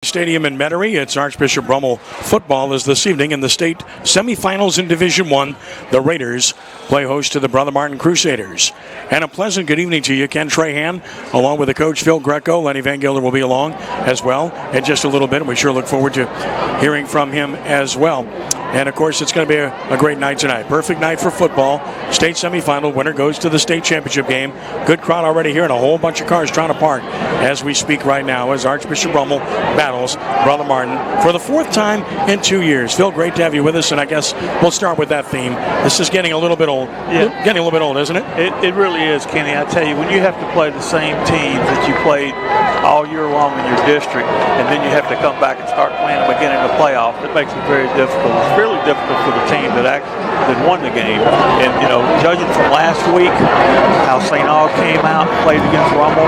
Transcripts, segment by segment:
Stadium in Metairie. It's Archbishop Rummel football as this evening in the state semifinals in Division I. The Raiders play host to the Brother Martin Crusaders. And a pleasant good evening to you, Ken Trahan, along with the coach Phil Greco. Lenny Van Gilder will be along as well in just a little bit. We sure look forward to hearing from him as well. And, of course, it's going to be a great night tonight. Perfect night for football. State semifinal. Winner goes to the state championship game. Good crowd already here and a whole bunch of cars trying to park as we speak right now as Archbishop Rummel battles Brother Martin for the fourth time in 2 years. Phil, great to have you with us, and I guess we'll start with that theme. This is getting a little bit old. Yeah. Getting a little bit old, isn't it? It really is, Kenny. I tell you, when you have to play the same teams that you played all year long in your district, and then you have to come back and start playing them again in the playoffs, it makes it very difficult. It's really difficult for the team that won the game. And, you know, judging from last week, how St. Aug came out and played against Rummel,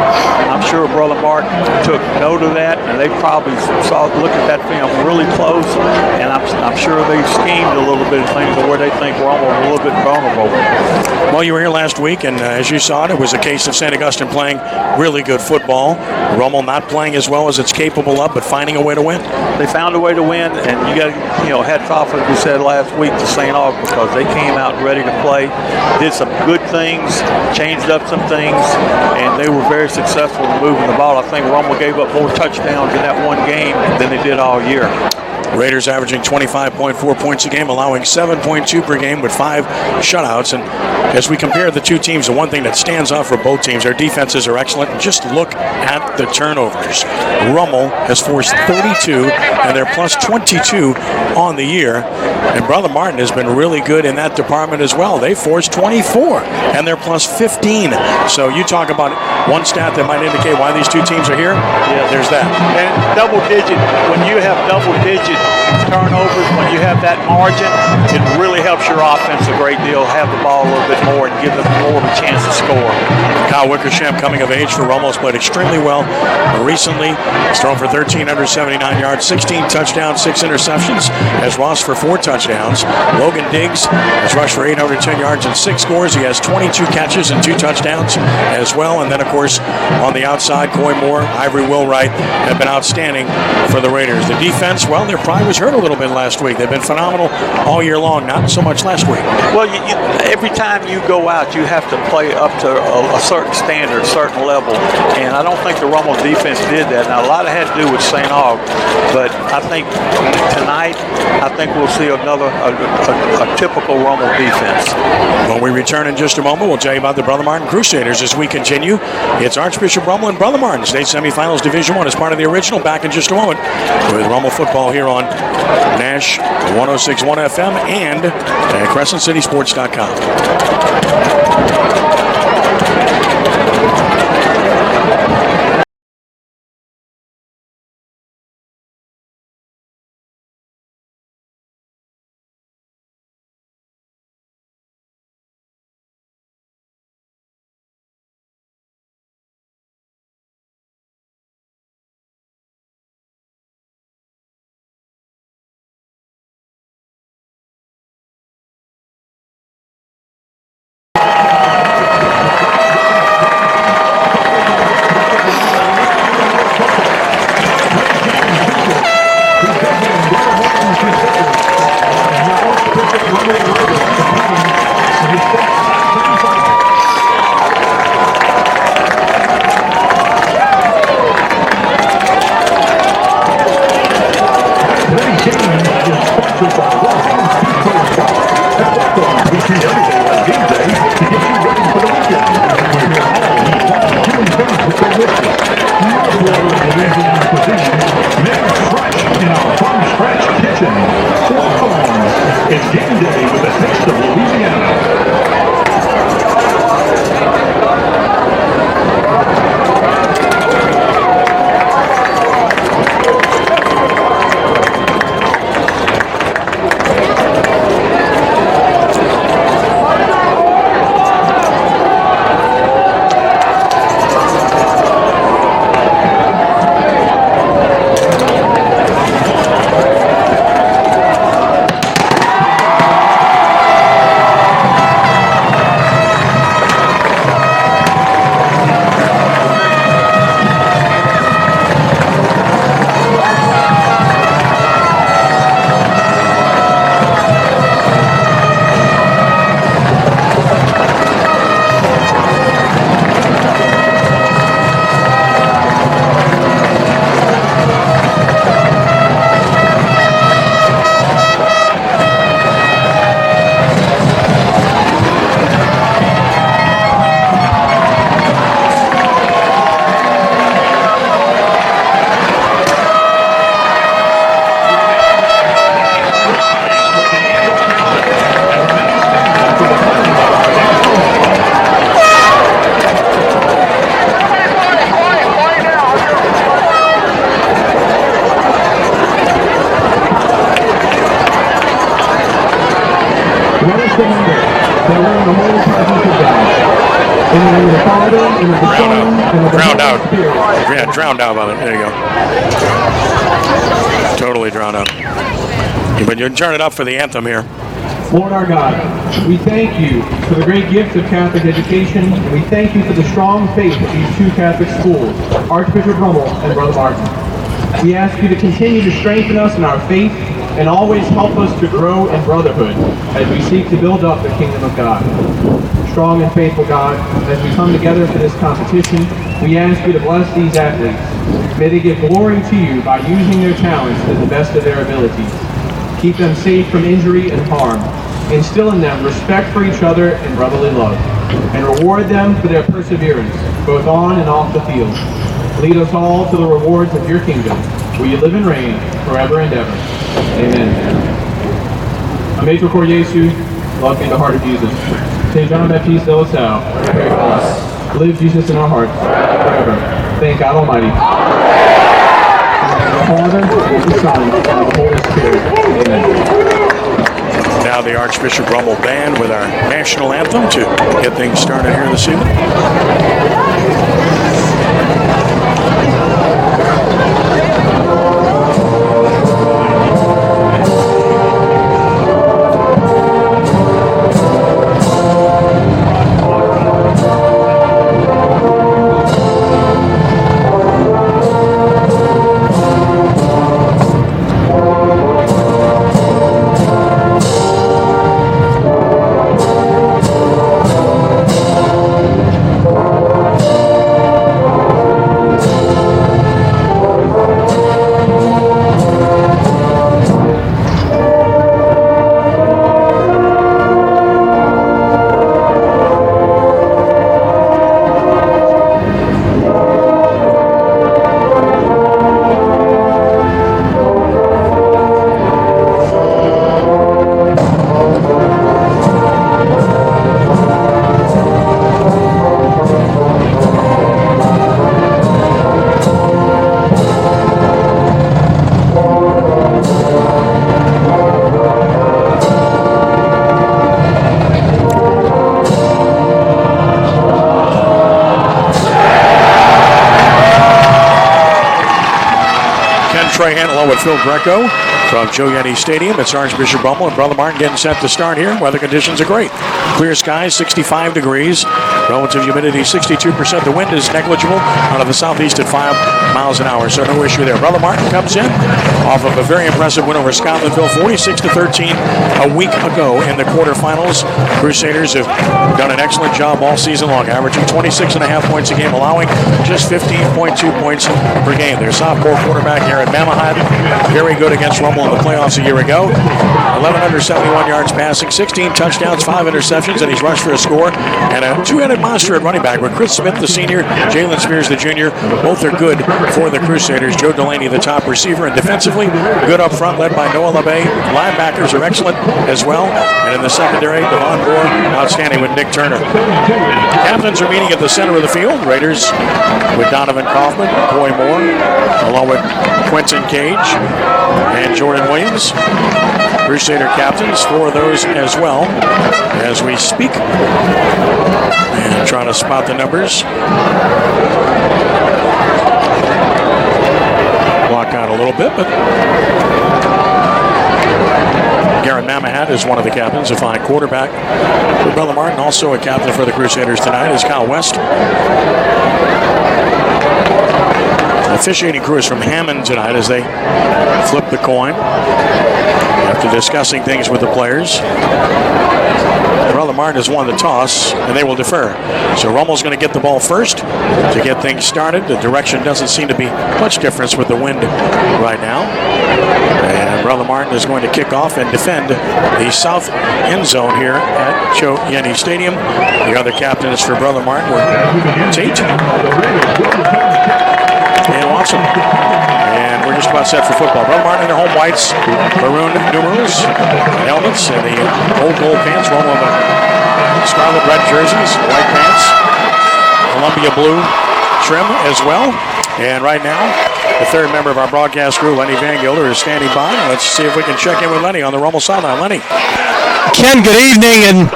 I'm sure Brother Martin took note of that, and they probably looked at that film really close, and I'm sure they schemed a little bit of things to where they think Rummel was a little bit vulnerable. Well, you were here last week, and as you saw it was a case of St. Augustine playing really good football. Rummel not playing as well as it's capable of, but finding a way to win. They found a way to win, and you got to, hats off, as we said last week, to St. Aug, because they came out ready to play, did some good things, changed up some things, and they were very successful in moving the ball. I think Rummel gave up more touchdowns in that one game than they did all year. Raiders averaging 25.4 points a game, allowing 7.2 per game with 5 shutouts. And as we compare the two teams, the one thing that stands out for both teams, their defenses are excellent. Just look at the turnovers. Rummel has forced 32, and they're plus 22 on the year. And Brother Martin has been really good in that department as well. They forced 24, and they're plus 15. So you talk about one stat that might indicate why these two teams are here. Yeah, there's that. And double digit, when you have double digit turnovers, when you have that margin, it really helps your offense a great deal. Have the ball a little bit more and give them more of a chance to score. Kyle Wickersham, coming of age for Rummel, has played extremely well recently. He's thrown for 1,379 yards, 16 touchdowns, 6 interceptions. Has Ross for 4 touchdowns. Logan Diggs has rushed for 810 yards and 6 scores. He has 22 catches and 2 touchdowns as well. And then, of course, on the outside, Coy Moore, Ivory Wilwright have been outstanding for the Raiders. The defense, well, their pride was hurt a little bit last week. They've been phenomenal all year long, not so much last week. Well, every time you go out, you have to play up to a certain standard, a certain level, and I don't think the Rummel defense did that. Now, a lot of it had to do with St. Aug, but I think tonight, we'll see another a typical Rummel defense. When we return in just a moment, we'll tell you about the Brother Martin Crusaders as we continue. It's Archbishop Rummel and Brother Martin, state semifinals Division I as part of the original. Back in just a moment with Rummel football here on Nash 106.1 FM and at CrescentCitySports.com. and the Holy Presence of God. In the name of the Father, and of the Son, and of the Holy Spirit. Yeah, drowned out by it. There you go. Totally drowned out. But you can turn it up for the anthem here. Lord our God, we thank you for the great gift of Catholic education, and we thank you for the strong faith of these two Catholic schools, Archbishop Rummel and Brother Martin. We ask you to continue to strengthen us in our faith and always help us to grow in brotherhood as we seek to build up the kingdom of God. Strong and faithful God, as we come together for this competition, we ask you to bless these athletes. May they give glory to you by using their talents to the best of their abilities. Keep them safe from injury and harm. Instill in them respect for each other and brotherly love, and reward them for their perseverance, both on and off the field. Lead us all to the rewards of your kingdom, where you live and reign forever and ever. Amen. Amator Cor Jesu, love be the heart of Jesus. Saint John Baptiste de La Salle, pray for us. Live Jesus in our hearts forever. Thank God Almighty. The Father, and the Son, and the Holy Spirit. Amen. Now the Archbishop Rummel Band with our national anthem to get things started here this evening. Along with Phil Greco from Joe Yenni Stadium. It's Archbishop Rummel and Brother Martin getting set to start here. Weather conditions are great. Clear skies, 65 degrees. Relative humidity, 62%. The wind is negligible out of the southeast at 5 miles an hour, so no issue there. Brother Martin comes in off of a very impressive win over Scotlandville, 46-13 a week ago in the quarterfinals. Crusaders have done an excellent job all season long, averaging 26.5 points a game, allowing just 15.2 points per game. Their sophomore quarterback, Aaron Mamahad, very good against Rummel in the playoffs a year ago. 1,171 yards passing, 16 touchdowns, 5 interceptions, and he's rushed for a score. And a two-headed monster at running back with Chris Smith, the senior, Jalen Spears, the junior. Both are good for the Crusaders. Joe Delaney, the top receiver, and defensively, good up front, led by Noah LeBay. Linebackers are excellent as well. And in the secondary, Devon Moore, outstanding with Nick Turner. Captains are meeting at the center of the field. Raiders with Donovan Kaufman, Coy Moore, along with Quentin Cage and Jordan Williams. Crusader captains for those as well as we speak. And trying to spot the numbers. Block out a little bit, but Garrett Mamahad is one of the captains, a fine quarterback. For Brother Martin, also a captain for the Crusaders tonight, is Kyle West. The officiating crew is from Hammond tonight as they flip the coin after discussing things with the players. Brother Martin has won the toss, and they will defer. So Rummel's going to get the ball first to get things started. The direction doesn't seem to be much difference with the wind right now. And Brother Martin is going to kick off and defend the south end zone here at Joe Yenni Stadium. The other captains for Brother Martin were Tate and Watson. And we're just about set for football. Brother Martin in their home whites, maroon numerals, helmets, and the old gold pants. Rummel in the scarlet red jerseys, white pants, Columbia blue trim as well. And right now, the third member of our broadcast crew, Lenny Van Gilder, is standing by. Let's see if we can check in with Lenny on the Rummel sideline. Lenny. Ken, good evening, and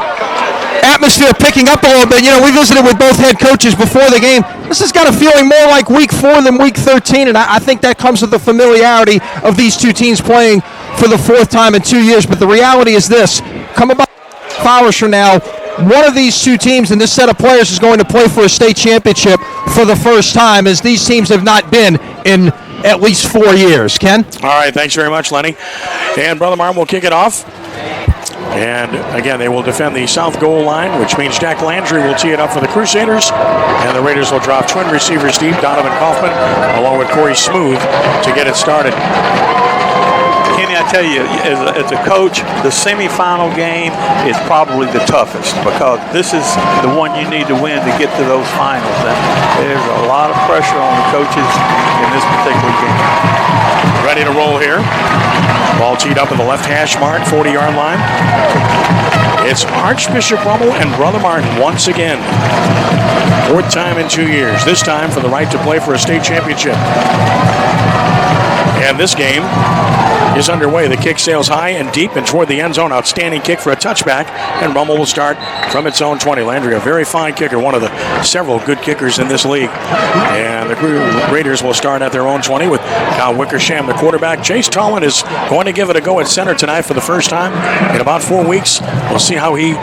atmosphere picking up a little bit. You know, we visited with both head coaches before the game. This has got a feeling more like week 4 than week 13, and I think that comes with the familiarity of these two teams playing for the 4th time in 2 years. But the reality is this: come about 5 hours from now, one of these two teams and this set of players is going to play for a state championship for the first time, as these teams have not been in at least 4 years. Ken? All right, thanks very much, Lenny. And Brother Martin will kick it off. And again, they will defend the south goal line, which means Jack Landry will tee it up for the Crusaders. And the Raiders will drop twin receivers deep, Donovan Kaufman, along with Corey Smooth, to get it started. Kenny, I tell you, as a coach, the semifinal game is probably the toughest, because this is the one you need to win to get to those finals. And there's a lot of pressure on the coaches in this particular game. Ready to roll here. Ball teed up at the left hash mark, 40-yard line. It's Archbishop Rummel and Brother Martin once again. 4th time in 2 years, this time for the right to play for a state championship. And this game is underway. The kick sails high and deep and toward the end zone. Outstanding kick for a touchback, and Rummel will start from its own 20. Landry, a very fine kicker, one of the several good kickers in this league. And the Raiders will start at their own 20 with Kyle Wickersham, the quarterback. Chase Tallman is going to give it a go at center tonight for the first time in about 4 weeks. We'll see how he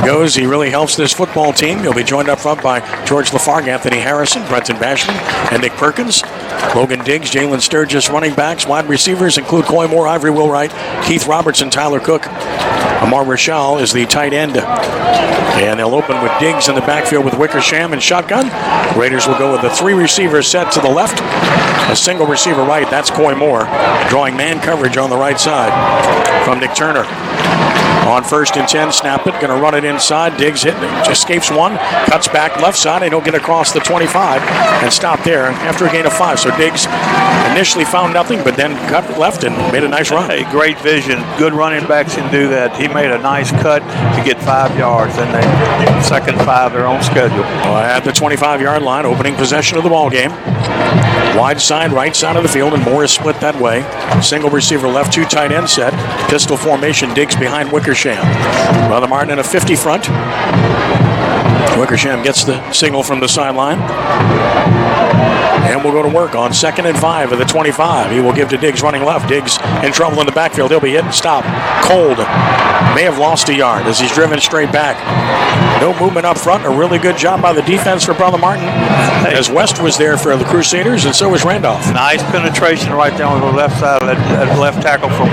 goes. He really helps this football team. He'll be joined up front by George Lafargue, Anthony Harrison, Brenton Bashman, and Nick Perkins. Logan Diggs, Jalen Sturgis running backs. Wide receivers include Coy Moore, Ivory Wilwright, Keith Robertson, Tyler Cook. Amar Rachal is the tight end. And they'll open with Diggs in the backfield with Wickersham and shotgun. Raiders will go with the 3 receivers set to the left. A single receiver right, that's Coy Moore, drawing man coverage on the right side from Nick Turner. On 1st and 10, snap it, going to run it inside. Diggs escapes one, cuts back left side, and he'll get across the 25 and stop there after a gain of 5. So Diggs initially found nothing, but then cut left and made a nice run. Hey, great vision. Good running backs can do that. He made a nice cut to get 5 yards, and they second 5 their own schedule. At the 25-yard line, opening possession of the ball game. Wide side, right side of the field, and Moore is split that way. Single receiver left, 2 tight end set. Pistol formation, Diggs behind Wickersham. Brother Martin in a 50 front. Wickersham gets the signal from the sideline. And we'll go to work on 2nd and 5 of the 25. He will give to Diggs running left. Diggs in trouble in the backfield. He'll be hit and stopped. Cold. May have lost a yard as he's driven straight back. No movement up front. A really good job by the defense for Brother Martin. As West was there for the Crusaders, and so was Randolph. Nice penetration right there on the left side of that left tackle from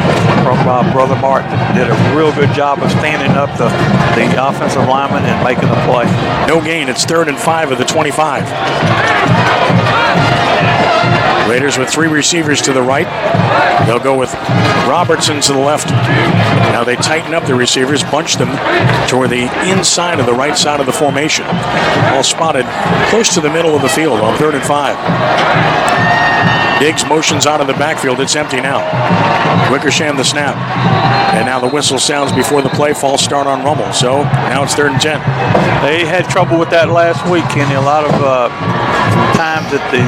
Brother Martin. Did a real good job of standing up the offensive lineman and making the play. No gain. It's 3rd and 5 of the 25. Raiders with 3 receivers to the right. They'll go with Robertson to the left. Now they tighten up the receivers, bunch them toward the inside of the right side of the formation. All spotted close to the middle of the field on 3rd and 5. Diggs motions out of the backfield. It's empty now. Wickersham the snap. And now the whistle sounds before the play. False start on Rummel. So now it's 3rd and 10. They had trouble with that last week, Kenny. A lot of times that the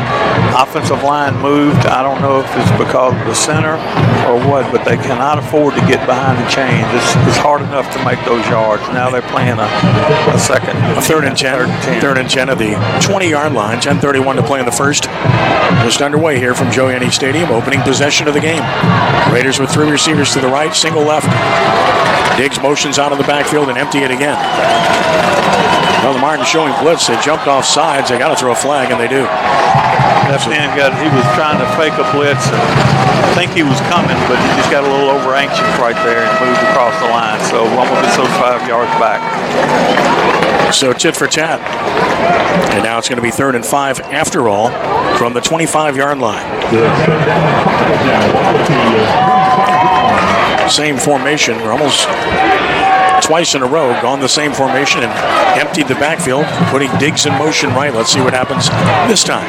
offensive line moved. I don't know if it's because of the center or what, but they cannot afford to get behind the chains. It's hard enough to make those yards. Now they're playing a 3rd and 10. 3rd and 10 of the 20-yard line. 10:31 to play in the first. Just underway here from Joe Yenni Stadium. Opening possession of the game. Raiders with 3 receivers to the right, single left. Diggs motions out of the backfield and empty it again. Brother Martin showing blitz. They jumped off sides. They got to throw a flag, and they do. Left end he was trying to fake a blitz, and I think he was coming, but he just got a little over anxious right there and moved across the line. So Rummel gets those 5 yards back. So tit for tat. And now it's going to be 3rd and 5 after all from the 25-yard line. Same formation. Rummel's twice in a row gone the same formation and emptied the backfield, putting Diggs in motion right. Let's see what happens this time.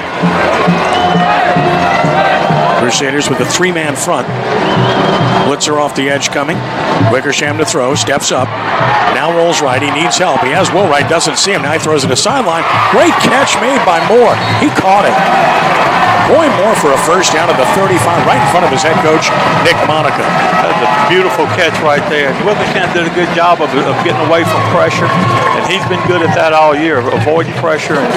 Crusaders with a 3-man front. Blitzer off the edge coming. Wickersham to throw, steps up. Now rolls right, he needs help. He has Wilwright, doesn't see him. Now he throws it to sideline. Great catch made by Moore. He caught it. Roy Moore for a first down at the 35, right in front of his head coach, Nick Monica. Beautiful catch right there. Wickersham did a good job of getting away from pressure, and he's been good at that all year, avoiding pressure and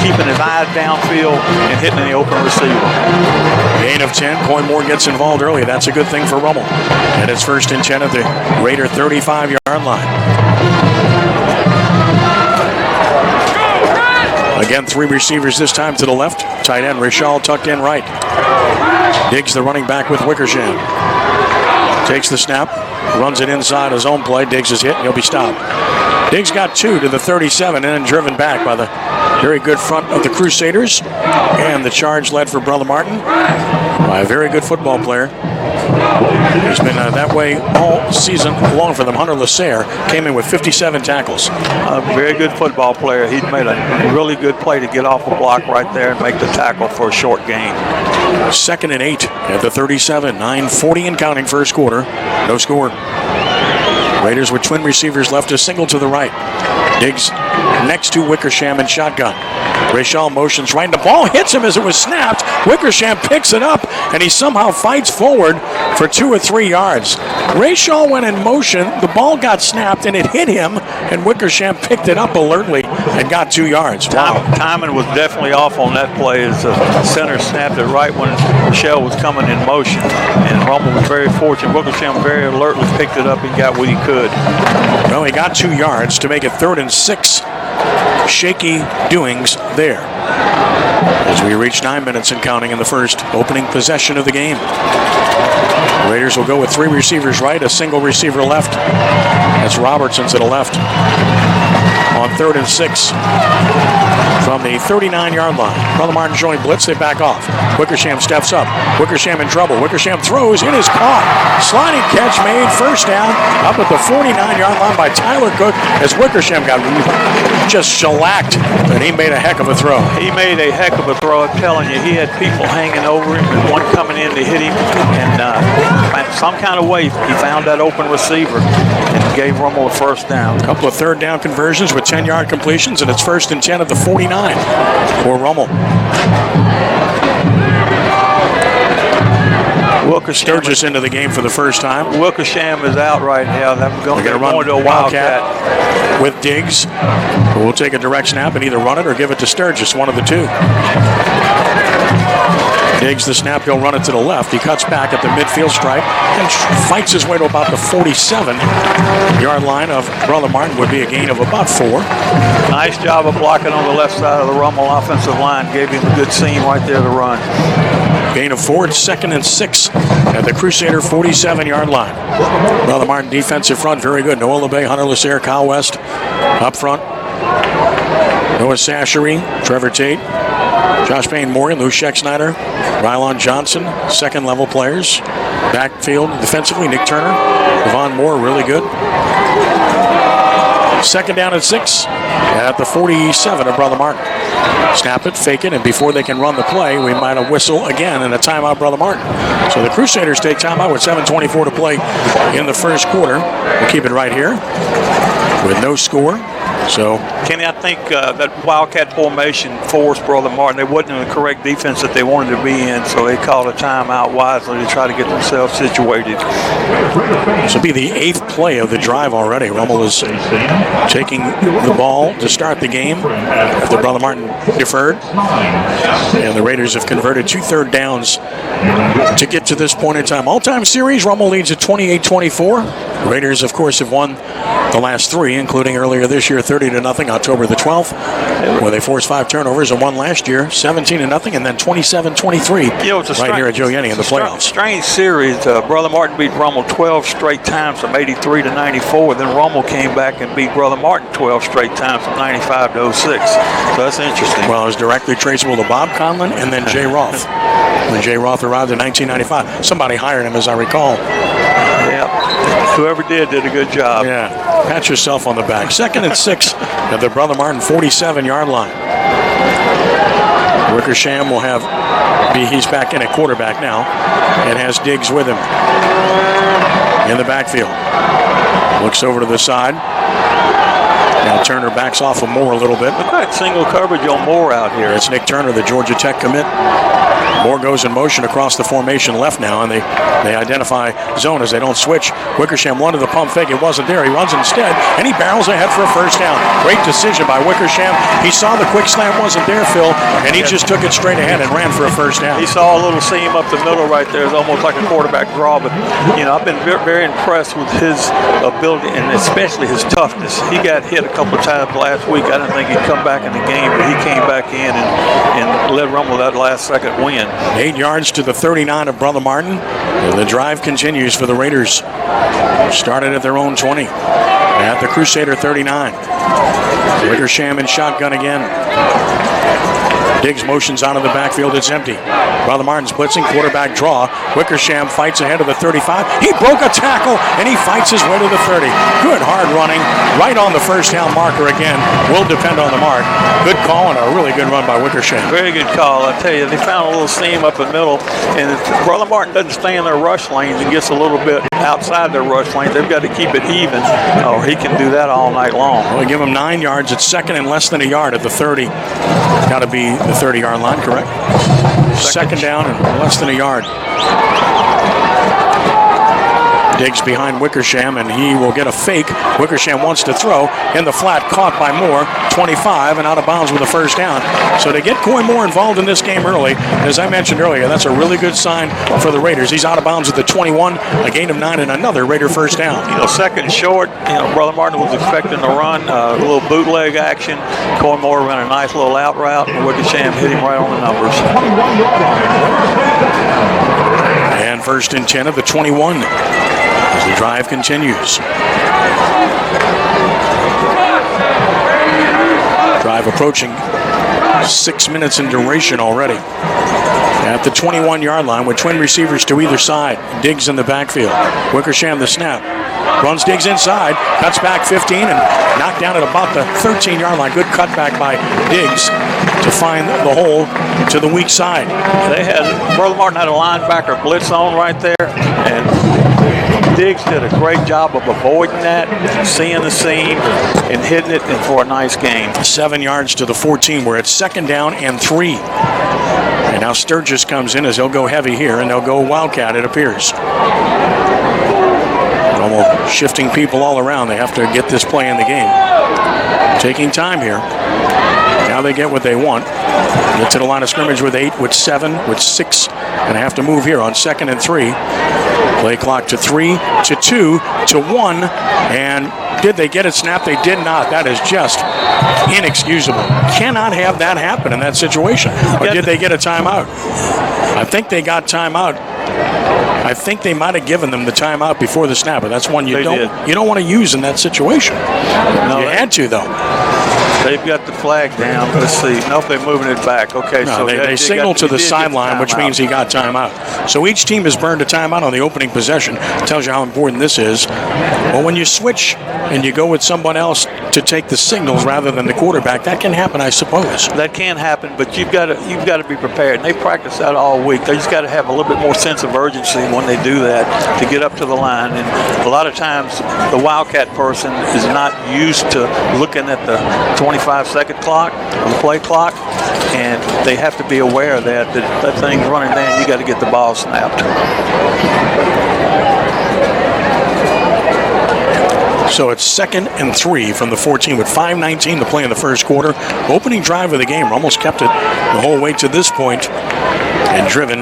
keeping his eyes downfield and hitting the open receiver. Gain of 10. Coy Moore gets involved early. That's a good thing for Rummel. And it's 1st and 10 at the Raider 35-yard line. Again, 3 receivers this time to the left. Tight end Rishal tucked in right. Diggs the running back with Wickersham. Takes the snap, runs it inside his own play. Diggs is hit, and he'll be stopped. Diggs got 2 to the 37 and then driven back by the very good front of the Crusaders. And the charge led for Brother Martin by a very good football player. He's been that way all season long for them. Hunter Lasserre came in with 57 tackles. A very good football player. He made a really good play to get off a block right there and make the tackle for a short gain. 2nd and 8 at the 37. 9:40 and counting first quarter. No score. Raiders with twin receivers left, a single to the right. Diggs next to Wickersham in shotgun. Rachel motions right. The ball hits him as it was snapped. Wickersham picks it up, and he somehow fights forward for 2 or 3 yards. Rachel went in motion. The ball got snapped, and it hit him, and Wickersham picked it up alertly and got 2 yards. Wow. Timing was definitely off on that play as the center snapped it right when Rachel was coming in motion. And Rummel was very fortunate. Wickersham very alertly picked it up and got what he could. Well, he got 2 yards to make it 3rd and 6. Shaky doings there as we reach 9 minutes and counting in the first, opening possession of the game. Raiders will go with 3 receivers right, a single receiver left. That's Robertson to the left on 3rd and 6 from the 39-yard line. Brother Martin showing blitz. They back off. Wickersham steps up. Wickersham in trouble. Wickersham throws. It is caught. Sliding catch made. First down up at the 49-yard line by Tyler Cook as Wickersham got just shellacked, and he made a heck of a throw. He made a heck of a throw. I'm telling you, he had people hanging over him and one coming in to hit him, and some kind of way he found that open receiver and gave Rummel a first down. A couple of 3rd down conversions with 10-yard completions, and it's 1st and 10 at the 49 for Rummel. Sturgis into the game for the first time. Wickersham is out right now. They're going to run to a Wildcat with Diggs. We'll take a direct snap and either run it or give it to Sturgis, one of the two. Diggs the snap, he'll run it to the left. He cuts back at the midfield stripe and fights his way to about the 47-yard line of Brother Martin. Would be a gain of about 4. Nice job of blocking on the left side of the Rummel offensive line. Gave him a good seam right there to run. Gain of 4. It's 2nd and 6 at the Crusader 47-yard line. Brother Martin defensive front, very good. Noah LeBay, Hunter Lasserre, Kyle West up front. Noah Sashery, Trevor Tate, Josh Payne Morgan, Lou Scheck-Snyder, Rylon Johnson, second-level players. Backfield defensively, Nick Turner, Devon Moore, really good. 2nd down and 6 at the 47 of Brother Martin. Snap it, fake it, and before they can run the play, we might have whistle again and a timeout, Brother Martin. So the Crusaders take timeout with 7:24 to play in the first quarter. We'll keep it right here with no score. So, Kenny, I think that Wildcat formation forced Brother Martin. They wasn't in the correct defense that they wanted to be in, so they called a timeout wisely to try to get themselves situated. This will be the 8th play of the drive already. Rummel is taking the ball to start the game after Brother Martin deferred. And the Raiders have converted 2 third downs to get to this point in time. All-time series, Rummel leads at 28-24. Raiders, of course, have won the last 3, including earlier this year, 30-0, October the 12th, where they forced 5 turnovers and won last year, 17-0, and then 27-23 right here at Joe Yenni in the playoffs. Strange series. Brother Martin beat Rummel 12 straight times from 83 to 94. Then Rummel came back and beat Brother Martin 12 straight times from 95 to 06. So that's interesting. Well, it was directly traceable to Bob Conlon and then Jay Roth. When Jay Roth arrived in 1995, somebody hired him, as I recall. Yeah. Whoever did a good job. Yeah. Pat yourself on the back. 2nd and 6 at the Brother Martin 47-yard line. Wickersham will he's back in at quarterback now and has Diggs with him in the backfield. Looks over to the side. Now Turner backs off of Moore a little bit. Look like single coverage on Moore out here. It's Nick Turner, the Georgia Tech commit. Moore goes in motion across the formation left now, and they identify zone as they don't switch. Wickersham wanted the pump fake. It wasn't there. He runs instead, and he barrels ahead for a first down. Great decision by Wickersham. He saw the quick slant wasn't there, Phil, and he just took it straight ahead and ran for a first down. He saw a little seam up the middle right there. It's almost like a quarterback draw, but, I've been very impressed with his ability and especially his toughness. He got hit a couple of times last week. I didn't think he'd come back in the game, but he came back in and led Rummel that last second win. 8 yards to the 39 of Brother Martin. And the drive continues for the Raiders. Started at their own 20. At the Crusader 39. Wickersham in shotgun again. Diggs motions out of the backfield. It's empty. Brother Martin's blitzing. Quarterback draw. Wickersham fights ahead of the 35. He broke a tackle, and he fights his way to the 30. Good hard running. Right on the first down marker again. Will depend on the mark. Good call and a really good run by Wickersham. Very good call. I tell you, they found a little seam up the middle, and if Brother Martin doesn't stay in their rush lanes and gets a little bit outside their rush lanes, they've got to keep it even, or he can do that all night long. Well, we give him 9 yards. It's second and less than a yard at the 30. Got to be the 30-yard line, correct? Second down and less than a yard. Diggs behind Wickersham, and he will get a fake. Wickersham wants to throw in the flat, caught by Moore, 25, and out of bounds with a first down. So to get Coy Moore involved in this game early, as I mentioned earlier, that's a really good sign for the Raiders. He's out of bounds at the 21, a gain of 9, and another Raider first down. Second short, Brother Martin was expecting to run a little bootleg action. Coy Moore ran a nice little out route, and Wickersham hit him right on the numbers. And first and 10 of the 21. As the drive continues. Drive approaching 6 minutes in duration already. At the 21-yard line with twin receivers to either side. Diggs in the backfield. Wickersham the snap. Runs Diggs inside. Cuts back 15 and knocked down at about the 13-yard line. Good cutback by Diggs to find the hole to the weak side. Brother Martin had a linebacker blitz on right there, and Diggs did a great job of avoiding that, seeing the seam, and hitting it and for a nice gain. 7 yards to the 14. We're at second down and 3. And now Sturgis comes in as they'll go heavy here, and they'll go Wildcat, it appears. Almost shifting people all around. They have to get this play in the game. Taking time here. Now they get what they want. Get to the line of scrimmage with 8, with 7, with 6, and have to move here on 2nd and 3. Play clock to 3, to 2, to 1, and did they get it snapped? They did not. That is just inexcusable. Cannot have that happen in that situation. Or did they get a timeout? I think they got timeout. I think they might have given them the timeout before the snap, but that's one you don't want to use in that situation. No, you had to, though. They've got the flag down. Let's see. Nope, they're moving it back. Okay, no, so they signaled to the sideline, which means he got timeout. So each team has burned a timeout on the opening possession. Tells you how important this is. Well, when you switch and you go with someone else to take the signals rather than the quarterback, that can happen, I suppose. That can happen, but you've got to be prepared. And they practice that all week. They just got to have a little bit more sense of urgency when they do that to get up to the line. And a lot of times the Wildcat person is not used to looking at the 25-second clock, the play clock, and they have to be aware that that thing's running down. You got to get the ball snapped. So it's 2nd and 3 from the 14 with 5:19 to play in the first quarter. Opening drive of the game. Almost kept it the whole way to this point and driven.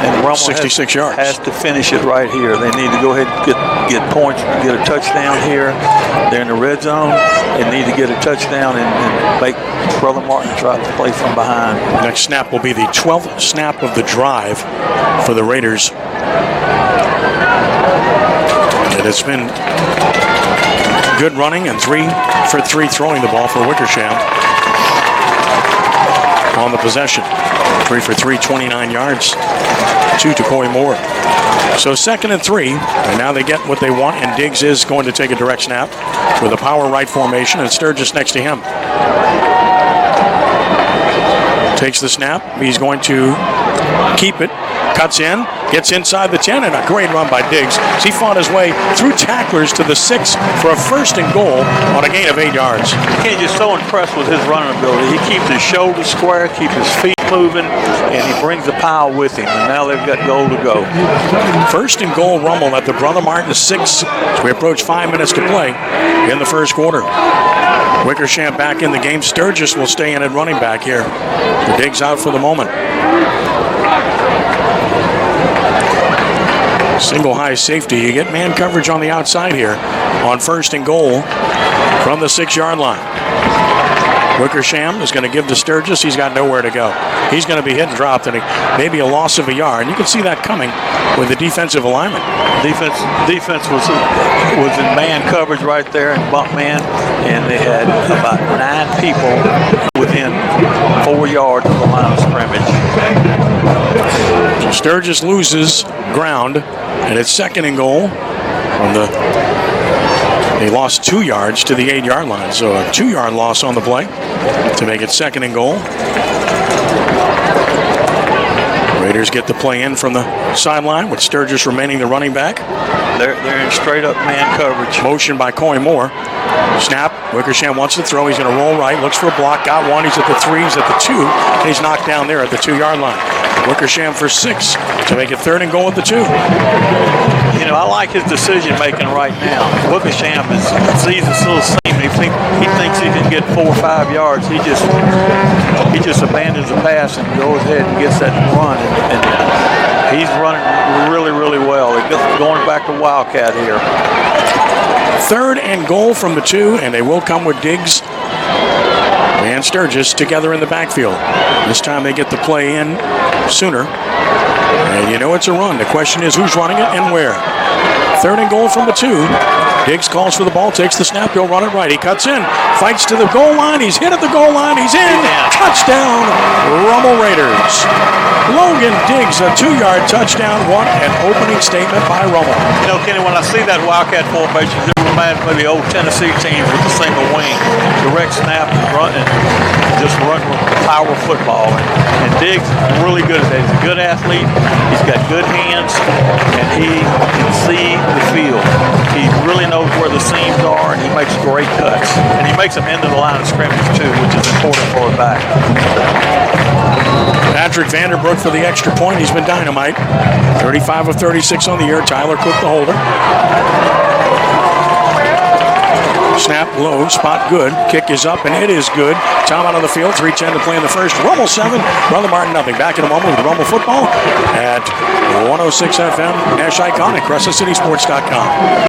And Rummel 66 yards. Has to finish it right here. They need to go ahead and get points, get a touchdown here. They're in the red zone. They need to get a touchdown and make Brother Martin try to play from behind. Next snap will be the 12th snap of the drive for the Raiders. It has been good running and 3 for 3 throwing the ball for Wickersham on the possession. 3 for 3, 29 yards. 2 to Coy Moore. So 2nd and 3, and now they get what they want, and Diggs is going to take a direct snap with a power right formation, and Sturgis next to him. Takes the snap. He's going to keep it. Cuts in. gets inside the 10, and a great run by Diggs. He fought his way through tacklers to the 6 for a 1st and goal on a gain of 8 yards. He's just so impressed with his running ability. He keeps his shoulders square, keeps his feet moving, and he brings the power with him. And now they've got goal to go. 1st and goal, Rummel at the Brother Martin 6 as we approach 5 minutes to play in the first quarter. Wickersham back in the game. Sturgis will stay in at running back here. Diggs out for the moment. Single high safety. You get man coverage on the outside here on 1st and goal from the 6-yard line. Wickersham is going to give to Sturgis. He's got nowhere to go. He's going to be hit and dropped, and maybe a loss of a yard. And you can see that coming with the defensive alignment. Defense was in man coverage right there and bump man, and they had about 9 people within 4 yards of the line of scrimmage. So Sturgis loses ground, and it's 2nd and goal from the. They lost 2 yards to the 8-yard line, so a 2-yard loss on the play to make it 2nd and goal. Raiders get the play in from the sideline with Sturgis remaining the running back. They're in straight up man coverage. Motion by Coy Moore. Snap. Wickersham wants to throw. He's going to roll right. Looks for a block. Got one. He's at the 3. He's at the 2. And he's knocked down there at the 2-yard line. Wickersham for 6 to make it 3rd and goal at the 2. You know, I like his decision making right now. Wickersham sees this little seam. He thinks he can get 4 or 5 yards. He just abandons the pass and goes ahead and gets that run. And he's running really, really well. They're going back to Wildcat here. 3rd and goal from the 2, and they will come with Diggs and Sturgis together in the backfield. This time they get the play in sooner. And you know it's a run. The question is who's running it and where. 3rd and goal from the 2. Diggs calls for the ball, takes the snap, he'll run it right. He cuts in, fights to the goal line. He's hit at the goal line. He's in. Touchdown, Rummel Raiders. Logan Diggs, a 2-yard touchdown. What an opening statement by Rummel. You know, Kenny, when I see that Wildcat formation, it reminds me of the old Tennessee teams with the single wing. Direct snap and run, and just run with power football. And Diggs is really good at that. He's a good athlete. He's got good hands, and he can see the field. He really knows where the seams are, and he makes great cuts. And he makes them into the line of scrimmage, too, which is important for a back. Patrick Vanderbrook for the extra point. He's been dynamite. 35 of 36 on the year. Tyler Cook, the holder. Snap low, spot good. Kick is up, and it is good. Time out on the field. 3:10 to play in the first. Rummel 7, Brother Martin nothing. Back in a moment with Rummel football at 106 FM, Nash Iconic, CrescentCitySports.com.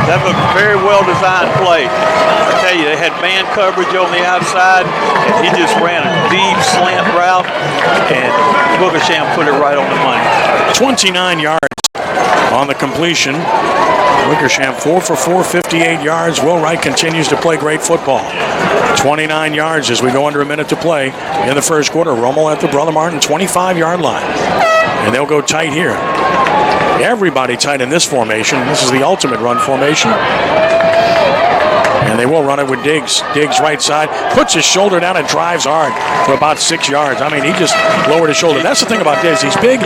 That looked very well-designed play. I tell you, they had man coverage on the outside, and he just ran a deep slant route, and Wickersham put it right on the money. 29 yards on the completion. Wickersham 4 for 4, 58 yards. Will Wright continues to play great football. 29 yards as we go under a minute to play in the first quarter. Rummel at the Brother Martin 25-yard line. And they'll go tight here. Everybody tight in this formation. This is the ultimate run formation. And they will run it with Diggs. Diggs right side, puts his shoulder down and drives hard for about 6 yards. I mean, he just lowered his shoulder. That's the thing about Diggs. He's big,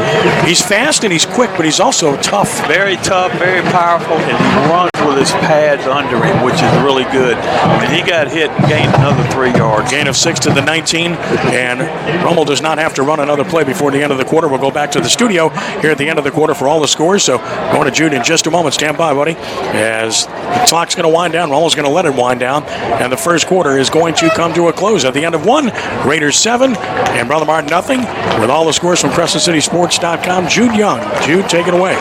he's fast, and he's quick, but he's also tough. Very tough, very powerful, and he runs with his pads under him, which is really good. And he got hit and gained another 3 yards. Gain of 6 to the 19, and Rummel does not have to run another play before the end of the quarter. We'll go back to the studio here at the end of the quarter for all the scores. So going to Jude in just a moment. Stand by, buddy, as the clock's going to wind down. Rummel's going to let it wind down, and the first quarter is going to come to a close at the end of 1. Raiders 7 and Brother Martin nothing. With all the scores from CrescentCitySports.com, Jude Young. Jude, take it away.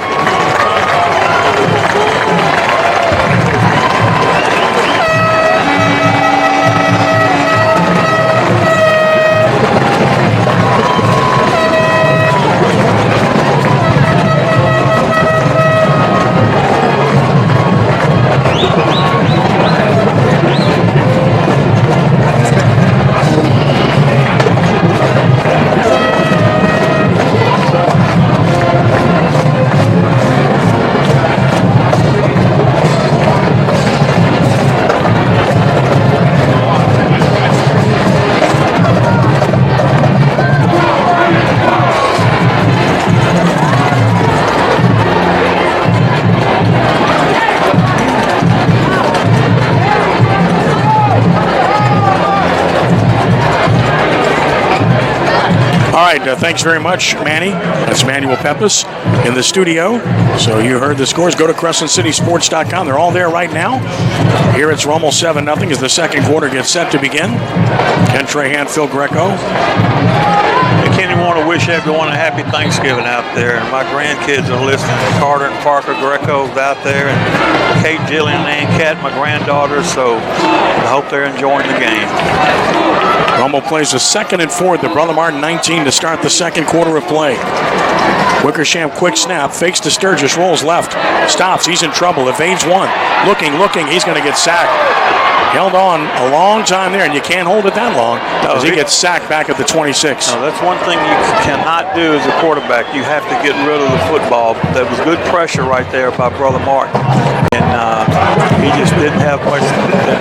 Thanks very much, Manny. That's Manuel Peppas in the studio. So you heard the scores. Go to CrescentCitySports.com. They're all there right now. Here it's Rummel 7-0 as the second quarter gets set to begin. Ken Trahan, Phil Greco. I can't even want to wish everyone a happy Thanksgiving out there. And my grandkids are listening. Carter and Parker Greco's out there, and Kate, Jillian, and Ann Cat, my granddaughters. So I hope they're enjoying the game. Rummel plays a 2nd and 4 at the Brother Martin 19 to start the second quarter of play. Wickersham quick snap, fakes to Sturgis, rolls left, stops, he's in trouble, evades one. Looking, he's going to get sacked. Held on a long time there, and you can't hold it that long because he gets sacked back at the 26. No, that's one thing you cannot do as a quarterback. You have to get rid of the football. That was good pressure right there by Brother Martin. And he just didn't have much.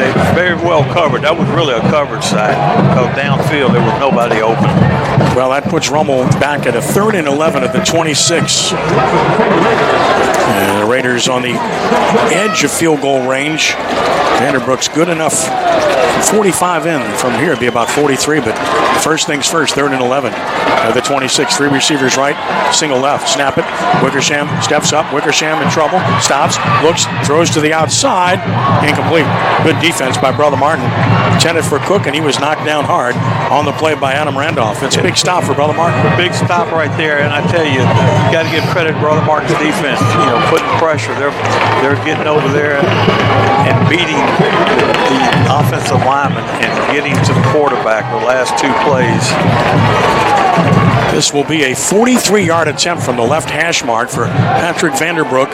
They were very well covered. That was really a covered side because downfield there was nobody open. Well, that puts Rummel back at a 3rd and 11 at the 26. And the Raiders on the edge of field goal range. Vanderbrook's good enough. 45 in from here, it'd be about 43, but first things first, 3rd and 11 at the 26. 3 receivers right, single left, snap it. Wickersham steps up, Wickersham in trouble, stops, looks, throws to the outside, incomplete. Good defense by Brother Martin. Intended for Cook, and he was knocked down hard on the play by Adam Randolph. It's a big stop for Brother Martin. A big stop right there, and I tell you, you got to give credit to Brother Martin's defense. Putting pressure. They're getting over there and beating the offensive lineman and getting to the quarterback the last 2 plays. This will be a 43-yard attempt from the left hash mark for Patrick Vanderbrook.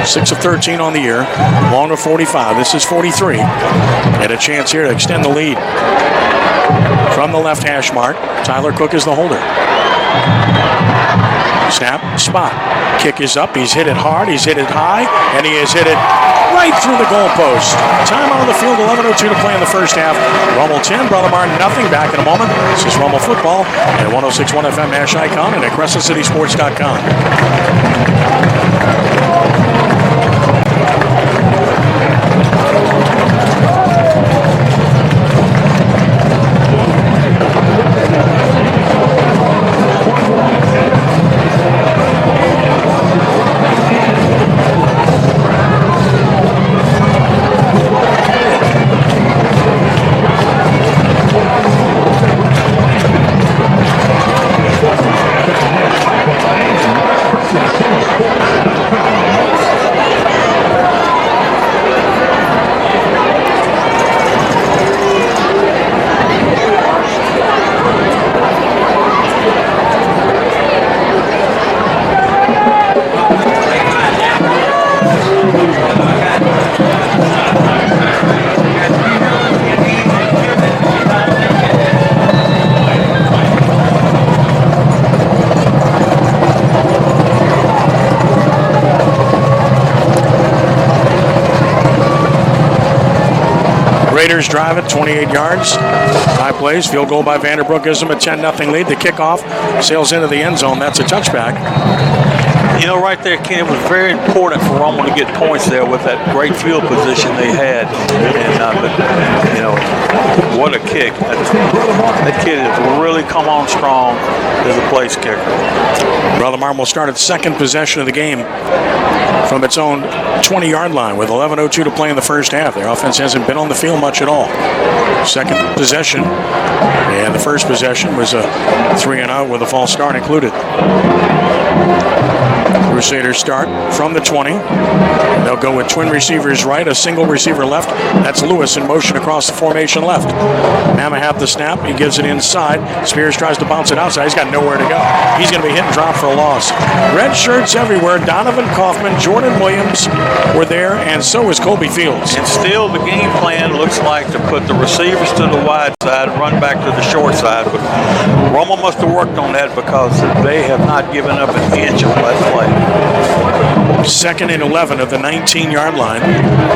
6 of 13 on the year, long of 45. This is 43. And a chance here to extend the lead. From the left hash mark, Tyler Cook is the holder. Snap, spot. Kick is up. He's hit it hard. He's hit it high. And he has hit it right through the goalpost. Time on the field, 11:02 to play in the first half. Rummel 10, Brother Martin nothing. Back in a moment. This is Rummel Football at 106.1 FM Nash Icon and at CrescentCitySports.com. Raiders drive it 28 yards. High plays. Field goal by Vanderbrook gives them a 10-0 lead. The kickoff sails into the end zone. That's a touchback. You know, right there, Ken, it was very important for Rummel to get points there with that great field position they had. And, but, you know, what a kick. That kid has really come on strong as a place kicker. Brother Martin will start its second possession of the game from its own 20-yard line with 11:02 to play in the first half. Their offense hasn't been on the field much at all. Second possession, and the first possession was a 3-and-out with a false start included. Crusaders start from the 20. They'll go with twin receivers right, a single receiver left. That's Lewis in motion across the formation left. Mamahat the snap. He gives it inside. Spears tries to bounce it outside. He's got nowhere to go. He's going to be hit and dropped for a loss. Red shirts everywhere. Donovan Kaufman, Jordan Williams were there, and so was Colby Fields. And still the game plan looks like to put the receivers to the wide side and run back to the short side. But Rummel must have worked on that because they have not given up an inch on that play. 2nd and 11 at the 19-yard line.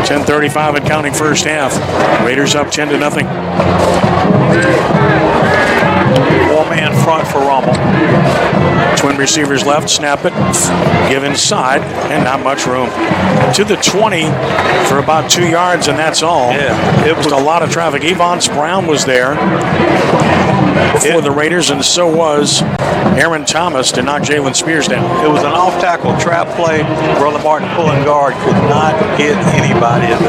10:35 and counting first half. Raiders up 10-0. Four-man front for Rummel. Twin receivers left, snap it, give inside, and not much room. To the 20 for about 2 yards, and that's all. Yeah, it was a lot of traffic. Evans Brown was there for the Raiders, and so was Aaron Thomas to knock Jalen Spears down. It was an off-tackle trap play. Brother Martin pulling guard could not hit anybody as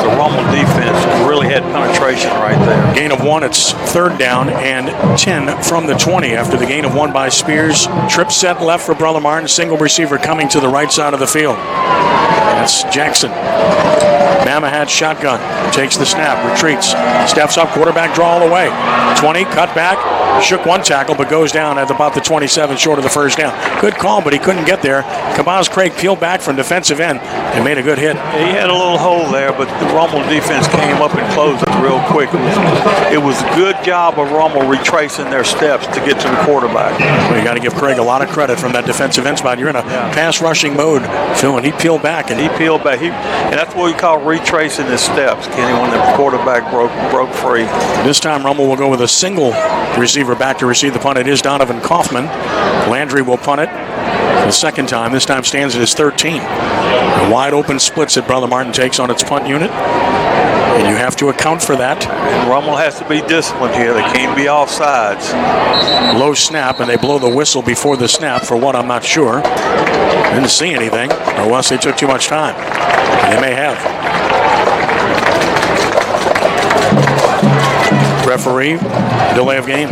the Rummel defense really had penetration right there. Gain of 1, it's 3rd down and 10 from the 20 after the gain of 1 by Spears. Trip set left for Brother Martin. Single receiver coming to the right side of the field. That's Jackson. Mamahat shotgun. Takes the snap. Retreats. Steps up. Quarterback draw all the way. 20. Cut back. Shook one tackle, but goes down at about the 27, short of the first down. Good call, but he couldn't get there. Kabaz Craig peeled back from defensive end and made a good hit. He had a little hole there, but the Rummel defense came up and closed it real quick. It was a good job of Rummel retracing their steps to get to the quarterback. Well, you got to give Craig a lot of credit from that defensive end spot. You're in a pass rushing mode, Phil, and he peeled back. And that's what we call retracing his steps, Kenny, when the quarterback broke free. This time Rummel will go with a single receiver back to receive the punt. It is Donovan Kaufman. Landry will punt it the second time. This time stands at his 13. A wide open splits that Brother Martin takes on its punt unit. And you have to account for that. And Rummel has to be disciplined here. They can't be offsides. Low snap, and they blow the whistle before the snap for what I'm not sure. Didn't see anything, or unless they took too much time. And they may have. Referee, delay of game.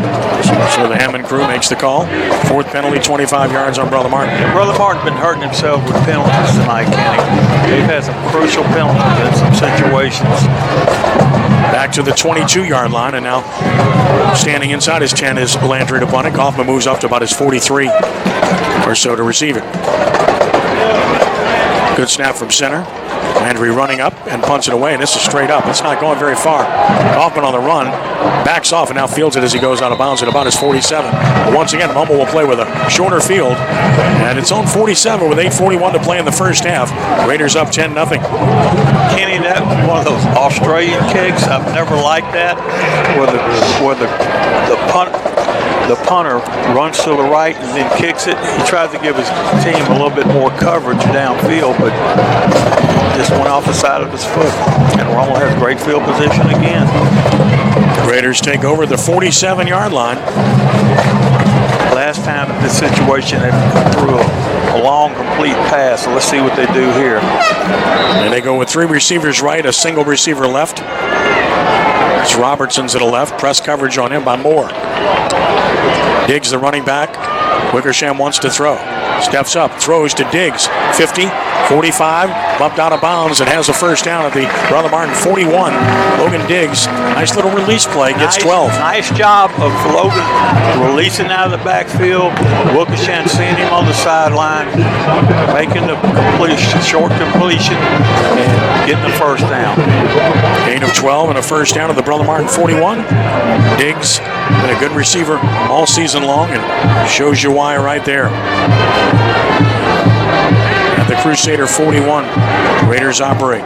So the Hammond crew makes the call. 4th penalty, 25 yards on Brother Martin. Brother Martin's been hurting himself with penalties tonight, Kenny. They've had some crucial penalties in some situations. Back to the 22-yard line, and now standing inside his 10 is Landry to punt it. Kaufman moves up to about his 43 or so to receive it. Good snap from center. Landry running up and punts it away, and this is straight up. It's not going very far. Kaufman on the run, backs off, and now fields it as he goes out of bounds at about his 47. But once again, Rummel will play with a shorter field at its own 47 with 8:41 to play in the first half. Raiders up 10-0. Kenny, that was one of those Australian kicks. I've never liked that, where the punter runs to the right and then kicks it. He tries to give his team a little bit more coverage downfield, but just went off the side of his foot. And Rummel has great field position again. Raiders take over the 47-yard line. Last time in this situation, they threw a long, complete pass. So let's see what they do here. And they go with 3 receivers right, a single receiver left. It's Robertson's to the left. Press coverage on him by Moore. Diggs, the running back. Wickersham wants to throw. Steps up, throws to Diggs. 50, 45, bumped out of bounds and has a first down at the Brother Martin 41. Logan Diggs, nice little release play, gets 12. Nice job of Logan releasing out of the backfield. Wickersham seeing him on the sideline, making the completion, short completion, and getting the first down. Gain of 12 and a first down at the Brother Martin 41. Diggs been a good receiver all season long and shows you why right there. At the Crusader 41, Raiders operate.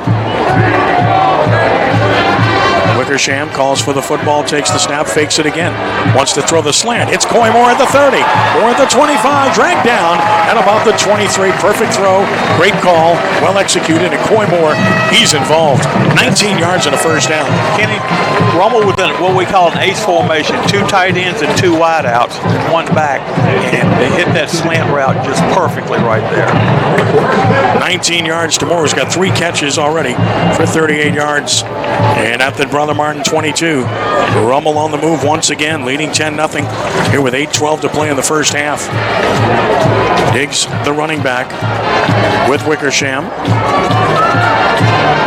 Wickersham calls for the football, takes the snap, fakes it again. Wants to throw the slant. It's Coy Moore at the 30, Moore at the 25, dragged down at about the 23. Perfect throw, great call, well executed, and Coy Moore, he's involved. 19 yards in the first down. Kenny, Rummel with what we call an ace formation, 2 tight ends and 2 wideouts, and 1 back, and they hit that slant route just perfectly right there. 19 yards to Moore, who's got 3 catches already for 38 yards. And at the Brother Martin 22, Rummel on the move once again, leading 10-0 here with 8:12 to play in the first half. Diggs, the running back, with Wickersham.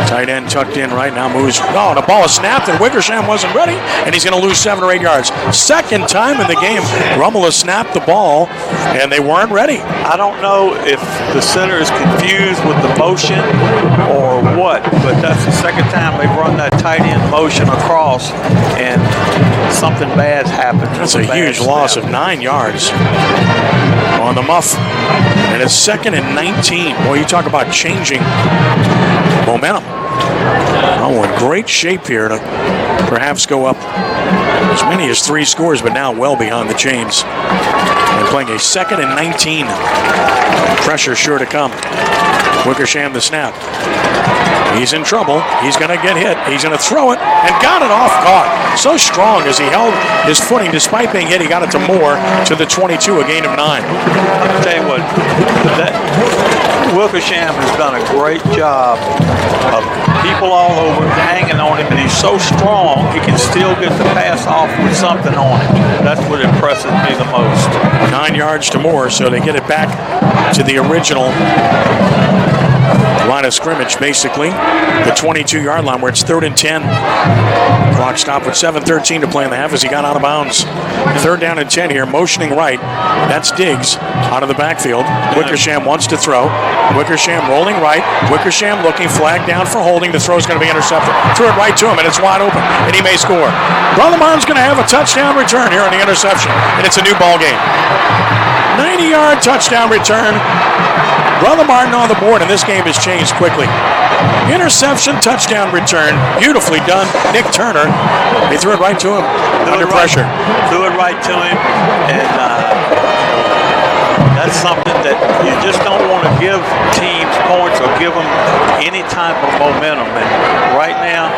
Tight end tucked in right now, moves. Oh, the ball is snapped, and Wickersham wasn't ready, and he's going to lose 7 or 8 yards. Second time in the game, Rummel has snapped the ball, and they weren't ready. I don't know if the center is confused with the motion or what, but that's the second time they've run that tight end motion across, and something bad's happened. That's a huge loss of 9 yards on the muff. And it's 2nd and 19. Boy, you talk about changing momentum. Oh, in great shape here to perhaps go up as many as 3 scores, but now well behind the chains. And playing a 2nd and 19. Pressure sure to come. Wickersham the snap. He's in trouble. He's going to get hit. He's going to throw it and got it off guard. So strong as he held his footing despite being hit. He got it to Moore to the 22, a gain of 9. I'll tell you what, that Wickersham has done a great job of people all over hanging on him, and he's so strong he can still get the pass off with something on him. That's what impresses me the most. 9 yards to Moore, so they get it back to the original line of scrimmage, basically. The 22-yard line where it's 3rd and 10. Clock stopped with 7:13 to play in the half as he got out of bounds. 3rd down and 10 here, motioning right. That's Diggs out of the backfield. Wickersham wants to throw. Wickersham rolling right. Wickersham looking, flag down for holding. The throw's going to be intercepted. Threw it right to him, and it's wide open, and he may score. Brother Martin's going to have a touchdown return here on the interception, and it's a new ball game. 90-yard touchdown return. Brother Martin on the board, and this game has changed quickly. Interception, touchdown return. Beautifully done. Nick Turner, they threw it right to him under pressure. Threw it right to him, and that's something that you just don't want to give teams points or give them any type of momentum. And right now,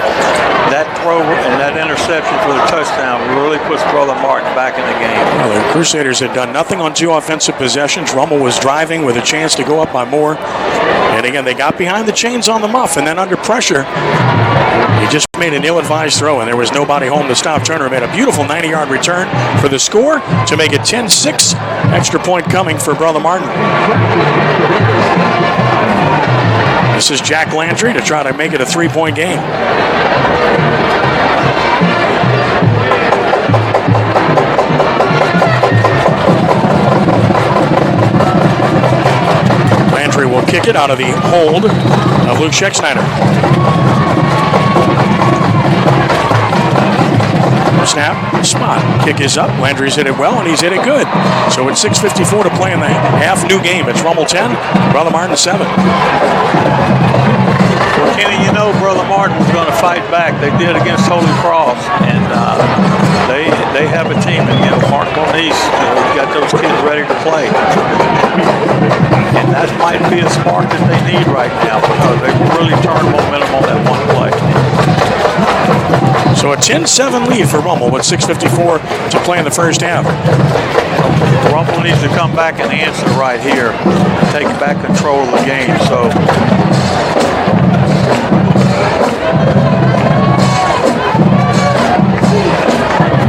that throw and that interception for the touchdown really puts Brother Martin back in the game. Well, the Crusaders had done nothing on 2 offensive possessions. Rummel was driving with a chance to go up by more. And again, they got behind the chains on the muff, and then under pressure, he just made an ill-advised throw, and there was nobody home to stop. Turner made a beautiful 90-yard return for the score to make it 10-6. Extra point coming for Brother Martin. This is Jack Landry to try to make it a 3-point game. Landry will kick it out of the hold of Luke Scheckschneider. Snap, spot, kick is up. Landry's hit it well, and he's hit it good. So it's 6:54 to play in the half. New game. It's Rummel 10, Brother Martin 7. Well, Kenny, you know Brother Martin was going to fight back. They did against Holy Cross, and they have a team. And, Mark Moniz got those kids ready to play. And that might be a spark that they need right now because they really turned momentum on that one play. So a 10-7 lead for Rummel with 6:54 to play in the first half. Rummel needs to come back and answer right here and take back control of the game. So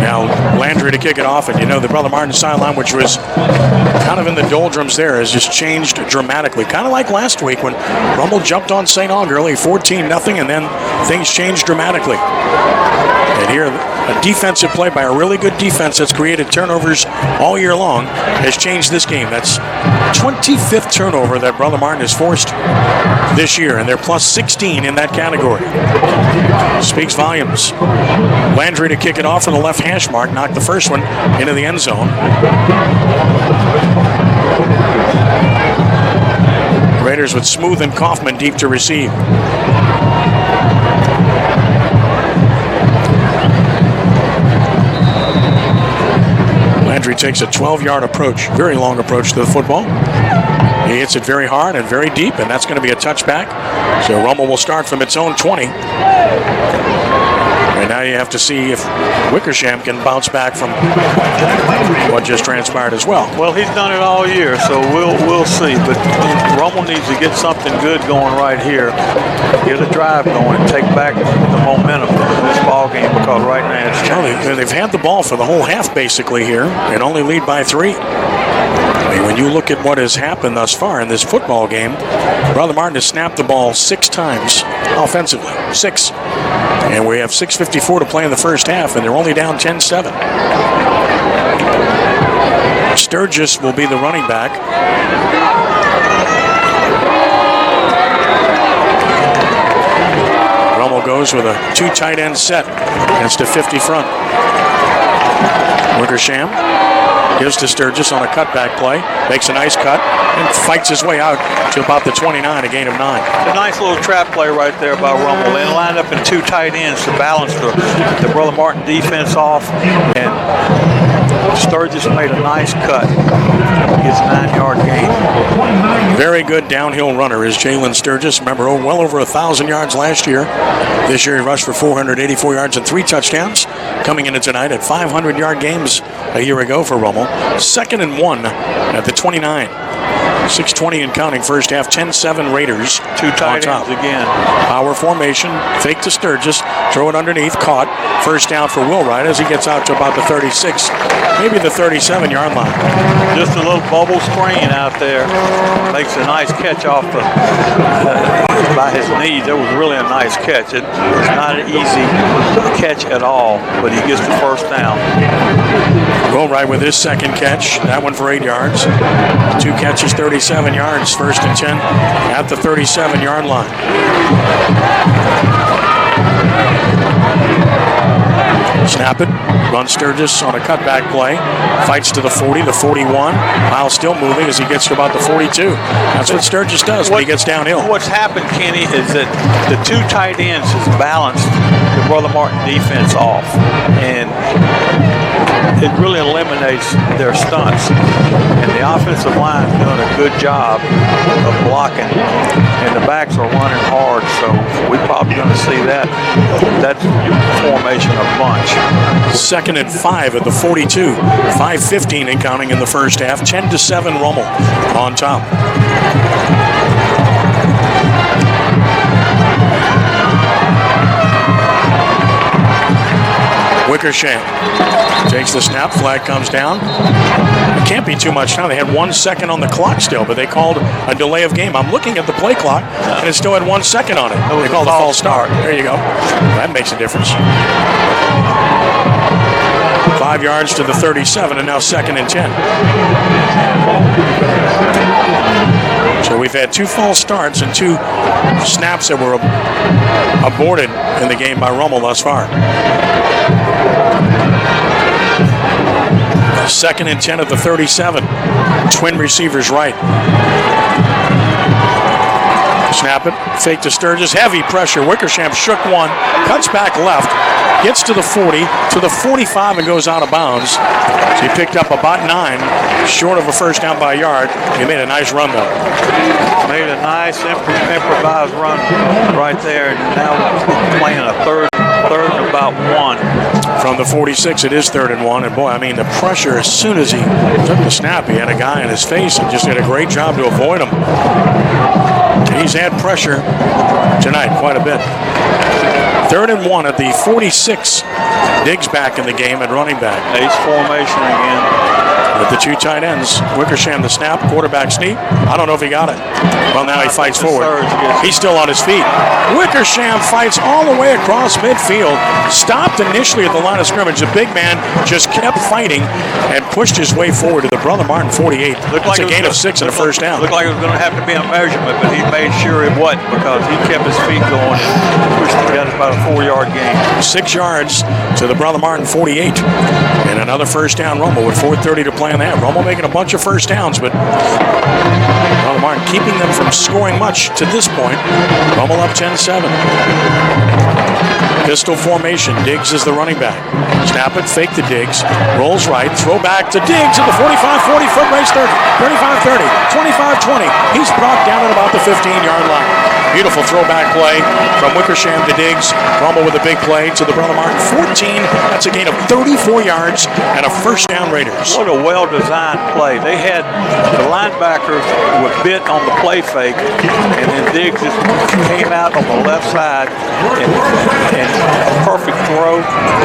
now Landry to kick it off, and the Brother Martin sideline, which was kind of in the doldrums there, has just changed dramatically. Kind of like last week when Rummel jumped on St. Aug early, 14-0, and then things changed dramatically. And here, a defensive play by a really good defense that's created turnovers all year long has changed this game. That's 25th turnover that Brother Martin has forced this year, and they're plus 16 in that category. Speaks volumes. Landry to kick it off from the left hash mark, knocked the first one into the end zone. Raiders with Smooth and Kaufman deep to receive. Landry takes a 12-yard approach, very long approach to the football. He hits it very hard and very deep, and that's going to be a touchback. So Rummel will start from its own 20. And now you have to see if Wickersham can bounce back from what just transpired as well. Well, he's done it all year, so we'll see. But Rummel needs to get something good going right here. Get a drive going and take back the momentum in this ball game, because right now it's changed. Well, they've had the ball for the whole half basically here and only lead by 3. I mean, when you look at what has happened thus far in this football game, Brother Martin has snapped the ball 6 times offensively. 6. And we have 6:54 to play in the first half, and they're only down 10-7. Sturgis will be the running back. Rummel goes with a 2 tight end set against a 50 front. Wickersham gives to Sturgis on a cutback play, makes a nice cut, and fights his way out to about the 29, a gain of 9. A nice little trap play right there by Rummel. They lined up in 2 tight ends to balance the Brother Martin defense off, and Sturgis made a nice cut. Gets a 9-yard gain. Very good downhill runner is Jalen Sturgis. Remember, well over 1,000 yards last year. This year he rushed for 484 yards and 3 touchdowns. Coming into tonight at 500-yard games a year ago for Rummel. 2nd and 1 at the 29. 6:20 and counting first half. 10-7 Raiders. 2 tight ends again. Power formation. Fake to Sturgis. Throw it underneath. Caught. First down for Wilwright as he gets out to about the 36, maybe the 37-yard line. Just a little bubble screen out there. Makes a nice catch off by his knees. That was really a nice catch. It was not an easy catch at all, but he gets the first down. Wilwright with his second catch. That one for 8 yards. 2 catches, 37 yards. 1st and 10 at the 37-yard line. Snap it. Run Sturgis on a cutback play. Fights to the 40, the 41. Miles still moving as he gets to about the 42. That's what Sturgis does when he gets downhill. What's happened, Kenny, is that the 2 tight ends has balanced the Brother Martin defense off. And it really eliminates their stunts. And the offensive line is doing a good job of blocking. And the backs are running hard, so we're probably going to see that formation a bunch. 2nd and 5 at the 42. 5:15 and counting in the first half. 10-7 Rummel on top. Wickersham takes the snap. Flag comes down. It can't be too much time. They had 1 second on the clock still, but they called a delay of game. I'm looking at the play clock, and it still had 1 second on it. They called a false start. There you go. That makes a difference. 5 yards to the 37, and now 2nd and 10. So we've had 2 false starts and 2 snaps that were aborted in the game by Rummel thus far. 2nd and 10 at the 37. Twin receivers right. Snap it. Fake to Sturgis. Heavy pressure. Wickersham shook one. Cuts back left. Gets to the 40, to the 45, and goes out of bounds. So he picked up about 9, short of a first down by a yard. He made a nice run, though. Made a nice improvised run right there. And now we're playing a third and about 1. From the 46, it is 3rd and 1. And boy, I mean, the pressure, as soon as he took the snap, he had a guy in his face and just did a great job to avoid him. He's had pressure tonight quite a bit. 3rd and 1 at the 46. Diggs back in the game at running back. Ace formation again. With the 2 tight ends. Wickersham the snap, quarterback sneak. I don't know if he got it. Well, now he fights forward. He's still on his feet. Wickersham fights all the way across midfield. Stopped initially at the line of scrimmage. The big man just kept fighting and pushed his way forward to the Brother Martin 48. It's a gain of 6 and a first down. Looked like it was going to have to be a measurement, but he made sure it wasn't because he kept his feet going and pushed it out about a 4-yard gain. 6 yards to the Brother Martin 48. And another first down Rummel with 4:30 to play on that. Rummel making a bunch of first downs, but Martin keeping them from scoring much to this point. Rummel up 10-7. Pistol formation. Diggs is the running back. Snap it, fake the Diggs. Rolls right, throw back to Diggs at the 45-40 foot race, 35-30, 25-20. He's brought down at about the 15-yard line. Beautiful throwback play from Wickersham to Diggs. Rummel with a big play to the Brother Martin 14. That's a gain of 34 yards and a first down Raiders. What a well-designed play. They had the linebackers were bit on the play fake, and then Diggs just came out on the left side and a perfect throw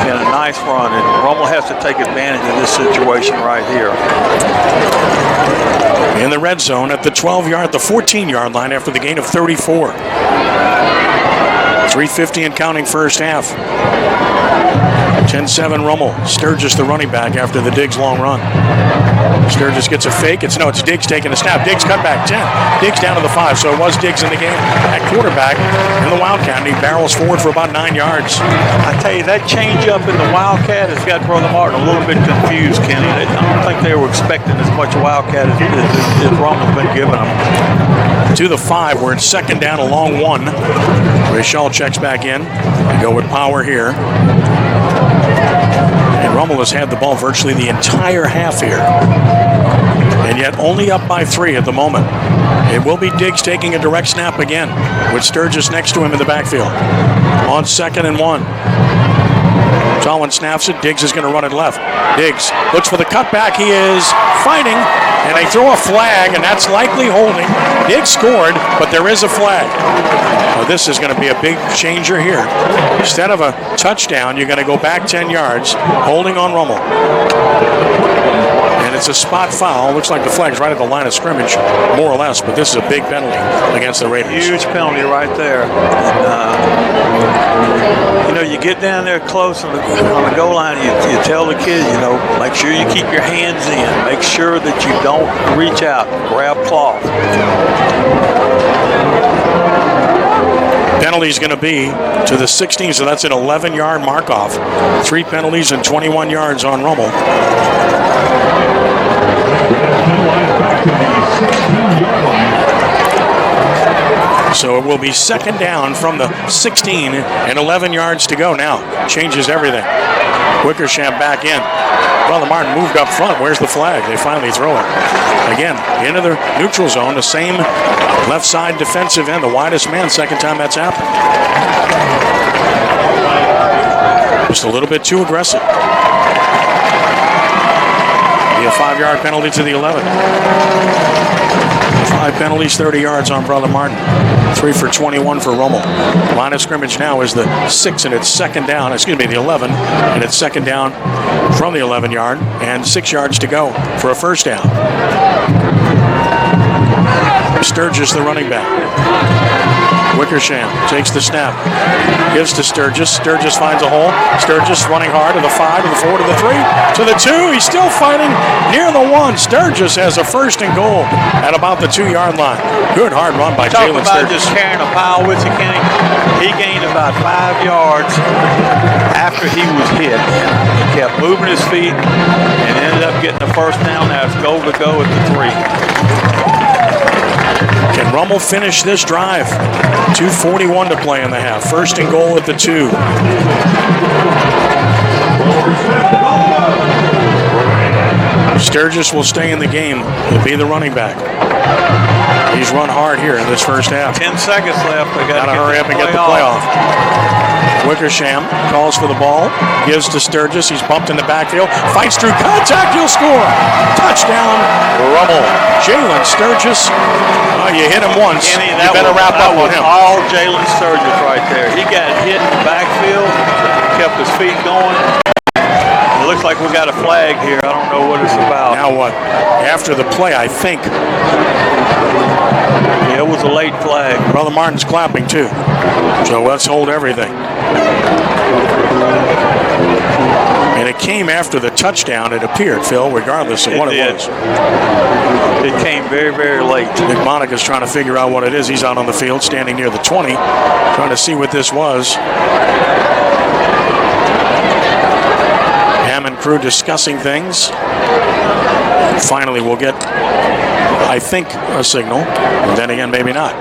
and a nice run. And Rummel has to take advantage of this situation right here. In the red zone at the 14-yard line after the gain of 34. 3:50 and counting first half. 10-7 Rummel. Sturgis the running back after the Diggs long run. Sturgis gets a fake. It's Diggs taking a snap. Diggs cut back 10. Diggs down to the 5. So it was Diggs in the game at quarterback in the Wildcat. And he barrels forward for about 9 yards. I tell you, that change up in the Wildcat has got Brother Martin a little bit confused, Kenny. I don't think they were expecting as much Wildcat as Rummel's been giving them. To the 5, where it's second down, a long one. Rachel checks back in. They go with power here. And Rummel has had the ball virtually the entire half here. And yet only up by 3 at the moment. It will be Diggs taking a direct snap again with Sturgis next to him in the backfield. On 2nd and 1. Tallman snaps it. Diggs is going to run it left. Diggs looks for the cutback. He is fighting, and they throw a flag, and that's likely holding. Diggs scored, but there is a flag. Well, this is going to be a big changer here. Instead of a touchdown, you're going to go back 10 yards, holding on Rummel. And it's a spot foul. Looks like the flag's right at the line of scrimmage, more or less, but this is a big penalty against the Raiders. Huge penalty right there. And, you get down there close on the goal line, you tell the kids, make sure you keep your hands in. Make sure that you don't reach out and grab cloth. Penalty is going to be to the 16, so that's an 11-yard mark-off. 3 penalties and 21 yards on Rummel. So it will be second down from the 16 and 11 yards to go now. Changes everything. Wickersham back in. Brother Martin moved up front. Where's the flag? They finally throw it. Again, into the neutral zone, the same left side defensive end, the widest man, second time that's happened. Just a little bit too aggressive. Be a 5-yard penalty to the 11. 5 penalties, 30 yards on Brother Martin. 3 for 21 for Rummel. Line of scrimmage now is the 6, and it's second down. The 11, and it's second down from the 11-yard, and 6 yards to go for a first down. Sturgis, the running back. Wickersham takes the snap, gives to Sturgis. Sturgis finds a hole. Sturgis running hard to the 5, to the 4, to the 3, to the 2. He's still fighting near the 1. Sturgis has a first and goal at about the 2-yard line. Good hard run by Jalen Sturgis. Talk about just carrying a pile with you, Kenny. He gained about 5 yards after he was hit. He kept moving his feet and ended up getting the first down. Now it's goal to go at the 3. Can Rummel finish this drive? 2:41 to play in the half. First and goal at the 2. Sturgis will stay in the game. He'll be the running back. He's run hard here in this first half. 10 seconds left. They got to hurry up and get the playoff. Wickersham calls for the ball, gives to Sturgis. He's bumped in the backfield, fights through contact, he'll score. Touchdown, Rummel. Jalen Sturgis. You hit him once. Kenny, you better wrap up on him. All Jalen Sturgis right there. He got hit in the backfield, kept his feet going. It looks like we got a flag here. I don't know what it's about. Now what? After the play, I think. Yeah, it was a late flag. Brother Martin's clapping too. So let's hold everything. And it came after the touchdown, it appeared, Phil, regardless of what it was. It came very, very late. Nick Monica's trying to figure out what it is. He's out on the field, standing near the 20, trying to see what this was. Ham and crew discussing things. Finally, we'll get I think, a signal. And then again, maybe not.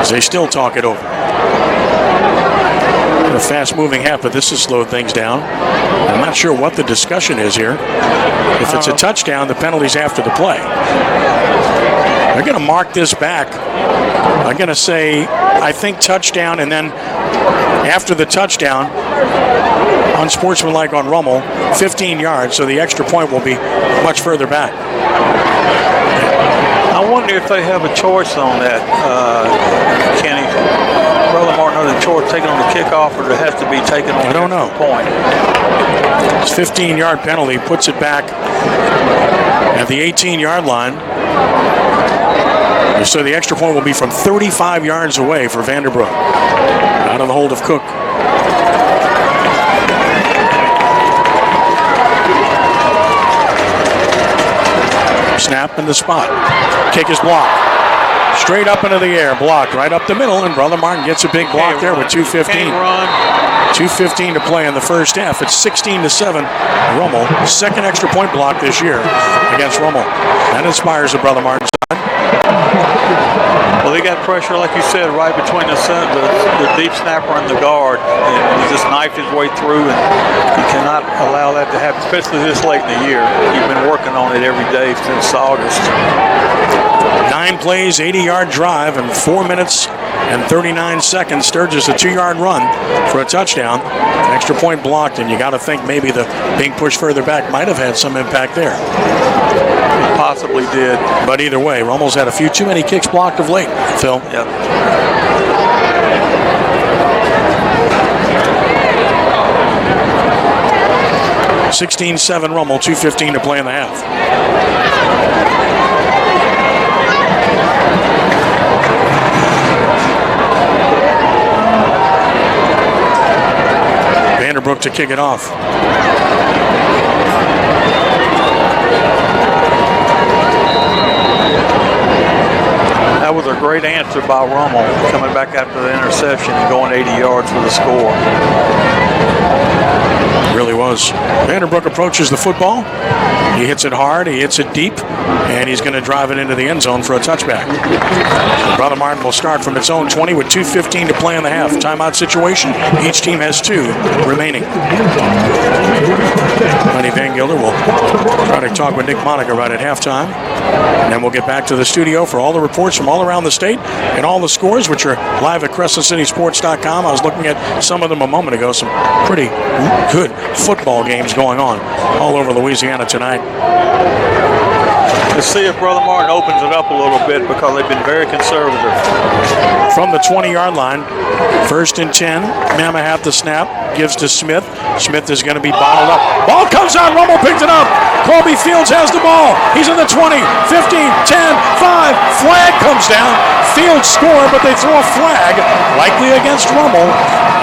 As they still talk it over. A fast-moving half, but this has slowed things down. I'm not sure what the discussion is here. If it's a touchdown, the penalty's after the play. They're going to mark this back. I'm going to say, I think touchdown, and then after the touchdown, unsportsmanlike on Rummel, 15 yards, so the extra point will be much further back. I wonder if they have a choice on that, Kenny. Brother Martin has a choice taken on the kickoff, or it has to be taken on the extra point. This 15-yard penalty puts it back at the 18-yard line. So the extra point will be from 35 yards away for Vanderbroek. Out of the hold of Cook. Snap in the spot. Kick is blocked. Straight up into the air, blocked right up the middle, and Brother Martin gets a big block there with 2:15. 2:15 to play in the first half. It's 16-7. Rummel, second extra point block this year against Rummel. That inspires the Brother Martin side. Well, they got pressure, like you said, right between the deep snapper and the guard, and he just knifed his way through, and you cannot allow that to happen, especially this late in the year. You've been working on it every day since August. 9 plays, 80-yard drive, and 4 minutes and 39 seconds. Sturgis a 2-yard run for a touchdown. Extra point blocked, and you got to think maybe the being pushed further back might have had some impact there. It possibly did. But either way, Rummel's had a few too many kicks blocked of late, Phil. Yep. (16-7) Rummel, 2:15 to play in the half. Vanderbroek to kick it off. That was a great answer by Rummel, coming back after the interception and going 80 yards for the score. Really was. Vanderbroek approaches the football. He hits it hard, he hits it deep, and he's going to drive it into the end zone for a touchback. Brother Martin will start from its own 20 with 2:15 to play in the half. Timeout situation. Each team has 2 remaining. Lenny Van Gilder will try to talk with Nick Monica right at halftime. And then we'll get back to the studio for all the reports from all around the state and all the scores, which are live at CrescentCitySports.com. I was looking at some of them a moment ago. Some pretty good football games going on all over Louisiana tonight. Let's see if Brother Martin opens it up a little bit, because they've been very conservative. From the 20-yard line, 1st and 10. Mamahat the snap, gives to Smith. Smith is going to be bottled up. Ball comes out, Rummel picked it up. Colby Fields has the ball. He's in the 20, 15, 10, 5. Flag comes down. Fields score, but they throw a flag, likely against Rummel.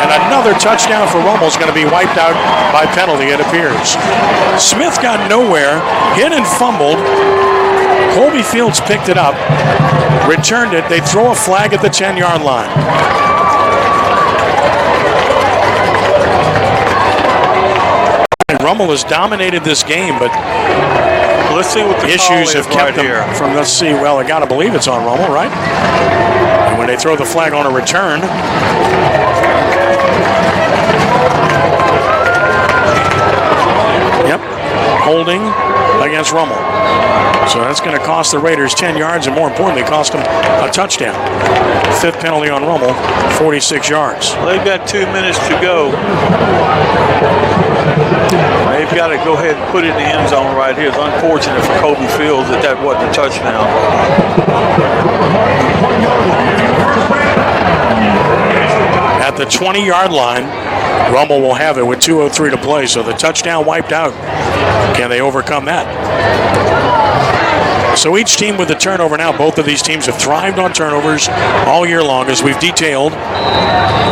And another touchdown for Rummel is going to be wiped out by penalty, it appears. Smith got nowhere, hit and fumbled. Colby Fields picked it up, returned it. They throw a flag at the 10-yard line. Rummel has dominated this game, but let's see what the issues have kept right them here. from, let's see, well, I got to believe it's on Rummel, right? And when they throw the flag on a return, yep, holding against Rummel. So that's going to cost the Raiders 10 yards, and more importantly, cost them a touchdown. 5th penalty on Rummel, 46 yards. Well, they've got 2 minutes to go. They've got to go ahead and put it in the end zone right here. It's unfortunate for Colby Fields that wasn't a touchdown. At the 20-yard line, Rummel will have it with 2:03 to play, so the touchdown wiped out. Can they overcome that? So each team with the turnover now, both of these teams have thrived on turnovers all year long, as we've detailed.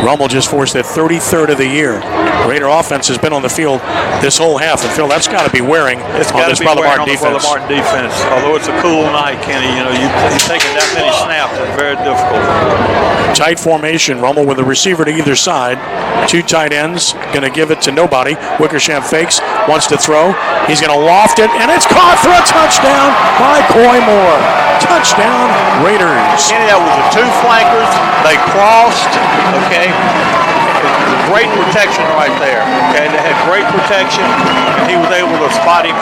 Rummel just forced their 33rd of the year. Raider offense has been on the field this whole half, and Phil, that's got to be wearing on this Brother Martin defense. Although it's a cool night, Kenny, you're taking that many snaps, it's very difficult. Tight formation, Rummel with a receiver to either side. 2 tight ends, going to give it to nobody. Wickersham fakes, wants to throw. He's going to loft it, and it's caught for a touchdown by Coy Moore. Touchdown, Raiders. Kenny, that was the two flankers. They crossed, okay? Great protection right there, okay? They had great protection, and he was able to spot him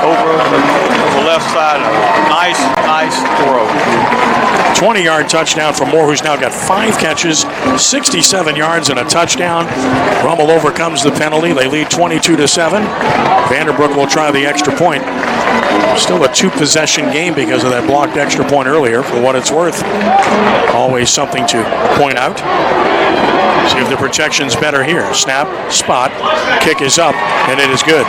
over on the left side. Nice throw. 20-yard touchdown for Moore, who's now got 5 catches, 67 yards and a touchdown. Rummel overcomes the penalty. They lead 22-7. Vanderbrook will try the extra point. Still a 2-possession game because of that blocked extra point earlier, for what it's worth. Always something to point out. See if the protection's better here. Snap, spot, kick is up, and it is good.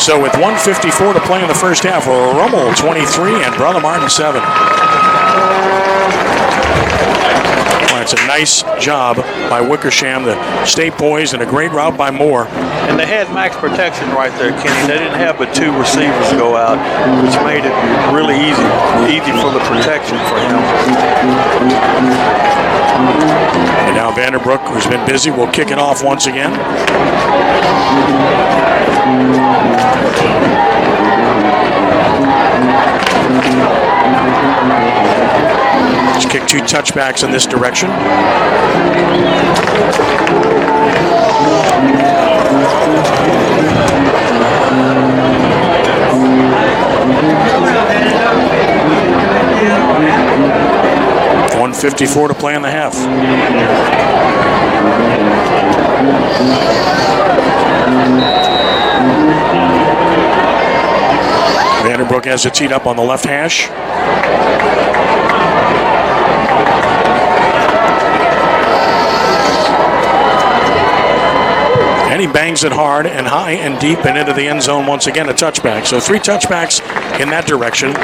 So with 1:54 to play in the first half, Rummel 23 and Brother Martin 7. Well, it's a nice job by Wickersham to stay poised, and a great route by Moore. And they had max protection right there, Kenny. They didn't have but 2 receivers go out, which made it really easy for the protection for him. And now Vanderbrook, who's been busy, will kick it off once again. He's kicked 2 touchbacks in this direction. .154 to play in the half. Vanderbrook has it teed up on the left hash. And he bangs it hard and high and deep and into the end zone once again, a touchback. So 3 touchbacks in that direction.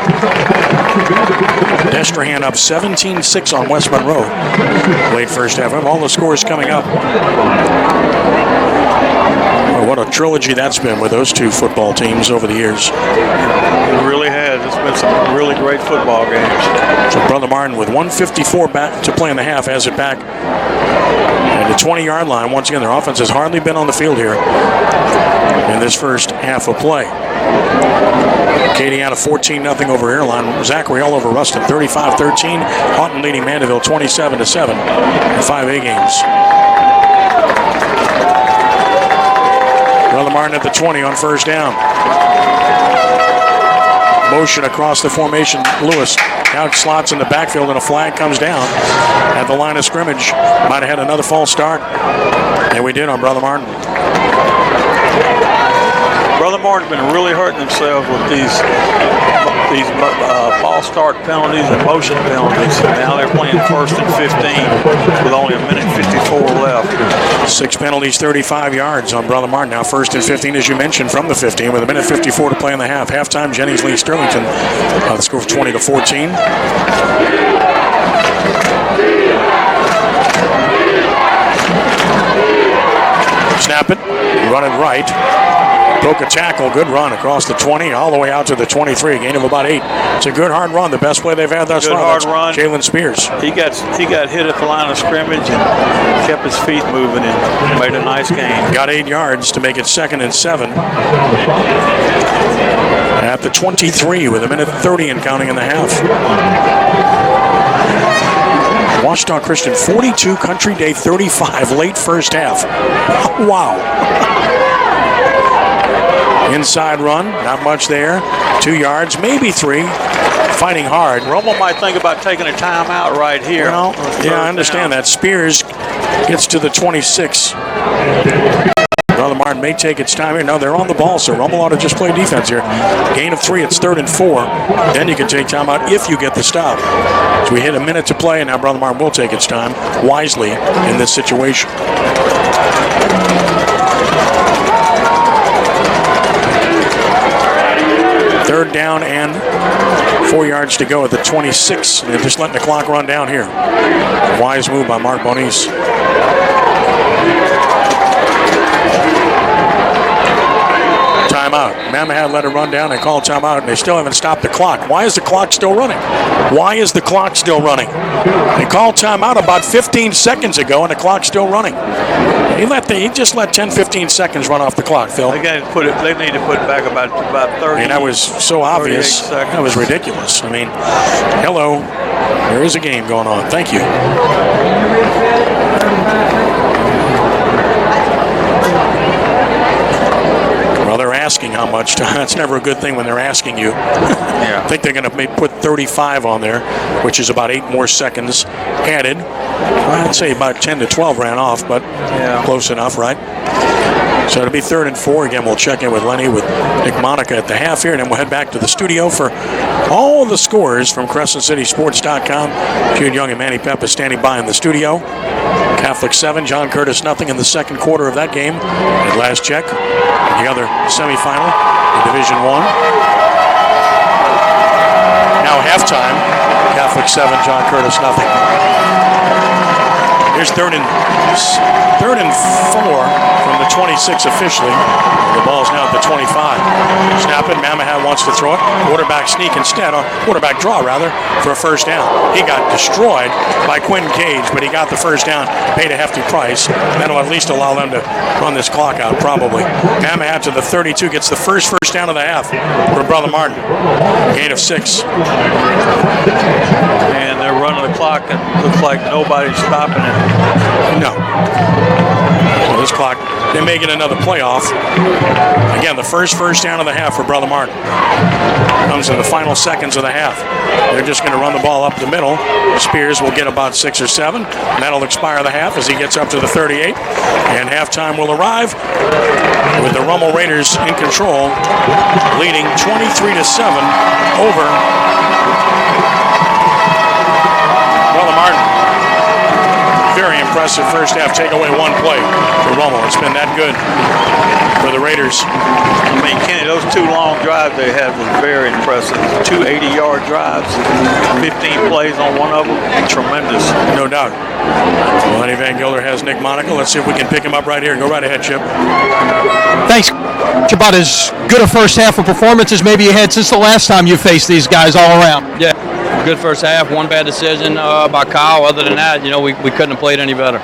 Destrehan up 17-6 on West Monroe. Late first half. All the scores coming up. Well, what a trilogy that's been with those 2 football teams over the years. It really has. It's been some really great football games. So Brother Martin with 1:54 back to play in the half has it back at the 20-yard line. Once again, their offense has hardly been on the field here in this first half of play. Acadiana 14-0 over Airline. Zachary all over Ruston 35-13. Houghton leading Mandeville 27-7 in 5A games. Brother Martin at the 20 on first down. Motion across the formation. Lewis now slots in the backfield, and a flag comes down at the line of scrimmage. Might have had another false start. And we did on Brother Martin. Brother Martin's been really hurting themselves with these false start penalties and motion penalties. Now they're playing 1st and 15 with only 1:54 left. 6 penalties, 35 yards on Brother Martin. Now 1st and 15, as you mentioned, from the 15 with 1:54 to play in the half. Halftime, Jennings leads Sterlington. The score of 20-14. Snap it, run it right. Broke a tackle, good run across the 20, all the way out to the 23, a gain of about 8. It's a good hard run, the best play they've had thus far. Good hard run. Jalen Spears. He got hit at the line of scrimmage and kept his feet moving and made a nice gain. Got 8 yards to make it 2nd and 7. At the 23 with 1:30 and counting in the half. Washita Christian 42, Country Day 35, late first half. Wow. Inside run, not much there. 2 yards, maybe 3. Fighting hard. Rummel might think about taking a timeout right here. Well, yeah, I understand that. Spears gets to the 26. Brother Martin may take its time here. No, they're on the ball, so Rummel ought to just play defense here. Gain of 3, it's 3rd and 4. Then you can take timeout if you get the stop. So we hit a minute to play, and now Brother Martin will take its time wisely in this situation. Third down and 4 yards to go at the 26. They're just letting the clock run down here. Wise move by Mark Bonis. timeout. Mammoth let it run down. They call timeout, and they still haven't stopped the clock. Why is the clock still running? Why is the clock still running? They called timeout about 15 seconds ago, and the clock's still running. He just let 10, 15 seconds run off the clock, Phil. They need to put it back about 30. And that was so obvious. That was ridiculous. I mean, hello. There is a game going on. Thank you. Well, they're asking how much time. That's never a good thing when they're asking you. Yeah. I think they're going to put 35 on there, which is about 8 more seconds added. I'd say about 10 to 12 ran off, but close enough, right? So it'll be 3rd and 4. Again, we'll check in with Lenny, with Nick Monica at the half here, and then we'll head back to the studio for all the scores from CrescentCitySports.com. Jude Young and Manny Peppa standing by in the studio. Catholic 7, John Curtis nothing in the second quarter of that game. At last check, the other semifinal in Division I. Now halftime, Catholic 7, John Curtis nothing. Here's third and 4 from the 26 officially. The ball's now at the 25. Snap it. Mamahat wants to throw it. Quarterback sneak instead, or quarterback draw rather, for a first down. He got destroyed by Quentin Cage, but he got the first down, paid a hefty price. That'll at least allow them to run this clock out, probably. Mamahat to the 32 gets the first down of the half for Brother Martin. Gain of 6. And they're running the clock, and looks like nobody's stopping it. No. So this clock, they may get another playoff. Again, the first down of the half for Brother Martin. Comes in the final seconds of the half. They're just going to run the ball up the middle. Spears will get about 6 or 7. And that'll expire the half as he gets up to the 38. And halftime will arrive with the Rummel Raiders in control, leading 23-7 over Brother Martin. Very impressive first half takeaway, 1 play for Rummel. It's been that good for the Raiders. I mean, Kenny, those 2 long drives they had was very impressive. 2 80-yard drives, 15 plays on one of them. Tremendous. No doubt. Well, Lenny Van Gilder has Nick Monica. Let's see if we can pick him up right here. Go right ahead, Chip. Thanks. About as good a first half of performances maybe you had since the last time you faced these guys all around. Yeah, good first half. 1 bad decision by Kyle. Other than that, we couldn't have played any better.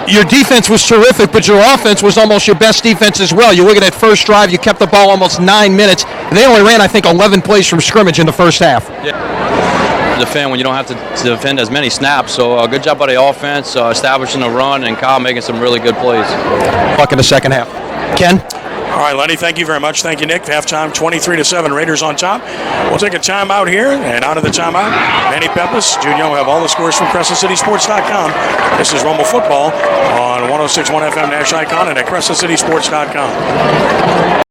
Your defense was terrific, but your offense was almost your best defense as well. You look at that first drive, you kept the ball almost 9 minutes. And they only ran, I think, 11 plays from scrimmage in the first half. Yeah. Defend when you don't have to defend as many snaps. So good job by the offense, establishing a run, and Kyle making some really good plays. Luck in the second half. Ken? All right, Lenny, thank you very much. Thank you, Nick. Halftime, 23-7, Raiders on top. We'll take a timeout here, and out of the timeout, Manny Peppas, Jude Young will have all the scores from CrescentCitySports.com. This is Rummel Football on 106.1 FM Nash Icon and at CrescentCitySports.com.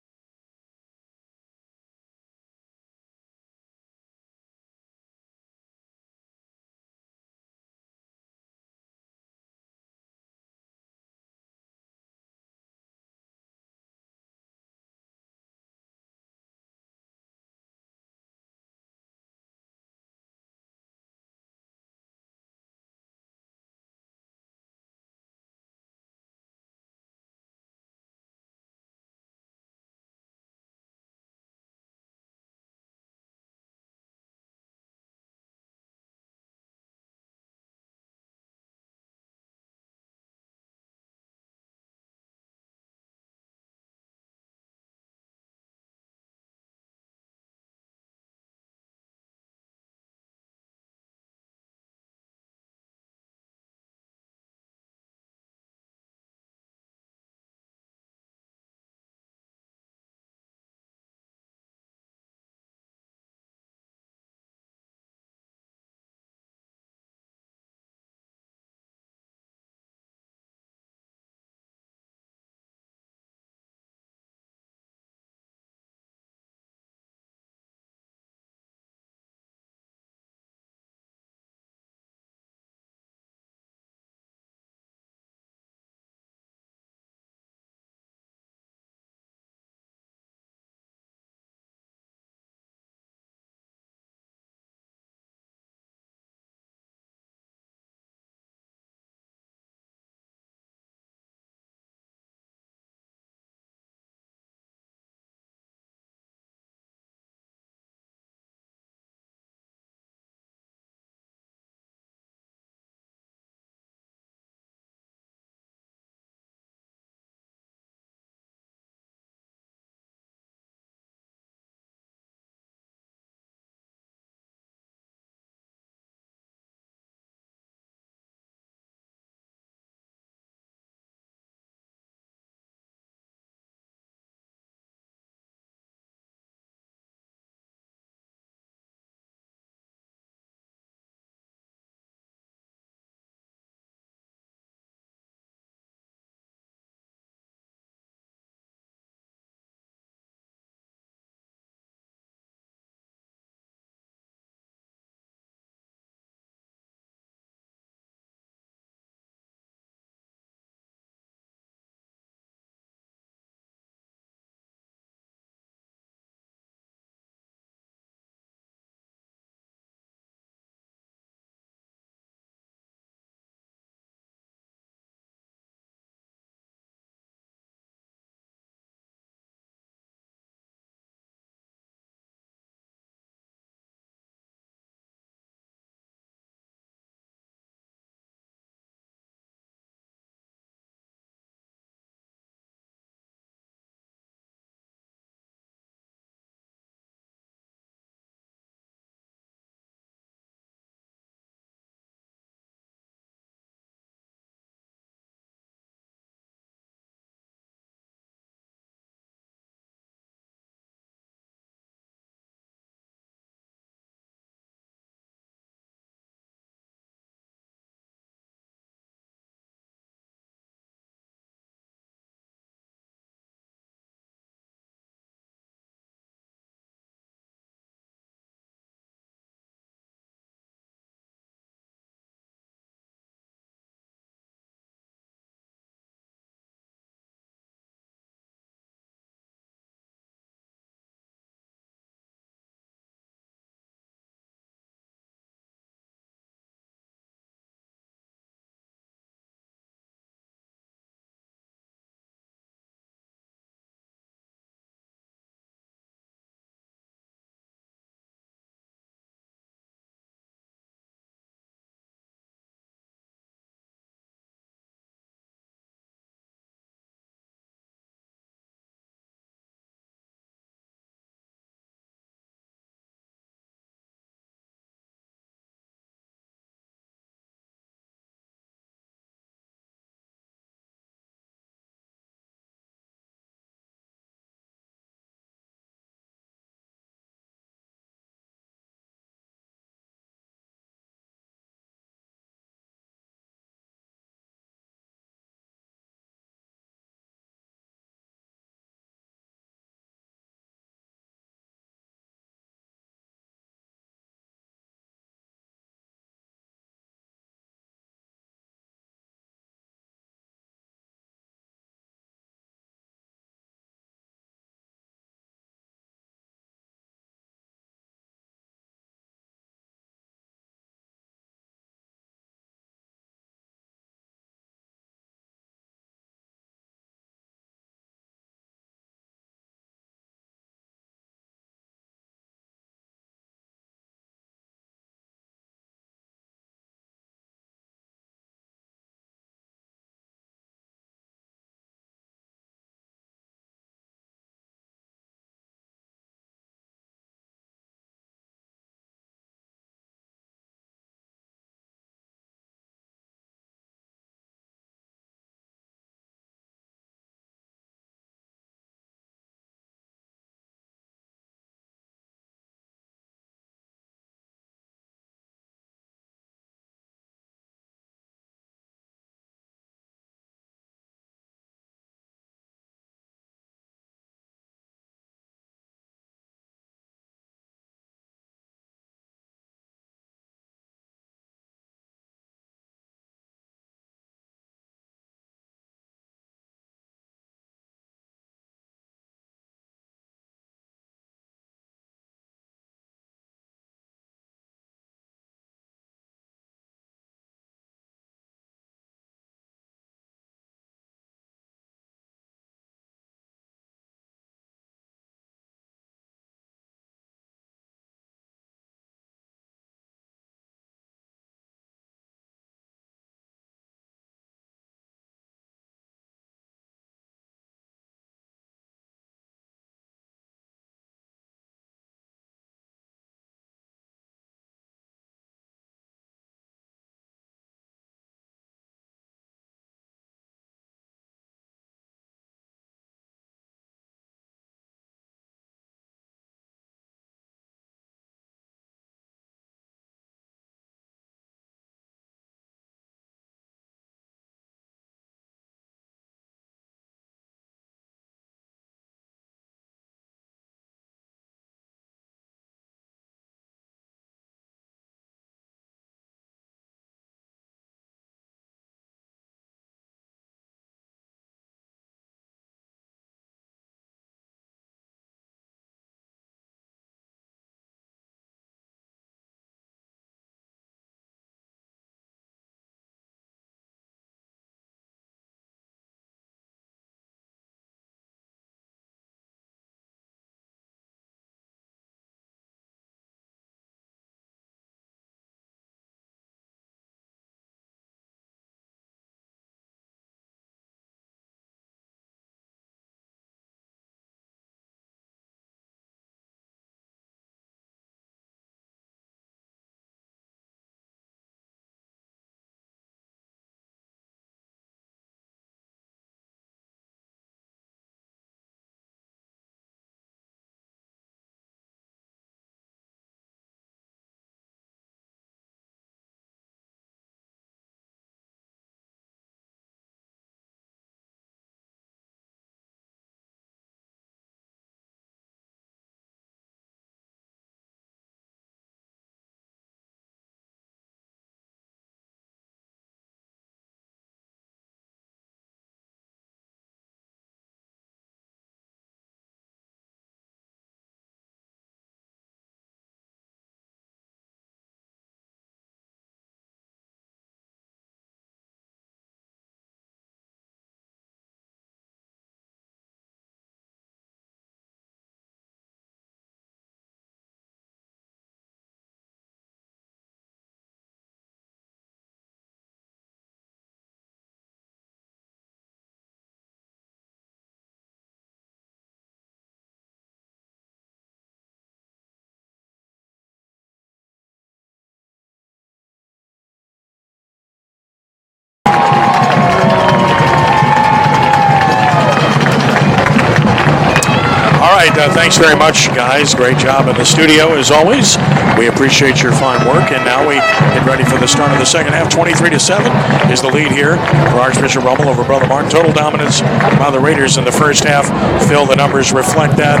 right, thanks very much, guys. Great job in the studio, as always. We appreciate your fine work, and now we get ready for the start of the second half. 23-7 is the lead here for Archbishop Rummel over Brother Martin. Total dominance by the Raiders in the first half. Phil, the numbers reflect that.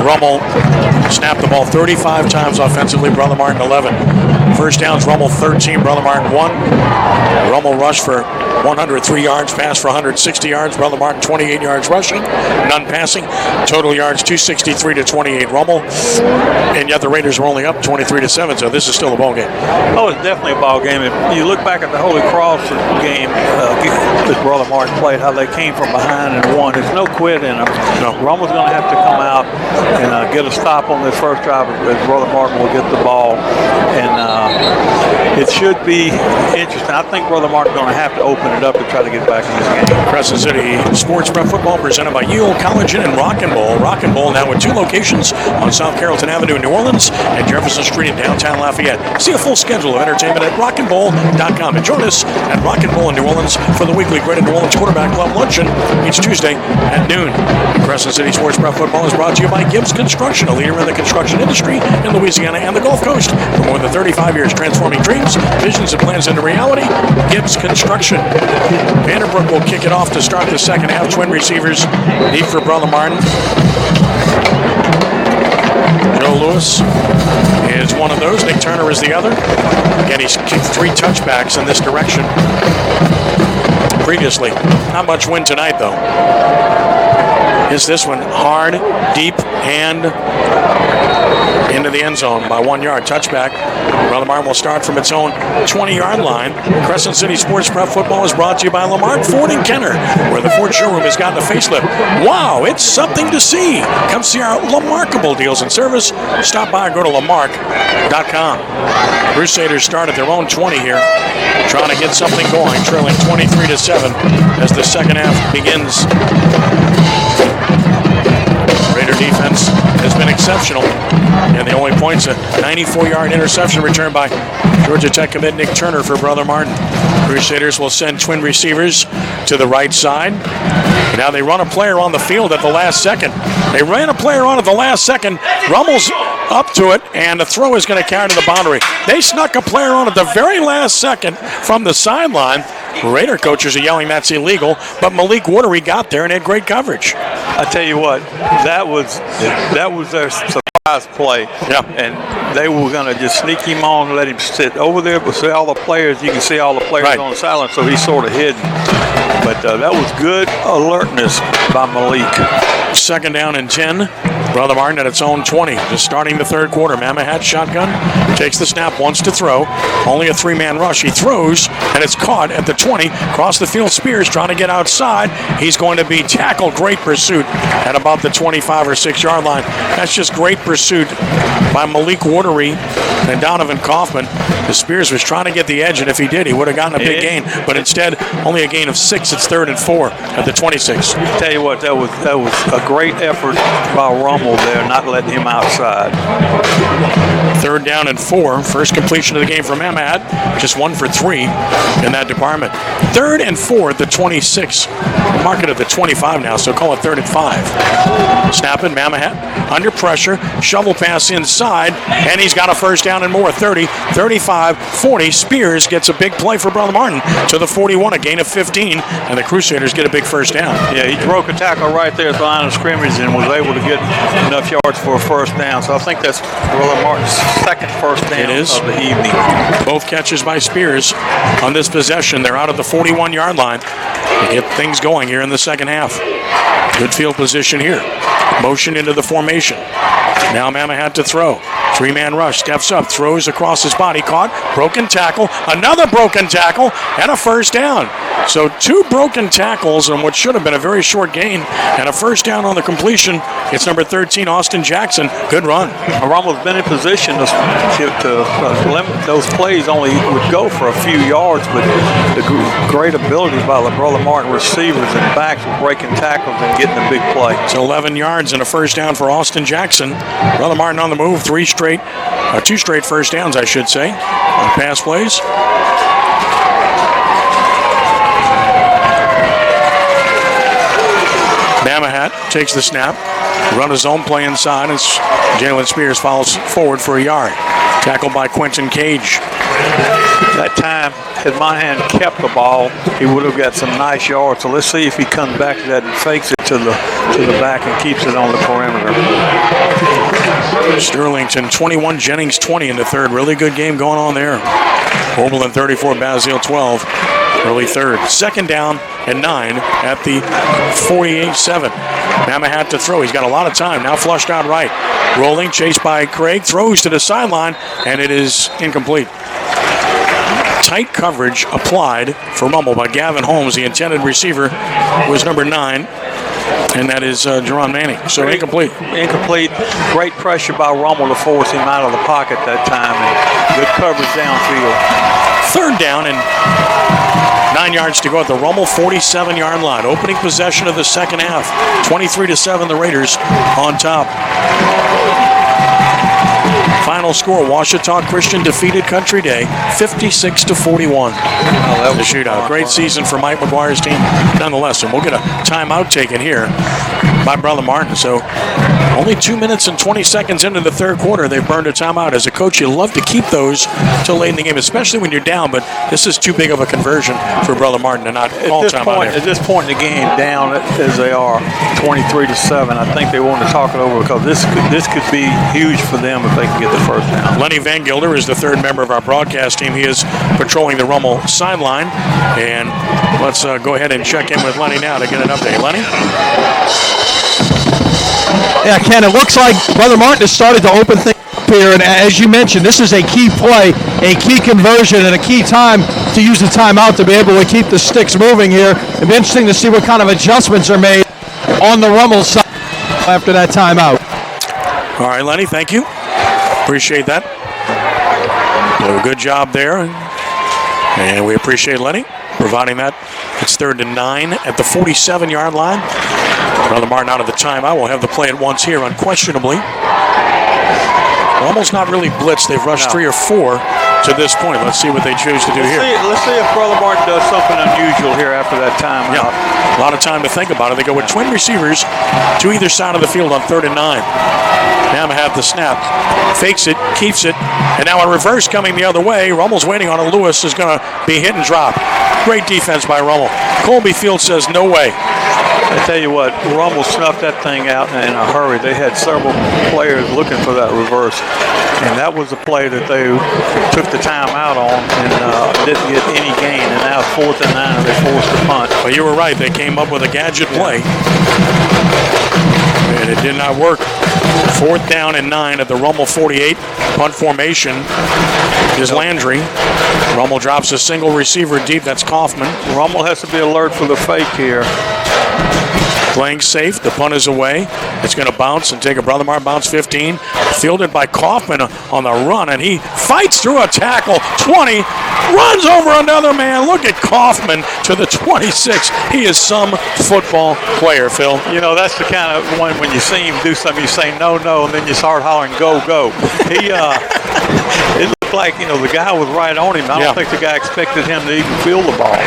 Rummel snapped the ball 35 times offensively, Brother Martin 11. First downs, Rummel 13, Brother Martin 1. Rummel rushed for 103 yards, passed for 160 yards. Brother Martin 28 yards rushing, none passing. Total yards 263 to 28 Rummel. And yet the Raiders were only up 23-7, so this is still a ball game. Oh, it's definitely a ball game. If you look back at the Holy Cross game that Brother Martin played, how they came from behind and won. There's no quit in them. No. Rummel's going to have to come out and get a stop on this first drive as Brother Martin will get the ball. And it should be interesting. I think Brother Martin's going to have to open it up to try to get back in this game. Crescent City Sports Prep Football presented by Yale College Inn and Rock and Roll. Rock and Roll now with 2 locations on South Carrollton Avenue in New Orleans and Jefferson Street in downtown Lafayette. See a full schedule of entertainment at rockandroll.com. And join us at Rock and Roll in New Orleans for the weekly Greater New Orleans Quarterback Club luncheon each Tuesday at noon. Crescent City Sports Prep Football is brought to you by Gibbs Construction, a leader in the construction industry in Louisiana and the Gulf Coast. For more than 35 years, transforming dreams, visions, and plans into reality. Gibbs Construction. Vanderbrook will kick it off to start the second half. Twin receivers deep for Brother Martin. Joe Lewis is one of those. Nick Turner is the other. Again, he's kicked 3 touchbacks in this direction previously. Not much wind tonight, though. Is this one hard, deep, and into the end zone by 1 yard. Touchback. Brother Martin will start from its own 20-yard line. Crescent City Sports Prep Football is brought to you by Lamar Ford and Kenner, where the Ford showroom has gotten a facelift. Wow, it's something to see. Come see our Lamarkable deals and service. Stop by or go to Lamark.com. Crusaders start at their own 20 here, trying to get something going, trailing 23-7 as the second half begins. Raider defense has been exceptional, and the only point's a 94-yard interception returned by Georgia Tech commit Nick Turner for Brother Martin. Crusaders will send twin receivers to the right side. Now they run a player on the field at the last second. They ran a player on at the last second. Rummel's up to it, and the throw is going to carry to the boundary. They snuck a player on at the very last second from the sideline. Raider coaches are yelling that's illegal, but Malik Watery got there and had great coverage. I tell you what, that was their surprise play. Yeah. And they were going to just sneak him on and let him sit over there. But see all the players, you can see all the players right on the sideline, so he's sort of hidden. But that was good alertness by Malik. Second down and 10. Brother Martin at its own 20. Just starting the third quarter. Mamahat shotgun. Takes the snap, wants to throw. Only a 3-man rush. He throws, and it's caught at the 20. Across the field, Spears trying to get outside. He's going to be tackled. Great pursuit at about the 25 or 6-yard line. That's just great pursuit by Malik Watery and Donovan Kaufman. The Spears was trying to get the edge, and if he did, he would have gotten a big gain. But instead, only a gain of 6. It's 3rd and 4 at the 26. Tell you what, that was a great effort by Rummel there, not letting him outside. 3rd down and 4. First completion of the game for Mamahat. Just 1 for 3 in that department. 3rd and 4 at the 26. Mark it at the 25 now, so call it 3rd and 5. Snapping, Mamahat under pressure. Shovel pass inside, and he's got a first down and more. 30, 35, 40. Spears gets a big play for Brother Martin to the 41, a gain of 15, and the Crusaders get a big first down. Yeah, he broke a tackle right there at the line of scrimmage and was able to get enough yards for a first down. So I think that's Brother Martin's second first down of the evening. Both catches by Spears on this possession. They're out at the 41-yard line to get things going here in the second half. Good field position here. Motion into the formation. Now Mamahat to throw. 3-man rush, steps up, throws across his body, caught, broken tackle, another broken tackle, and a first down. So 2 broken tackles on what should have been a very short gain, and a first down on the completion. It's number 13, Austin Jackson. Good run. Rummel's been in position to limit those plays. Only would go for a few yards, but the great ability by the Brother Martin receivers and backs with breaking tackles and getting a big play. So 11 yards and a first down for Austin Jackson. Brother Martin on the move, 2 straight first downs, I should say, on pass plays. Mamahat takes the snap, Run his own play inside as Jalen Spears follows forward for a yard. Tackled by Quentin Cage. That time, had Monahan kept the ball, he would have got some nice yards. So let's see if he comes back to that and fakes it to the back and keeps it on the perimeter. Sterlington 21, Jennings 20 in the third. Really good game going on there. Oberlin 34, Basile 12. Early third. Second down and 9 at the 48-7. Bama had to throw. He's got a lot of time. Now flushed out right. Rolling, chased by Craig. Throws to the sideline, and it is incomplete. Tight coverage applied for Rummel by Gavin Holmes. The intended receiver was number 9, and that is Jerron Manning. So incomplete. Incomplete. Great pressure by Rummel to force him out of the pocket that time, and good coverage downfield. Third down and 9 yards to go at the Rummel 47-yard line. Opening possession of the second half. 23-7, the Raiders on top. Final score, Ouachita Christian defeated Country Day 56-41. The shootout. Great season for Mike McGuire's team nonetheless. And we'll get a timeout taken here by Brother Martin. So only 2 minutes and 20 seconds into the third quarter, they've burned a timeout. As a coach, you love to keep those till late in the game, especially when you're down, but this is too big of a conversion for Brother Martin to not call timeout. At this point in the game, down as they are, 23-7, I think they want to talk it over because this could be huge for them if they can get the first down. Lenny Van Gilder is the third member of our broadcast team. He is patrolling the Rummel sideline. And let's go ahead and check in with Lenny now to get an update. Lenny? Yeah, Ken, it looks like Brother Martin has started to open things up here. And as you mentioned, this is a key play, a key conversion, and a key time to use the timeout to be able to keep the sticks moving here. It'll be interesting to see what kind of adjustments are made on the Rummel side after that timeout. All right, Lenny, thank you. Appreciate that. A good job there. And we appreciate Lenny providing that. It's 3rd and 9 at the 47-yard line. Brother Martin out of the timeout. We'll have the play at once here, unquestionably. Almost not really blitzed. They've rushed 3 or 4 to this point. Let's see what they choose to do here. Let's see if Brother Martin does something unusual here after that timeout. Yeah, a lot of time to think about it. They go with twin receivers to either side of the field on 3rd and 9. Bama had the snap, fakes it, keeps it, and now a reverse coming the other way. Rummel's waiting on it. Lewis is going to be hit and drop. Great defense by Rummel. Colby Field says no way. I tell you what, Rummel snuffed that thing out in a hurry. They had several players looking for that reverse, and that was the play that they took the time out on and didn't get any gain. And now 4th and 9, and they forced the punt. Well, you were right. They came up with a gadget play, and it did not work. 4th down and 9 at the Rummel 48. Punt formation is Landry. Rummel drops a single receiver deep. That's Kaufman. Rummel has to be alert for the fake here. Playing safe. The punt is away. It's going to bounce and take a Brother Martin bounce 15. Fielded by Kaufman on the run, and he fights through a tackle. 20. Runs over another man. Look at Kaufman to the 26. He is some football player, Phil. You know, that's the kind of one when you see him do something, you say no, and then you start hollering go. He, it looked like, you know, the guy was right on him. I don't think the guy expected him to even feel the ball.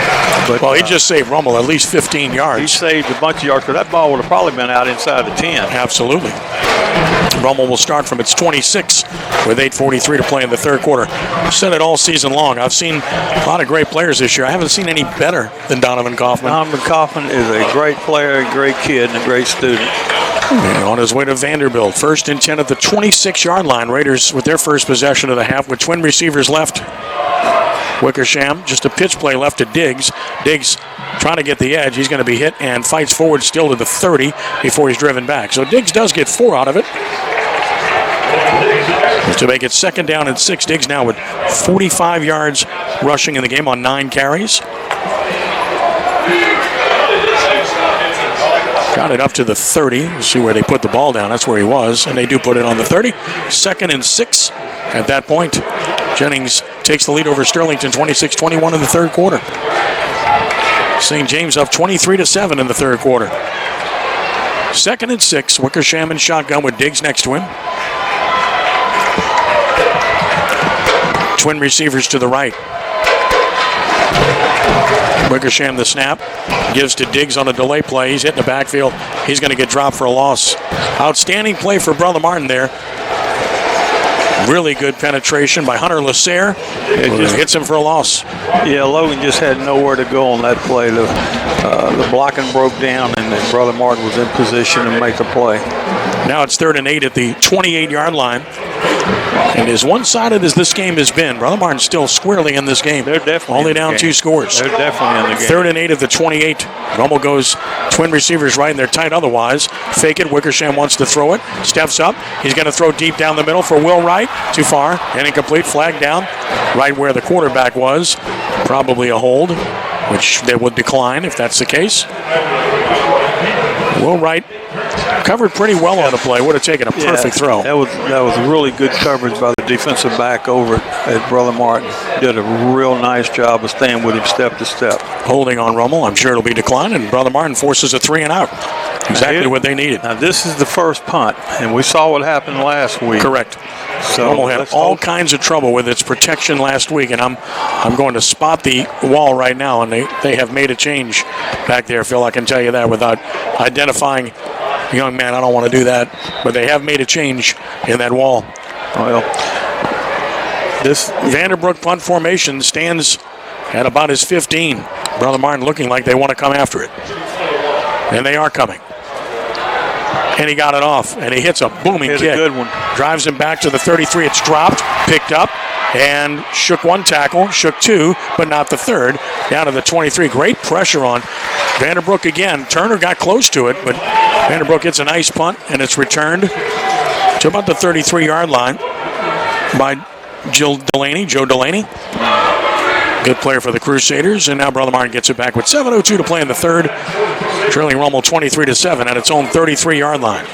But, well, he just saved Rummel at least 15 yards. He saved a bunch of yards, because that ball would have probably been out inside the 10. Absolutely. Rummel will start from its 26 with 8:43 to play in the third quarter. I've said it all season long. I've seen a lot of great players this year. I haven't seen any better than Donovan Kaufman. Donovan Kaufman is a great player, a great kid, and a great student. And on his way to Vanderbilt. 1st and 10 at the 26-yard line. Raiders with their first possession of the half with twin receivers left. Wickersham, just a pitch play left to Diggs. Diggs trying to get the edge. He's going to be hit and fights forward still to the 30 before he's driven back. So Diggs does get 4 out of it. To make it 2nd down and 6. Diggs now with 45 yards rushing in the game on 9 carries. Got it up to the 30. We'll see where they put the ball down. That's where he was. And they do put it on the 30. 2nd and 6 at that point. Jennings takes the lead over Sterlington 26-21 in the third quarter. St. James up 23-7 in the third quarter. 2nd and 6. Wickersham in shotgun with Diggs next to him. Twin receivers to the right. Wickersham the snap. Gives to Diggs on a delay play. He's hitting the backfield. He's going to get dropped for a loss. Outstanding play for Brother Martin there. Really good penetration by Hunter Lasser. It just hits him for a loss. Yeah, Logan just had nowhere to go on that play. The blocking broke down, and then Brother Martin was in position to make the play. Now it's 3rd and 8 at the 28-yard line. And as one-sided as this game has been, Brother Martin's still squarely in this game. They're definitely only in the down game. 2 scores. They're definitely in the game. 3rd and 8 at the 28. Rummel goes twin receivers right, and they're tight otherwise. Fake it. Wickersham wants to throw it. Steps up. He's going to throw deep down the middle for Will Wright. Too far. And incomplete. Flag down right where the quarterback was. Probably a hold, which they would decline if that's the case. Will Wright covered pretty well on the play. Would have taken a perfect throw. That was really good coverage by the defensive back over at Brother Martin. Did a real nice job of staying with him step to step. Holding on Rummel. I'm sure it'll be declined, and Brother Martin forces a 3 and out. Exactly what they needed. Now this is the first punt, and we saw what happened last week. Correct. So Rummel had all kinds of trouble with its protection last week, and I'm going to spot the wall right now, and they have made a change back there, Phil. I can tell you that without identifying the young man. I don't want to do that, but they have made a change in that wall. Well, this Vanderbrook punt formation stands at about his 15. Brother Martin looking like they want to come after it. And they are coming. And he got it off, and he hits a booming kick. A good one. Drives him back to the 33. It's dropped, picked up, and shook 1 tackle, shook 2, but not the 3rd. Down to the 23. Great pressure on Vanderbrook again. Turner got close to it, but Vanderbrook gets a nice punt, and it's returned to about the 33-yard line by Joe Delaney. Good player for the Crusaders, and now Brother Martin gets it back with 7:02 to play in the 3rd. Trailing Rummel 23-7 at its own 33-yard line.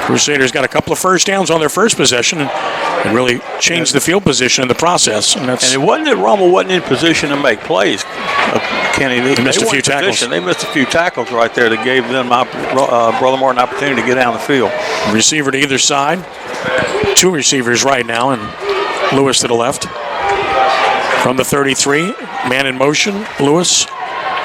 Crusaders got a couple of first downs on their first possession and really changed the field position in the process. And it wasn't that Rummel wasn't in position to make plays, Kenny. They missed a few tackles. They missed a few tackles right there that gave them Brother Martin an opportunity to get down the field. Receiver to either side. 2 receivers right now, and Lewis to the left. From the 33, man in motion. Lewis,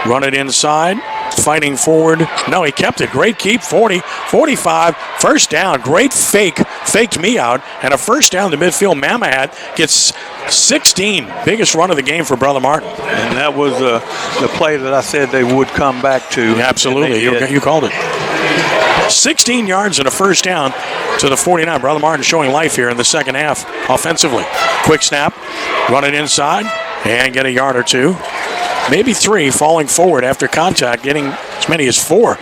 run it inside. Fighting forward. No, he kept it. Great keep. 40, 45. First down. Great fake. Faked me out. And a first down to midfield. Mamahat gets 16. Biggest run of the game for Brother Martin. And that was the play that I said they would come back to. Yeah, absolutely. You called it. 16 yards and a first down to the 49. Brother Martin showing life here in the second half offensively. Quick snap. Run it inside. And get a yard or 2. Maybe 3, falling forward after contact, getting as many as 4,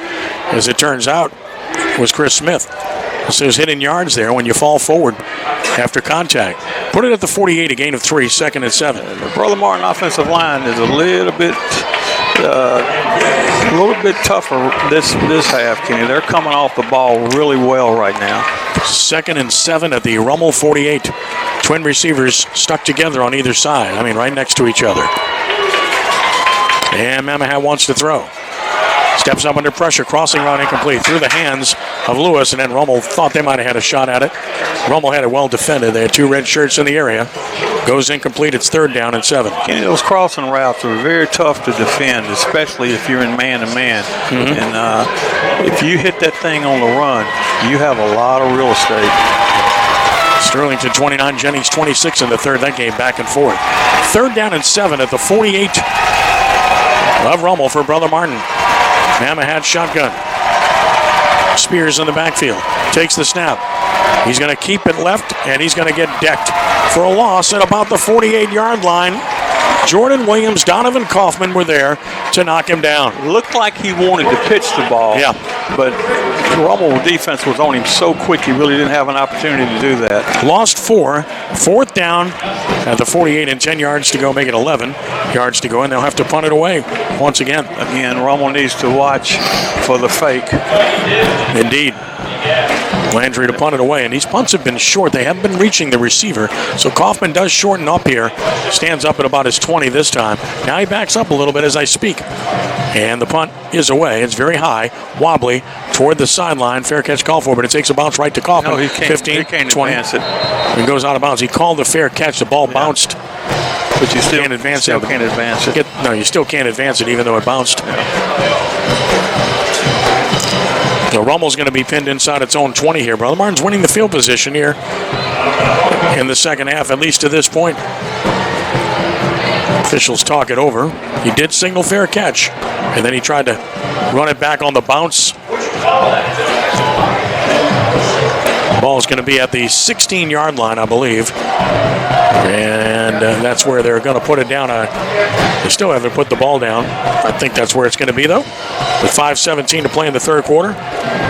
as it turns out, was Chris Smith. So there's hitting yards there when you fall forward after contact. Put it at the 48, a gain of 3, 2nd and 7. The Brother Martin offensive line is a little bit tougher this half, Kenny. They're coming off the ball really well right now. 2nd and 7 at the Rummel 48. Twin receivers stuck together on either side. Right next to each other. And Mamahat wants to throw. Steps up under pressure, crossing route incomplete through the hands of Lewis, and then Rummel thought they might have had a shot at it. Rummel had it well defended. They had 2 red shirts in the area. Goes incomplete. It's 3rd down and 7. Kenny, those crossing routes are very tough to defend, especially if you're in man-to-man. Mm-hmm. And if you hit that thing on the run, you have a lot of real estate. Sterlington 29, Jennings 26 in the 3rd. That game back and forth. 3rd down and 7 at the 48 of Rummel for Brother Martin. Mamahat shotgun. Spears in the backfield. Takes the snap. He's going to keep it left, and he's going to get decked for a loss at about the 48-yard line. Jordan Williams, Donovan Kaufman were there to knock him down. It looked like he wanted to pitch the ball. Yeah. But Rummel defense was on him so quick he really didn't have an opportunity to do that. Lost 4. 4th down at the 48 and 10 yards to go. Make it 11 yards to go, and they'll have to punt it away once again. Again, Rummel needs to watch for the fake. Indeed. Landry to punt it away, and these punts have been short. They haven't been reaching the receiver, so Kaufman does shorten up here. Stands up at about his 20 this time. Now he backs up a little bit as I speak, and the punt is away. It's very high, wobbly, toward the sideline. Fair catch call for, but it takes a bounce right to Kaufman. No, he can't 15, 20. advance it. It goes out of bounds. He called the fair catch. The ball bounced But you still can't advance still it. Can't advance it. No, you still can't advance it even though it bounced. So Rummel's going to be pinned inside its own 20 here. Brother Martin's winning the field position here in the second half, at least to this point. Officials talk it over. He did signal fair catch, and then he tried to run it back on the bounce. Ball's going to be at the 16-yard line, I believe. And that's where they're going to put it down. They still haven't put the ball down. I think that's where it's going to be, though. With 5:17 to play in the third quarter.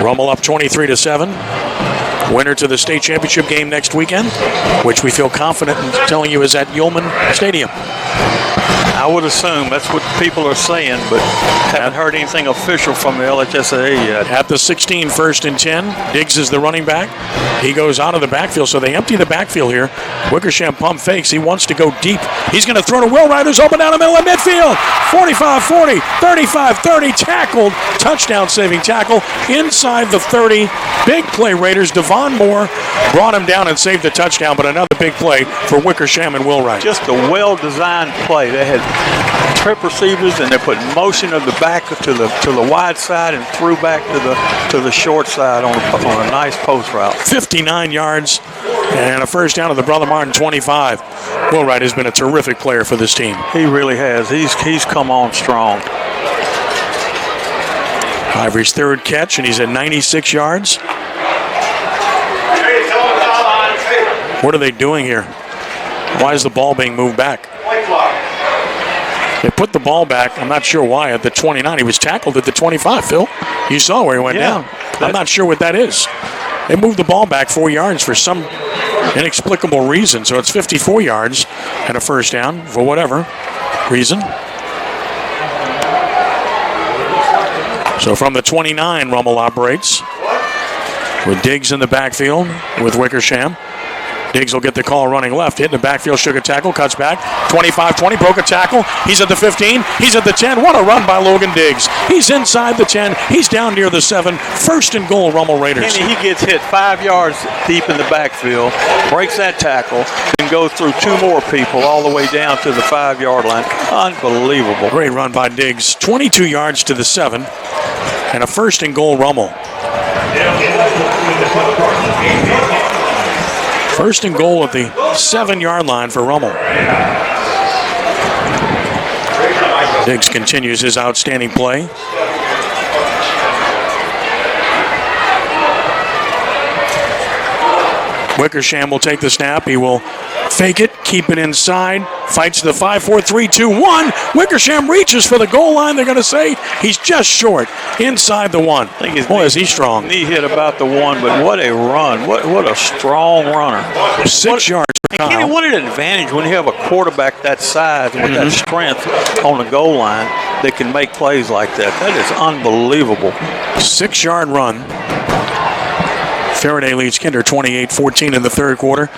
Rummel up 23-7. Winner to the state championship game next weekend, which we feel confident in telling you is at Ullman Stadium. I would assume that's what people are saying, but haven't heard anything official from the LHSAA yet. At the 16, 1st and 10. Diggs is the running back. He goes out of the backfield, so they empty the backfield here. Wickersham pump fakes. He wants to go deep. He's going to throw to Will Riders, open down the middle of midfield. 45-40, 35-30, tackled. Touchdown saving tackle inside the 30. Big play, Raiders. Devon Moore brought him down and saved the touchdown, but another big play for Wickersham and Will Riders. Just a well-designed play. They had trip receivers, and they put motion of the back to the wide side and threw back to the short side on a nice post route. 59 yards and a first down to the Brother Martin 25. Will Wright has been a terrific player for this team. He really has. He's come on strong. Ivory's third catch, and he's at 96 yards. What are they doing here? Why is the ball being moved back? They put the ball back, I'm not sure why, at the 29. He was tackled at the 25, Phil. You saw where he went down. I'm not sure what that is. They moved the ball back 4 yards for some inexplicable reason. So it's 54 yards and a first down for whatever reason. So from the 29, Rummel operates with Diggs in the backfield with Wickersham. Diggs will get the call running left, hitting the backfield, shook a tackle, cuts back, 25-20, broke a tackle. He's at the 15, he's at the 10. What a run by Logan Diggs. He's inside the 10, he's down near the 7. First and goal, Rummel Raiders. Kenny, he gets hit 5 yards deep in the backfield, breaks that tackle, and goes through two more people all the way down to the 5-yard line. Unbelievable. Great run by Diggs. 22 yards to the 7, and a first and goal, Rummel. First and goal at the 7-yard line for Rummel. Diggs continues his outstanding play. Wickersham will take the snap. He will fake it, keep it inside, fights the 5-4-3-2-1. Wickersham reaches for the goal line. They're going to say he's just short inside the 1. Boy, is he strong. Knee hit about the 1, but what a run. What a strong runner. 6 yards for Kyle. Kenny, what an advantage when you have a quarterback that size and with that strength on the goal line that can make plays like that. That is unbelievable. 6-yard run. Faraday leads Kinder 28-14 in the third quarter.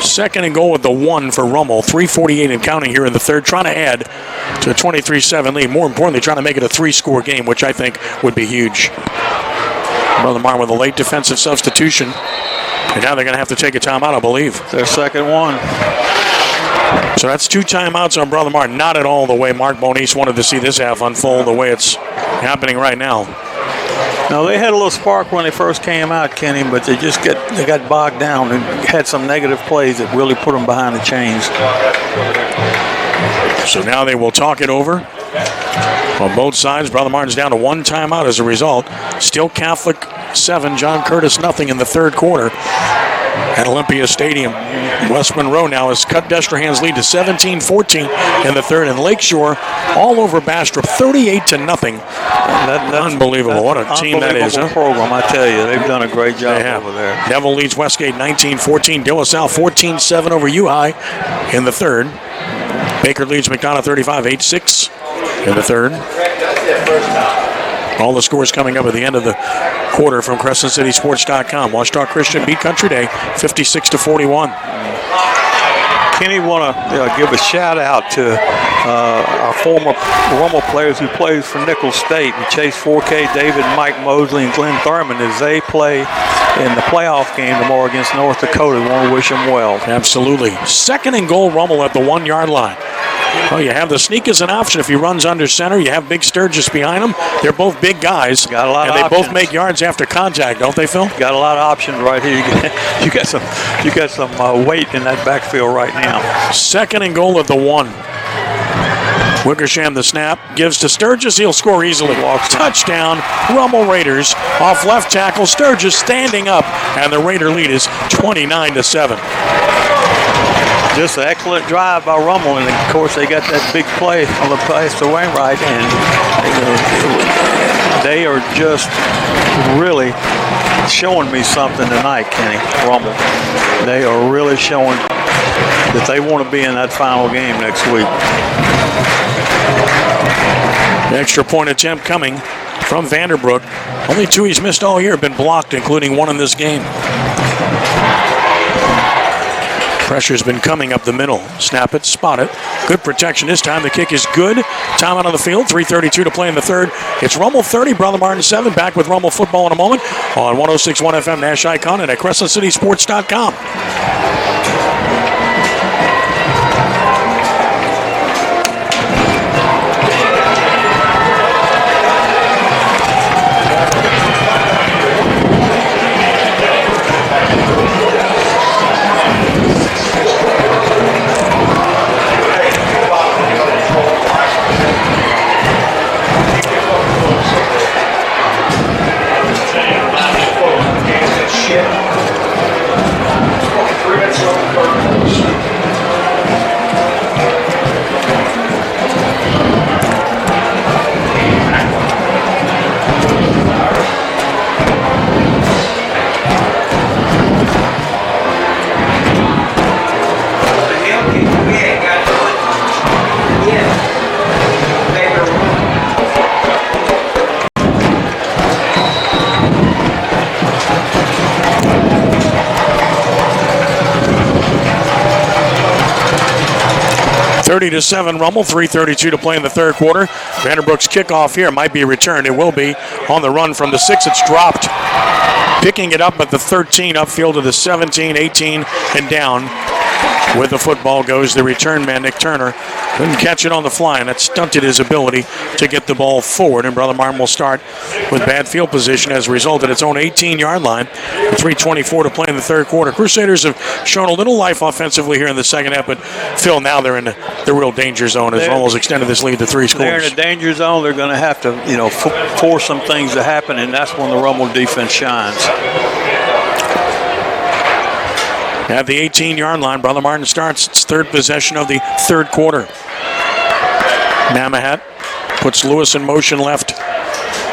Second and goal with the 1 for Rummel. 3:48 and counting here in the third. Trying to add to a 23-7 lead. More importantly, trying to make it a 3-score game, which I think would be huge. Brother Martin with a late defensive substitution. And now they're going to have to take a timeout, I believe. Their second one. So that's 2 timeouts on Brother Martin. Not at all the way Mark Moniz wanted to see this half unfold, the way it's happening right now. No, they had a little spark when they first came out, Kenny, but they got bogged down and had some negative plays that really put them behind the chains. So now they will talk it over on both sides. Brother Martin's down to 1 timeout as a result. Still Catholic 7, John Curtis nothing in the third quarter at Olympia Stadium. West Monroe now has cut Destrehan's lead to 17-14 in the third, and Lakeshore all over Bastrop 38-0. That's unbelievable. What a team that is, huh? Program, I tell you. They've done a great job over there. Neville leads Westgate 19-14. De La Salle 14-7 over U-High in the third. Baker leads McDonough 35-8-6 in the third. All the scores coming up at the end of the quarter from CrescentCitySports.com. Washita Christian beat Country Day 56-41. Kenny, want to give a shout out to our former Rummel players who plays for Nicholls State. We chased 4K, David, Mike Mosley, and Glenn Thurman as they play in the playoff game tomorrow against North Dakota. We want to wish them well. Absolutely. 2nd and goal, Rummel at the 1-yard line. Oh, you have the sneak as an option if he runs under center. You have Big Sturgis behind him. They're both big guys. Got a lot of options. And they both make yards after contact, don't they, Phil? Got a lot of options right here. You got some weight in that backfield right now. 2nd and goal at the 1. Wickersham the snap, gives to Sturgis. He'll score easily. Touchdown, Rummel Raiders. Off left tackle, Sturgis standing up, and the Raider lead is 29-7. Just an excellent drive by Rummel, and of course they got that big play on the pass to Wainwright, and they are just really showing me something tonight, Kenny. Rummel. They are really showing that they want to be in that final game next week. The extra point attempt coming from Vanderbrook. Only 2 he's missed all year have been blocked, including 1 in this game. Pressure's been coming up the middle. Snap it, spot it. Good protection this time. The kick is good. Time out on the field. 3:32 to play in the 3rd. It's Rummel 30, Brother Martin 7. Back with Rummel football in a moment on 106.1 FM Nash Icon and at CrescentCitySports.com. (30-7) Rummel, 3:32 to play in the 3rd quarter. Vanderbrook's kickoff here might be returned. It will be on the run from the 6. It's dropped. Picking it up at the 13, upfield to the 17, 18, and down. With the football goes the return man, Nick Turner. Couldn't catch it on the fly, and that stunted his ability to get the ball forward. And Brother Martin will start with bad field position as a result at its own 18-yard line. 3:24 to play in the 3rd quarter. Crusaders have shown a little life offensively here in the 2nd half, but Phil, now they're in the real danger zone as Rummel's extended this lead to 3 scores. They're in a danger zone. They're going to have to, force some things to happen, and that's when the Rummel defense shines. At the 18-yard line, Brother Martin starts its 3rd possession of the 3rd quarter. Mamahat puts Lewis in motion left.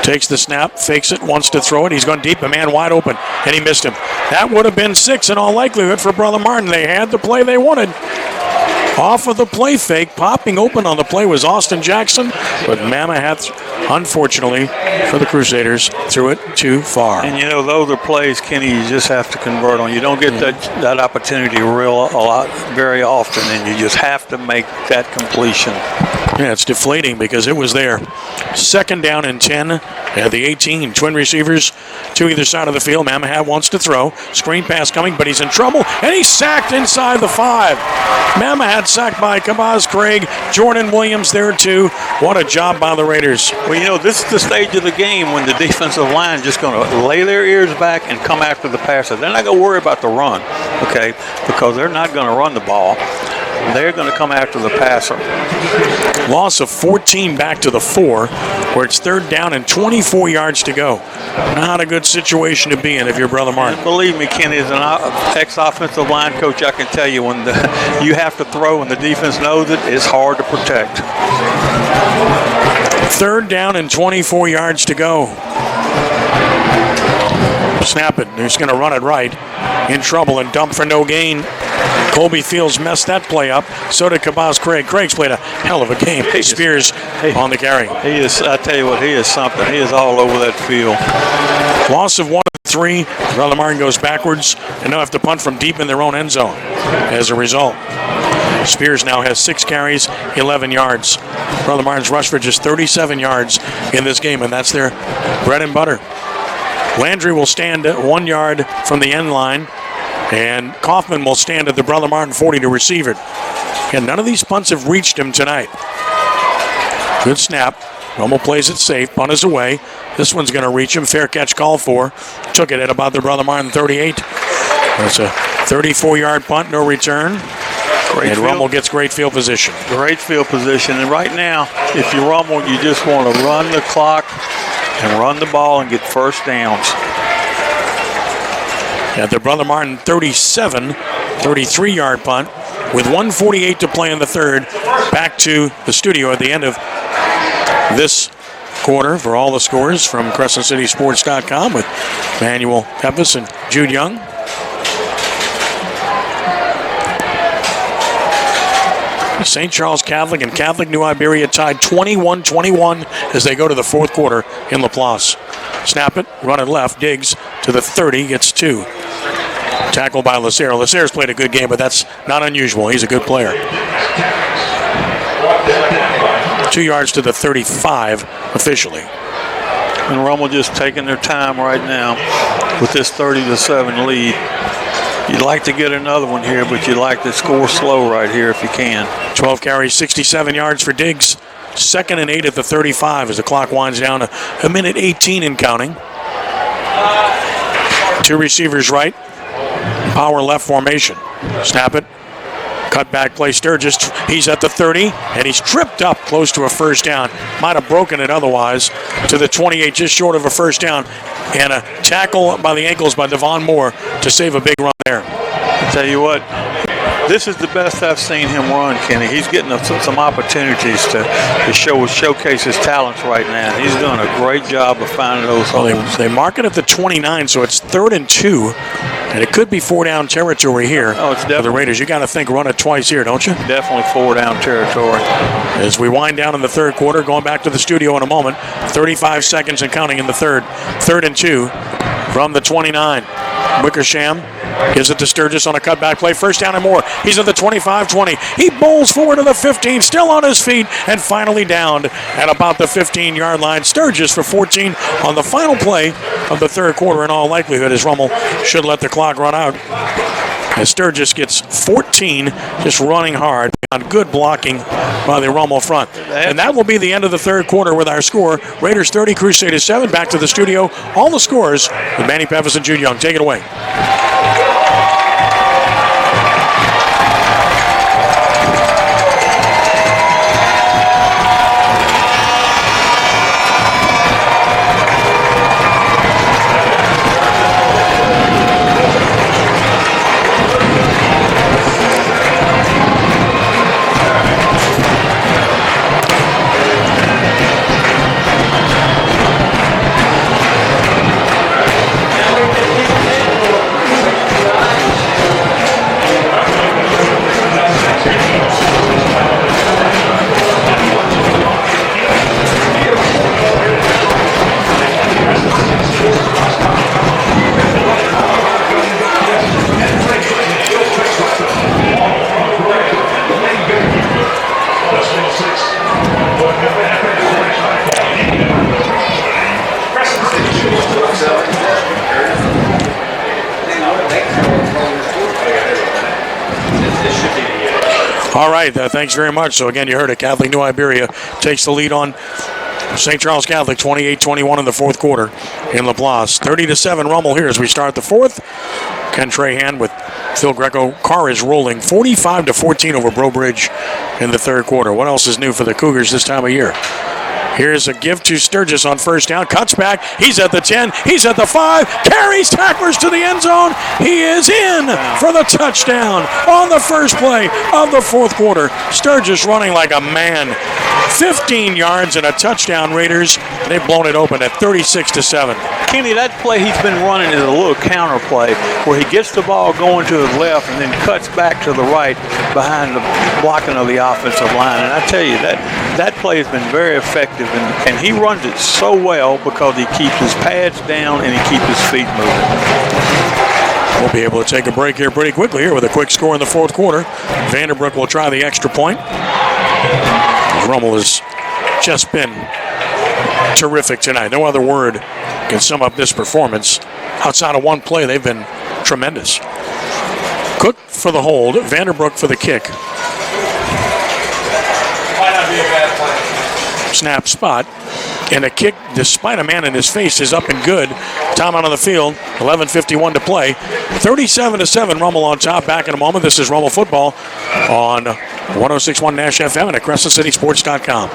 Takes the snap, fakes it, wants to throw it. He's gone deep, a man wide open, and he missed him. That would have been 6 in all likelihood for Brother Martin. They had the play they wanted. Off of the play fake, popping open on the play was Austin Jackson, but Mamahat, unfortunately for the Crusaders, threw it too far. And those are plays, Kenny, you just have to convert on. You don't get that opportunity very often, and you just have to make that completion. Yeah, it's deflating because it was there. 2nd down and 10 at the 18. Twin receivers to either side of the field. Mamahat wants to throw. Screen pass coming, but he's in trouble, and he's sacked inside the 5. Mamahat sacked by Kabaz Craig. Jordan Williams there too. What a job by the Raiders. Well, this is the stage of the game when the defensive line is just going to lay their ears back and come after the passer. They're not going to worry about the run, okay, because they're not going to run the ball. They're going to come after the passer. Loss of 14 back to the 4, where it's 3rd down and 24 yards to go. Not a good situation to be in if you're Brother Martin. And believe me, Kenny, as an ex-offensive line coach, I can tell you when you have to throw and the defense knows it, it's hard to protect. 3rd down and 24 yards to go. Snap it. He's going to run it right. In trouble and dump for no gain. Colby Fields messed that play up. So did Kabaz Craig. Craig's played a hell of a game. Spears on the carry. I tell you what, he is something. He is all over that field. Loss of 1 of 3. Brother Martin goes backwards and now have to punt from deep in their own end zone as a result. Spears now has 6 carries, 11 yards. Brother Martin's rush for just 37 yards in this game, and that's their bread and butter. Landry will stand at 1 yard from the end line, and Kaufman will stand at the Brother Martin 40 to receive it. And none of these punts have reached him tonight. Good snap. Rummel plays it safe. Punt is away. This one's going to reach him. Fair catch called for. Took it at about the Brother Martin 38. That's a 34-yard punt, no return. And Rummel gets great field position. Great field position. And right now, if you're Rummel, you just want to run the clock and run the ball and get first downs. At the Brother Martin 37, 33-yard punt with 1:48 to play in the third. Back to the studio at the end of this quarter for all the scores from CrescentCitySports.com with Manuel Pepis and Jude Young. St. Charles Catholic and Catholic New Iberia tied 21-21 as they go to the fourth quarter in Laplace. Snap it, run it left, Diggs to the 30, gets 2. Tackled by Lacerre. Lacier's played a good game, but that's not unusual. He's a good player. 2 yards to the 35 officially. And Rummel just taking their time right now with this 30-7 lead. You'd like to get another one here, but you'd like to score slow right here if you can. 12 carries, 67 yards for Diggs. 2nd and 8 at the 35 as the clock winds down to a minute 18 and counting. 2 receivers right. Power left formation. Snap it. Cut back play Sturgis. He's at the 30, and he's tripped up close to a first down. Might have broken it otherwise to the 28, just short of a first down. And a tackle by the ankles by Devon Moore to save a big run there. I tell you what, this is the best I've seen him run, Kenny. He's getting some opportunities to showcase his talents right now. He's doing a great job of finding those holes. They mark it at the 29, so it's 3rd and 2. And it could be 4-down territory here for the Raiders. You got to think run it twice here, don't you? Definitely 4-down territory. As we wind down in the third quarter, going back to the studio in a moment, 35 seconds and counting in the third. 3rd and 2 from the 29. Wickersham gives it to Sturgis on a cutback play. First down and more. He's at the 25-20. He bowls forward to the 15, still on his feet, and finally downed at about the 15-yard line. Sturgis for 14 on the final play of the third quarter in all likelihood, as Rummel should let the clock run out. As Sturgis gets 14, just running hard on good blocking by the Rummel front. And that will be the end of the third quarter with our score. Raiders 30, Crusaders 7. Back to the studio. All the scores with Manny Pepis and Jude Young. Take it away. All right, thanks very much. So again, you heard it. Catholic New Iberia takes the lead on St. Charles Catholic, 28-21 in the fourth quarter in Laplace. 30-7 Rummel here as we start the fourth. Ken Trahan with Phil Greco. Car is rolling 45-14 over Breaux Bridge in the third quarter. What else is new for the Cougars this time of year? Here's a give to Sturgis on first down. Cuts back. He's at the 10. He's at the 5. Carries tacklers to the end zone. He is in for the touchdown on the first play of the fourth quarter. Sturgis running like a man. 15 yards and a touchdown, Raiders. They've blown it open at 36-7. Kenny, that play he's been running is a little counter play where he gets the ball going to his left and then cuts back to the right behind the blocking of the offensive line. And I tell you, that play has been very effective, and he runs it so well because he keeps his pads down and he keeps his feet moving. We'll be able to take a break here pretty quickly here with a quick score in the fourth quarter. Vanderbrook will try the extra point. Rummel has just been terrific tonight. No other word can sum up this performance. Outside of one play, they've been tremendous. Cook for the hold, Vanderbrook for the kick. Snap spot. And a kick, despite a man in his face, is up and good. Time out on the field, 11:51 to play. 37-7, Rummel on top. Back in a moment. This is Rummel Football on 106.1 Nash FM and at CrescentCitySports.com.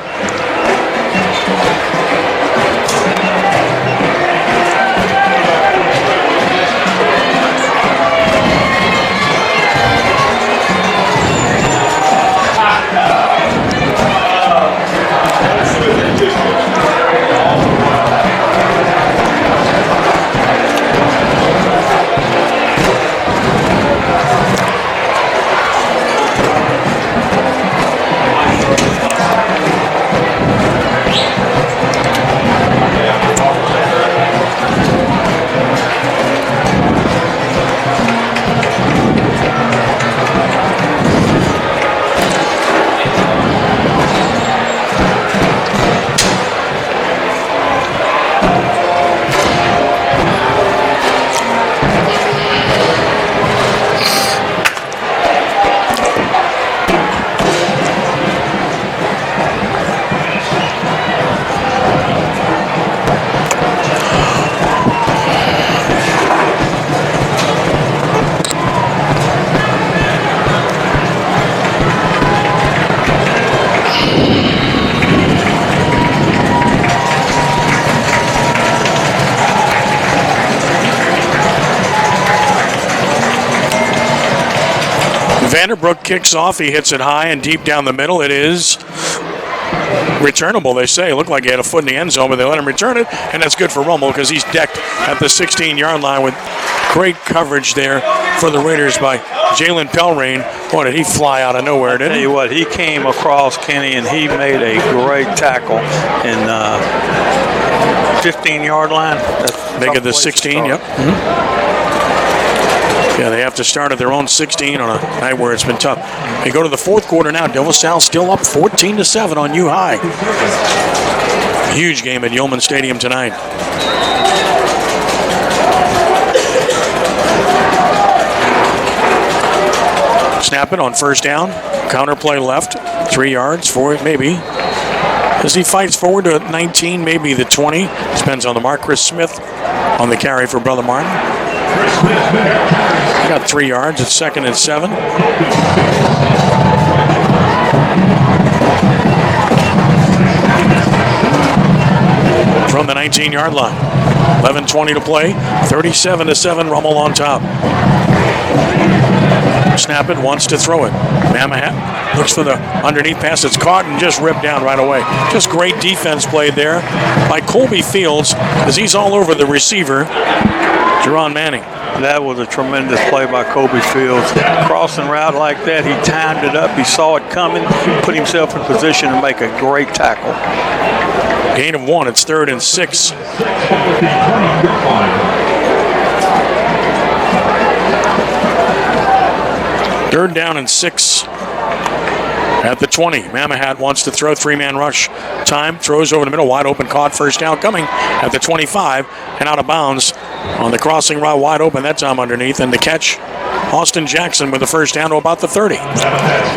Vanderbrook kicks off. He hits it high and deep down the middle. It is returnable, they say. It looked like he had a foot in the end zone, but they let him return it, and that's good for Rummel because he's decked at the 16-yard line with great coverage there for the Raiders by Jalen Pelrain. Boy, did he fly out of nowhere, didn't he? Tell you what, he came across Kenny, and he made a great tackle in 15-yard line. Make it the 16, yep. Mm-hmm. Yeah, they have to start at their own 16 on a night where it's been tough. They go to the fourth quarter now. De La Salle still up 14-7 on U High. Huge game at Yeoman Stadium tonight. Snap it on first down. Counter play left. 3 yards, 4 maybe. As he fights forward to 19, maybe the 20. Depends on the mark. Chris Smith on the carry for Brother Martin. He got 3 yards. It's 2nd and 7. From the 19-yard line. 11:20 to play. 37-7. Rummel on top. Snap it. Wants to throw it. Mamahat looks for the underneath pass. It's caught and just ripped down right away. Just great defense played there by Colby Fields as he's all over the receiver, Jerron Manning. That was a tremendous play by Colby Fields. Crossing route like that, he timed it up. He saw it coming, put himself in position to make a great tackle. Gain of 1. It's 3rd and 6. Third down and 6 at the 20. Mamahat wants to throw. 3-man rush time. Throws over the middle. Wide open. Caught. First down coming at the 25 and out of bounds on the crossing route. Wide open that time underneath. And the catch, Austin Jackson with the first down to about the 30.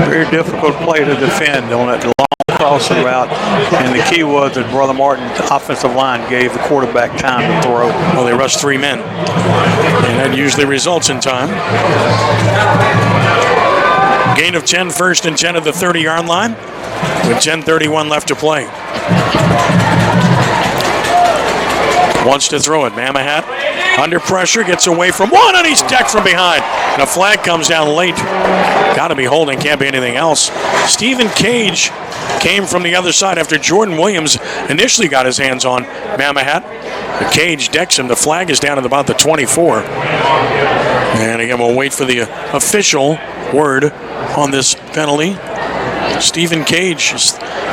Very difficult play to defend on that long crossing route. And the key was that Brother Martin's offensive line gave the quarterback time to throw. Well, they rushed 3 men. And that usually results in time. Gain of 10, 1st and 10 at the 30-yard line with 10:31 left to play. Wants to throw it. Mamahat Under pressure, gets away from one, and he's decked from behind. And a flag comes down late. Got to be holding, can't be anything else. Stephen Cage came from the other side after Jordan Williams initially got his hands on Mamahat. The Cage decks him. The flag is down at about the 24. And again, we'll wait for the official word on this penalty. Stephen Cage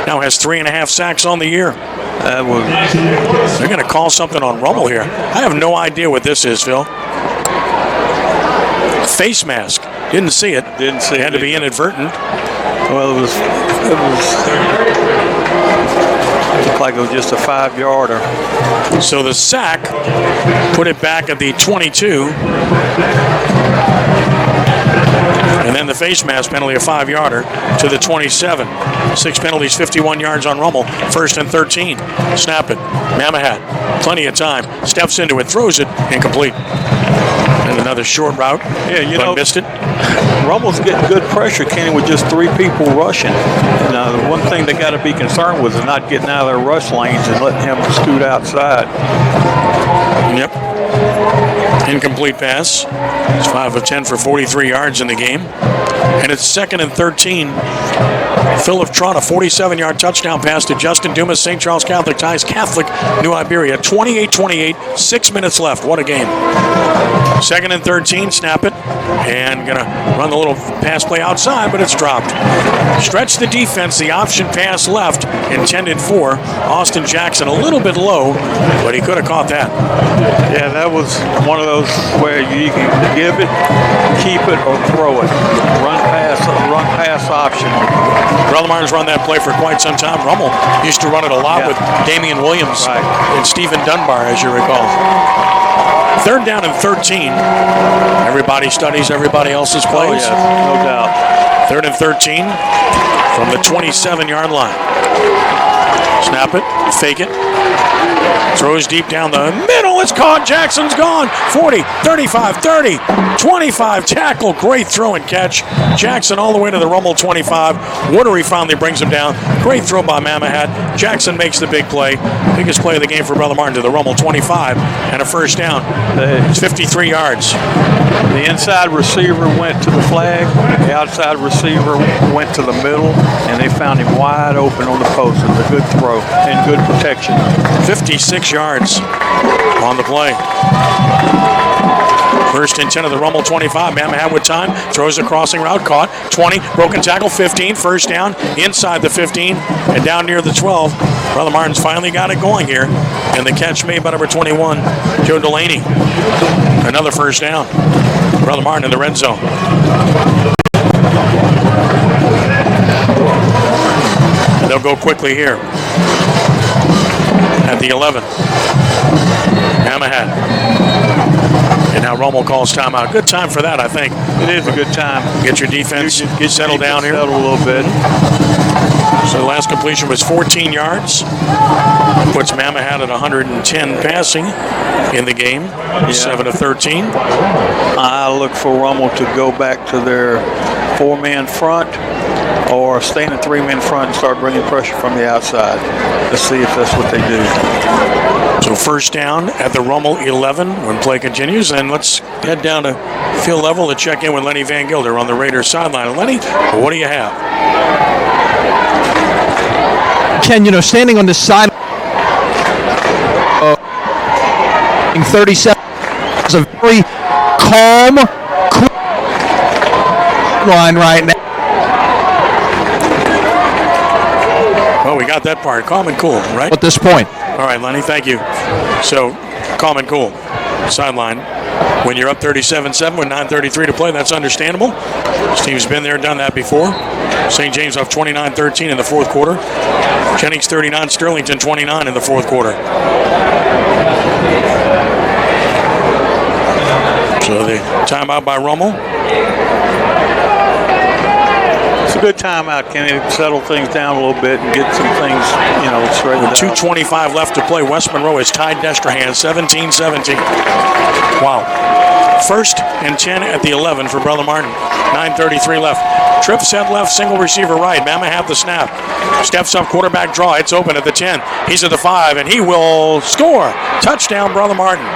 now has 3.5 sacks on the year. They're going to call something on Rummel here. I have no idea what this is, Phil. Face mask. Didn't see it. Didn't see it. It had to be inadvertent. Well, it looked like it was just a 5-yarder. So the sack put it back at the 22. And then the face mask penalty, a 5-yarder to the 27. 6 penalties, 51 yards on Rummel. 1st and 13. Snap it. Mamahat, plenty of time. Steps into it, throws it, incomplete. And another short route. Yeah, you know, missed it. Rummel's getting good pressure, Kenny, with just 3 people rushing. And the one thing they got to be concerned with is not getting out of their rush lanes and letting him scoot outside. Yep. Incomplete pass. It's 5 of 10 for 43 yards in the game. And it's 2nd and 13. Philip Trott, a 47-yard touchdown pass to Justin Dumas. St. Charles Catholic ties Catholic New Iberia. 28-28, 6 minutes left. What a game. 2nd and 13, snap it. And going to run the little pass play outside, but it's dropped. Stretch the defense, the option pass left, intended for Austin Jackson. A little bit low, but he could have caught that. Yeah, that was one of those where you can give it, keep it, or throw it. Run pass option. Brother Martin's run that play for quite some time. Rummel used to run it a lot with Damian Williams and Stephen Dunbar, as you recall. 3rd down and 13. Everybody studies everybody else's plays. Oh, yes, no doubt. 3rd and 13 from the 27-yard line. Snap it, fake it. Throws deep down the middle. It's caught. Jackson's gone. 40, 35, 30, 25. Tackle. Great throw and catch. Jackson all the way to the Rummel 25. Watery finally brings him down. Great throw by Mamahat. Jackson makes the big play. Biggest play of the game for Brother Martin to the Rummel 25 and a 1st down. It's 53 yards. The inside receiver went to the flag. The outside receiver went to the middle, and they found him wide open on the post. It was a good throw and good protection. 56 yards on the play. 1st and 10 of the Rummel 25. Mamahat with time. Throws a crossing route. Caught. 20. Broken tackle. 15. 1st down. Inside the 15. And down near the 12. Brother Martin's finally got it going here. And the catch made by number 21, Joe Delaney. Another 1st down. Brother Martin in the red zone. And they'll go quickly here. At the 11. Mamahat. And now Rummel calls timeout. Good time for that, I think. It is a good time. Get your defense settled down here. Settle a little bit. So the last completion was 14 yards. Puts Mamahat at 110 passing in the game. 7 of 13. I look for Rummel to go back to their 4-man front or stay in a 3-man front and start bringing pressure from the outside. Let's see if that's what they do. So 1st down at the Rummel 11 when play continues. And let's head down to field level to check in with Lenny Van Gilder on the Raiders sideline. Lenny, what do you have? Ken, you know, standing on the side 37 is a very calm, cool line right now. Well, we got that part. Calm and cool, right? At this point. All right, Lenny, thank you. So, calm and cool. Sideline. When you're up 37-7 with 9:33 to play, that's understandable. This team's been there, done that before. St. James off 29-13 in the 4th quarter. Jennings 39, Sterlington 29 in the 4th quarter. So the timeout by Rummel. It's a good timeout, Kenny, to settle things down a little bit and get some things, straightened out. 2:25 left to play. West Monroe has tied Destrehan 17-17. Wow. 1st and 10 at the 11 for Brother Martin. 9:33 left. Trip set left, single receiver right. Mamahat the snap. Steps up, quarterback draw. It's open at the 10. He's at the 5, and he will score. Touchdown, Brother Martin.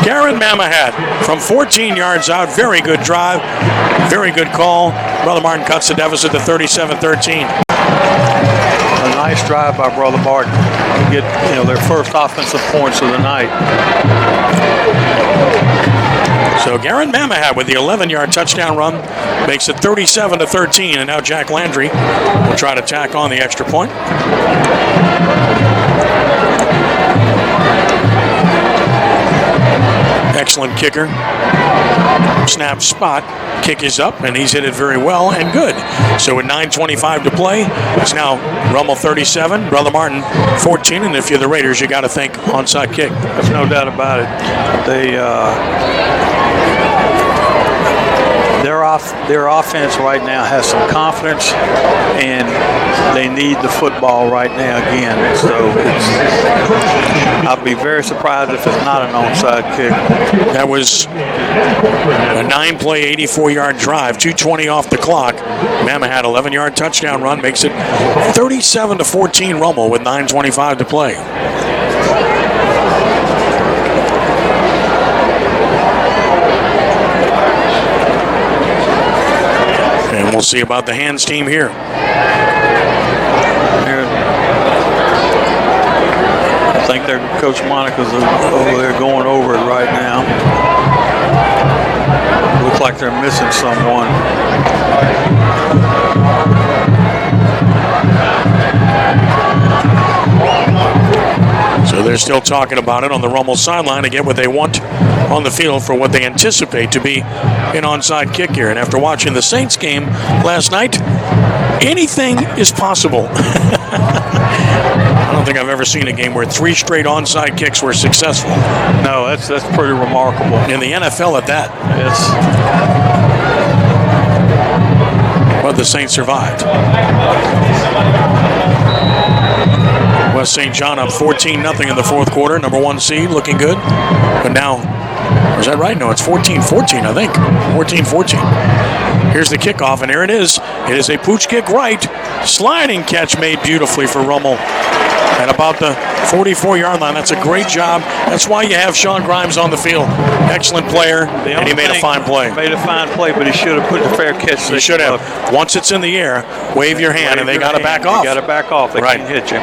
Garen Mamahat from 14 yards out. Very good drive. Very good call. Brother Martin cuts the deficit to 37-13. A nice drive by Brother Martin to get their first offensive points of the night. So Garen Mamahat with the 11-yard touchdown run makes it 37-13, and now Jack Landry will try to tack on the extra point. Excellent kicker. Snap spot. Kick is up, and he's hit it very well and good. So with 9:25 to play, it's now Rummel 37, Brother Martin 14, and if you're the Raiders, you got to think onside kick. There's no doubt about it. Their offense right now has some confidence, and they need the football right now again. So I'll be very surprised if it's not an onside kick. That was a 9-play, 84-yard drive, 2:20 off the clock. Mamahat 11-yard touchdown run makes it 37-14 Rummel with 9:25 to play. And we'll see about the hands team here. I think Coach Monica's over there going over it right now. Looks like they're missing someone. So they're still talking about it on the Rummel sideline to get what they want on the field for what they anticipate to be an onside kick here. And after watching the Saints game last night, anything is possible. I don't think I've ever seen a game where 3 straight onside kicks were successful. No, that's pretty remarkable. In the NFL at that. Yes. But the Saints survived. West St. John up 14-0 in the fourth quarter. Number 1 seed, looking good. But now, is that right? No, it's 14-14, I think. 14-14. Here's the kickoff, and here it is. It is a pooch kick right. Sliding catch made beautifully for Rummel at about the 44-yard line. That's a great job. That's why you have Sean Grimes on the field. Excellent player, and he made a fine play. Made a fine play, but he should have put the fair catch. He should have. Once it's in the air, wave your hand, and they got to back off. You got to back off. They can't hit you.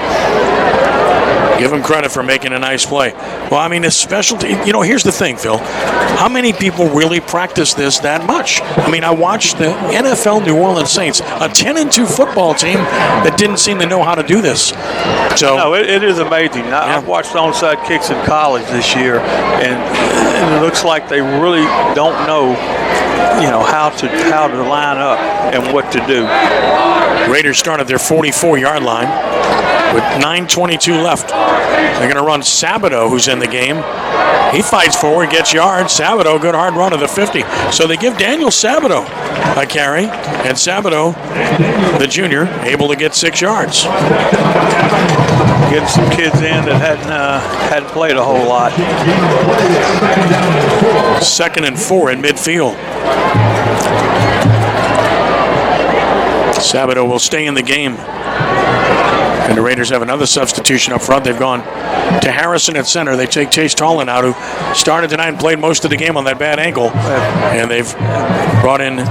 Give him credit for making a nice play. Well, I mean, it's specialty. Here's the thing, Phil. How many people really practice this that much? I mean, I watched the NFL New Orleans Saints, a 10-2 football team that didn't seem to know how to do this. So no, it is amazing. I've watched onside kicks in college this year, and it looks like they really don't know, how to line up and what to do. Raiders start at their 44-yard line with 9:22 left. They're going to run Sabato, who's in the game. He fights forward, gets yards. Sabato, good hard run to the 50. So they give Daniel Sabato a carry, and Sabato, the junior, able to get 6 yards. Getting some kids in that hadn't played a whole lot. 2nd and 4 in midfield. Sabato will stay in the game. And the Raiders have another substitution up front. They've gone to Harrison at center. They take Chase Tolan out, who started tonight and played most of the game on that bad ankle. And they've brought in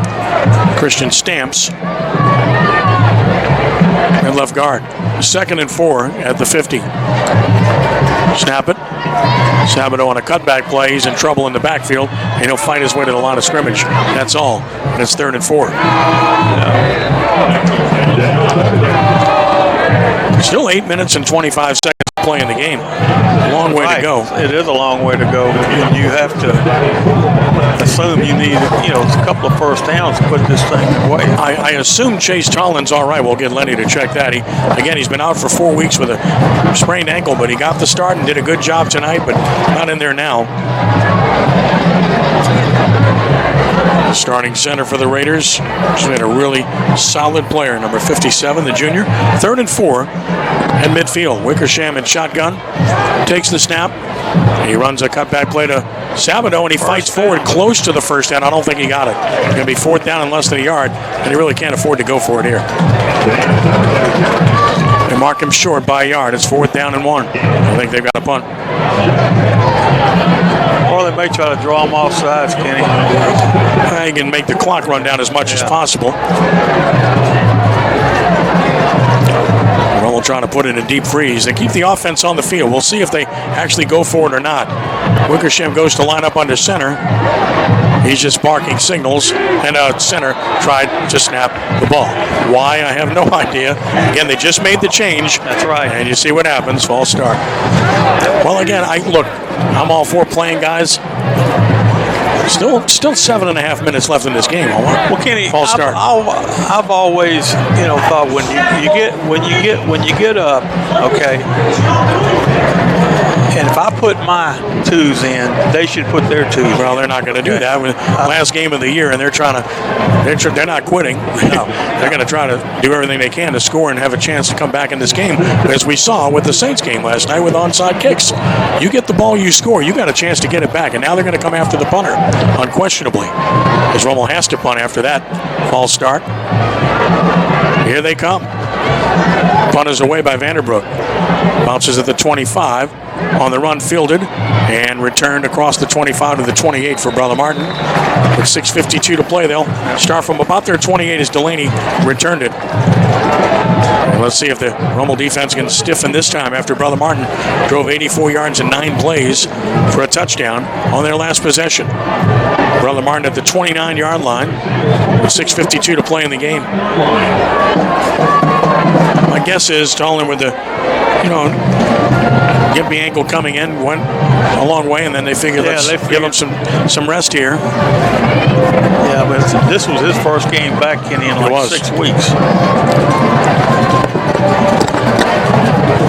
Christian Stamps at left guard. 2nd and 4 at the 50. Snap it. Sabato on a cutback play. He's in trouble in the backfield, and he'll fight his way to the line of scrimmage. That's all. And it's 3rd and 4. Still 8 minutes and 25 seconds to play in the game. Long way to go. It is a long way to go. You have to assume you need, a couple of first downs to put this thing away. I assume Chase Tolan's all right. We'll get Lenny to check that. He's been out for 4 weeks with a sprained ankle, but he got the start and did a good job tonight, but not in there now. Starting center for the Raiders. He's been a really solid player, number 57, the junior. 3rd and 4 at midfield. Wickersham in shotgun. Takes the snap. And he runs a cutback play to Sabato, and he fights forward close to the first down. I don't think he got it. It's going to be 4th down in less than a yard, and he really can't afford to go for it here. They mark him short by a yard. It's 4th down and 1. I think they've got a punt. Well, Well, they may try to draw them off sides, Kenny. You can make the clock run down as much as possible. Rummel trying to put it in deep freeze. They keep the offense on the field. We'll see if they actually go for it or not. Wickersham goes to line up under center. He's just barking signals, and center tried to snap the ball. Why? I have no idea. Again, they just made the change. That's right. And you see what happens. False start. Well, again, I'm all for playing, guys. Still 7.5 minutes left in this game. Well, Kenny, false start. I've always, thought when you get up, okay. And if I put my twos in, they should put their twos. Well, they're not going to do that. Last game of the year, and they're not quitting. No. They're going to try to do everything they can to score and have a chance to come back in this game, as we saw with the Saints game last night with onside kicks. You get the ball, you score, you got a chance to get it back, and now they're going to come after the punter, unquestionably, as Rummel has to punt after that false start. Here they come. Punt is away by Vanderbroek. Bounces at the 25. On the run, fielded and returned across the 25 to the 28 for Brother Martin. With 6:52 to play, they'll start from about their 28 as Delaney returned it. And let's see if the Rummel defense can stiffen this time after Brother Martin drove 84 yards in 9 plays for a touchdown on their last possession. Brother Martin at the 29-yard line with 6:52 to play in the game. My guess is Tolan with the, gimpy ankle coming in, went a long way, and then they figured let's give him some rest here. Yeah, but this was his first game back, Kenny, in like 6 weeks.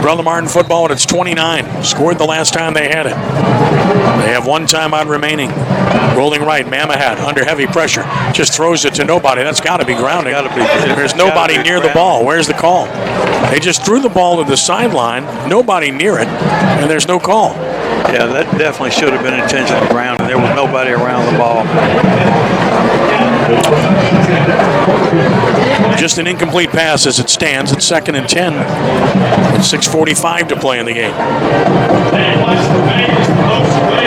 Brother Martin football at its 29. Scored the last time they had it. They have one timeout remaining. Rolling right, Mamahat under heavy pressure. Just throws it to nobody. That's got to be grounding. There's nobody near the ball. Where's the call? They just threw the ball to the sideline. Nobody near it, and there's no call. Yeah, that definitely should have been intentional grounding. There was nobody around the ball. Just an incomplete pass as it stands at 2nd and 10. With 6:45 to play in the game.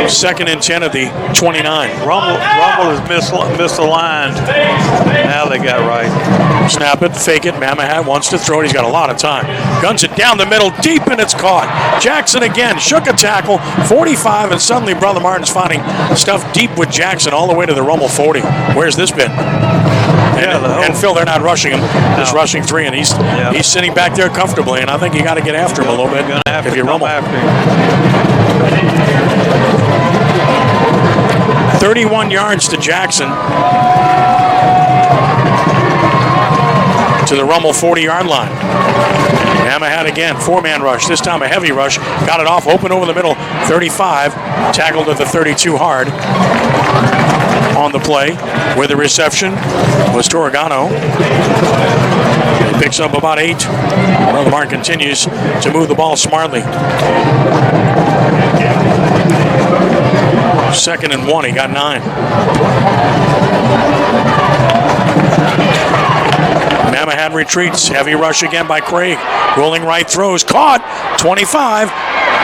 2nd and 10 at the 29. Rummel is misaligned. Now they got right. Snap it, fake it. Mamahat wants to throw it. He's got a lot of time. Guns it down the middle, deep, and it's caught. Jackson again shook a tackle. 45, and suddenly Brother Martin's finding stuff deep with Jackson all the way to the Rummel 40. Where's this been? And Phil, they're not rushing him. Just rushing 3, and he's sitting back there comfortably, and I think you got to get after him a little bit if you're Rummel. 31 yards to Jackson. To the Rummel 40-yard line. Mamahat again, 4-man rush. This time a heavy rush. Got it off, open over the middle. 35, tackled at the 32 hard. On the play, where the reception was Torregano. He picks up about 8. Brother Martin continues to move the ball smartly. 2nd and 1, he got 9. Mamahat retreats, heavy rush again by Craig. Rolling right, throws, caught, 25.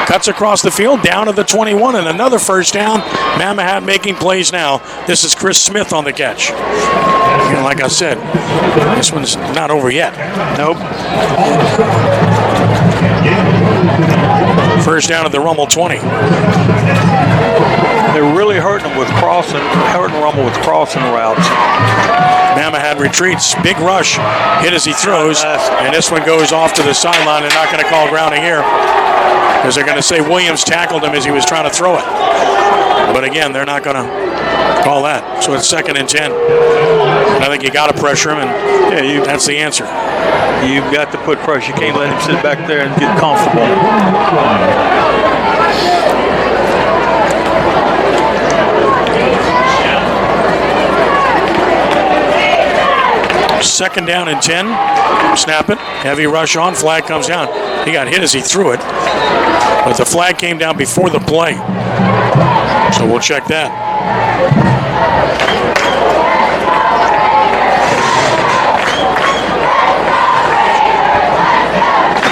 Cuts across the field, down to the 21, and another first down. Mamahat making plays now. This is Chris Smith on the catch. And like I said, this one's not over yet. Nope. First down at the Rummel 20. They're really hurting Rummel with crossing routes. Mamahat retreats, big rush, hit as he throws, and this one goes off to the sideline. They're not going to call grounding here, because they're going to say Williams tackled him as he was trying to throw it. But again, they're not going to call that. So it's 2nd and 10. And I think you got to pressure him, and that's the answer. You've got to put pressure. You can't let him sit back there and get comfortable. Second down and 10. Snap it. Heavy rush on. Flag comes down. He got hit as he threw it. But the flag came down before the play. So we'll check that.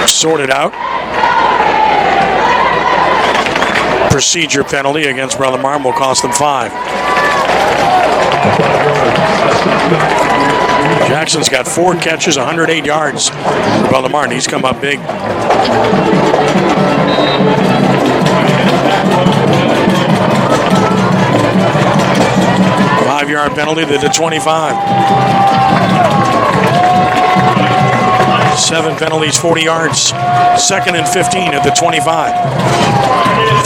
Sorted out. procedure penalty against Brother Martin will cost them 5. Jackson's got 4 catches, 108 yards. Brother Martin, he's come up big. Five-yard penalty to the 25. 7 penalties, 40 yards. 2nd and 15 at the 25.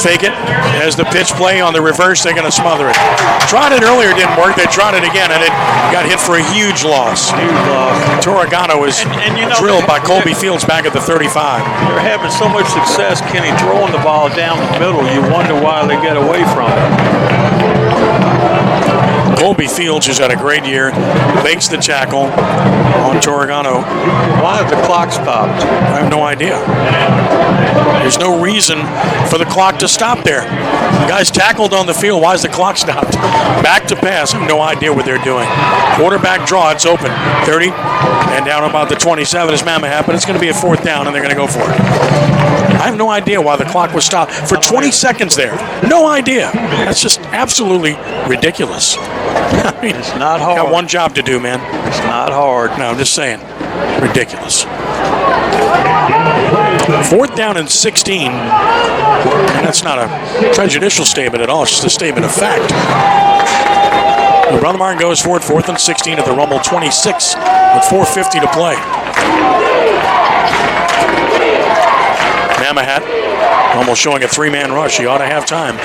Fake it as the pitch play on the reverse. They're going to smother it. Tried it earlier, didn't work. They tried it again, and it got hit for a huge loss. Torregano was drilled by Colby Fields back at the 35. They're having so much success, Kenny, throwing the ball down the middle. You wonder why they get away from it. Colby Fields, who's had a great year, makes the tackle on Torregano. Why is the clock stopped? I have no idea. There's no reason for the clock to stop there. The guy's tackled on the field. Why is the clock stopped? Back to pass. I have no idea what they're doing. Quarterback draw. It's open. 30 and down about the 27 is Mamahat, but it's going to be a 4th down, and they're going to go for it. I have no idea why the clock was stopped for 20 seconds there. No idea. That's just absolutely ridiculous. I mean, it's not hard. Got one job to do, man. It's not hard. No, I'm just saying. Ridiculous. 4th down and 16. And that's not a prejudicial statement at all. It's just a statement of fact. Brother Martin goes for it. 4th and 16 at the Rummel 26 with 4:50 to play. Mamahat almost showing a 3-man rush. He ought to have time.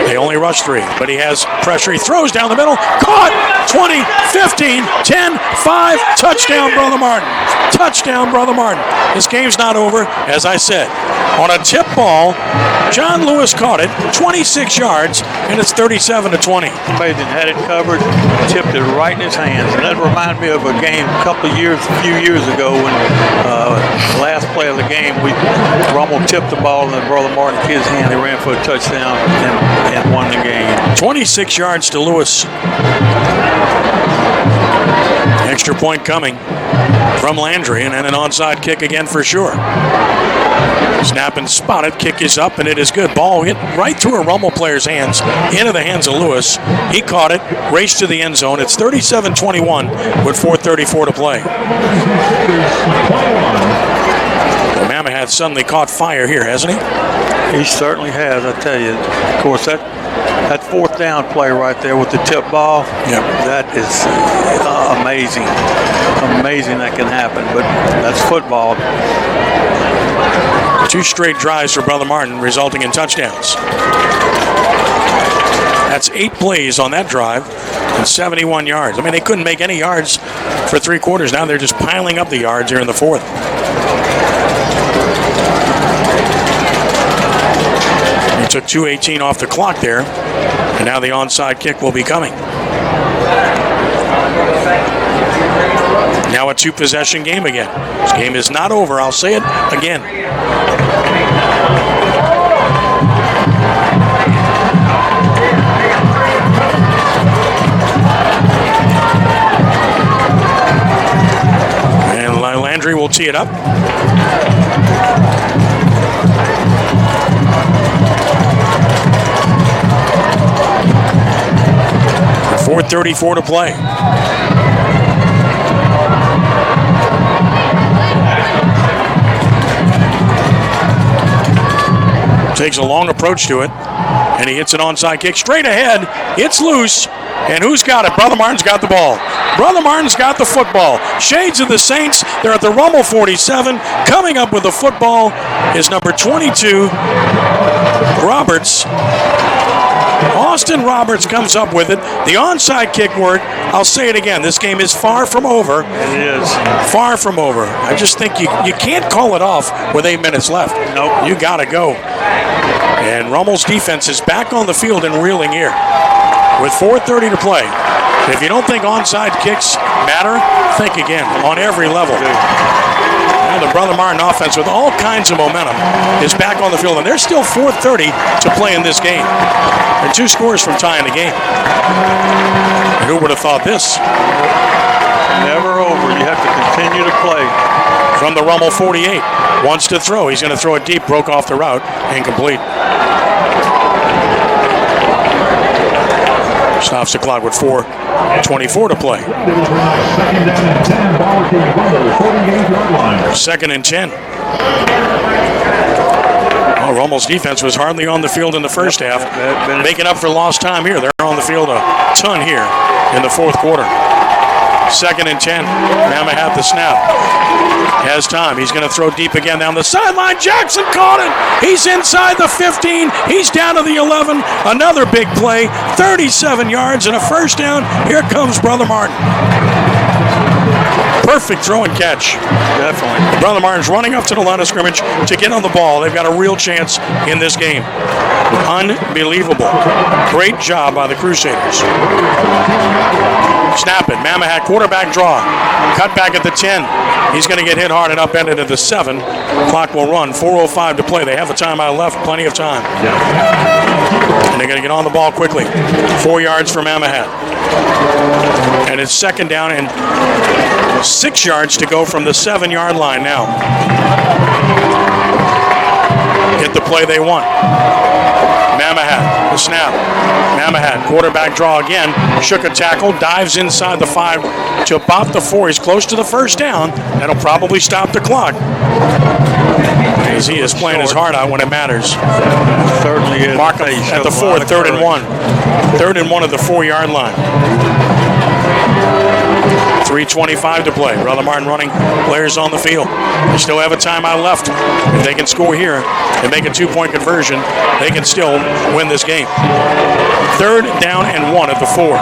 They only rush 3, but he has pressure. He throws down the middle. Caught! 20, 15, 10, 5. Touchdown, Brother Martin. Touchdown, Brother Martin. This game's not over, as I said. On a tip ball, John Lewis caught it, 26 yards, and it's 37-20. Amazing. Had it covered, tipped it right in his hands. And that reminded me of a game a few years ago when the last play of the game, Rummel tipped the ball in Brother Martin kid's hand. They ran for a touchdown and won the game. 26 yards to Lewis. Extra point coming from Landry, and then an onside kick again for sure. Snap and spotted, kick is up, and it is good. Ball hit right through a Rummel player's hands, into the hands of Lewis. He caught it, raced to the end zone. It's 37-21 with 4:34 to play. Mamahat suddenly caught fire here, hasn't he? He certainly has, I tell you. Of course, that 4th down play right there with the tip ball, that is amazing. Amazing that can happen, but that's football. 2 straight drives for Brother Martin, resulting in touchdowns. That's 8 plays on that drive and 71 yards. I mean, they couldn't make any yards for 3 quarters. Now they're just piling up the yards here in the 4th. He took 2:18 off the clock there, and now the onside kick will be coming. Now a 2-possession game again. This game is not over. I'll say it again. And Landry will tee it up. With 4:34 to play. Takes a long approach to it, and he hits an onside kick straight ahead. It's loose, and who's got it? Brother Martin's got the ball. Brother Martin's got the football. Shades of the Saints, they're at the Rummel 47. Coming up with the football is number 22, Roberts. Austin Roberts comes up with it. The onside kick work. I'll say it again. This game is far from over. It is. Far from over. I just think you can't call it off with 8 minutes left. Nope. You got to go. And Rummel's defense is back on the field and reeling here with 4:30 to play. If you don't think onside kicks matter, think again on every level. Now the Brother Martin offense with all kinds of momentum is back on the field, and there's still 4:30 to play in this game. And 2 scores from tying the game. And who would have thought this? Never over. You have to continue to play. From the Rummel 48. Wants to throw. He's going to throw it deep. Broke off the route. Incomplete. Stops the clock with 4:24 to play. Second down and 10, ball to Rummel, 48-yard line. Second and 10. Oh, Rummel's defense was hardly on the field in the first half. Making up for lost time here. They're on the field a ton here in the fourth quarter. Second and 10. Mammoth the snap. Has time. He's going to throw deep again down the sideline. Jackson caught it. He's inside the 15. He's down to the 11. Another big play. 37 yards and a first down. Here comes Brother Martin. Perfect throw and catch. Definitely. Brother Martin's running up to the line of scrimmage to get on the ball. They've got a real chance in this game. Unbelievable. Great job by the Crusaders. Snap it. Mammoth quarterback draw. Cut back at the 10. He's going to get hit hard and upended at the 7. Clock will run. 4:05 to play. They have a timeout left. Plenty of time. And they're going to get on the ball quickly. 4 yards for Mammoth. And it's second down and 6 yards to go from the 7-yard line now. Get the play they want. Mammoth, the snap. Mammoth, quarterback draw again. Shook a tackle, dives inside the 5 to about the 4. He's close to the first down. That'll probably stop the clock. As he is playing his heart out when it matters. Certainly is. Mark him at the 4, 3rd and 1. 3rd and 1 at the 4-yard line. 3:25 to play. Brother Martin running players on the field. They still have a timeout left. If they can score here and make a 2-point conversion, they can still win this game. 3rd down and 1 at the 4.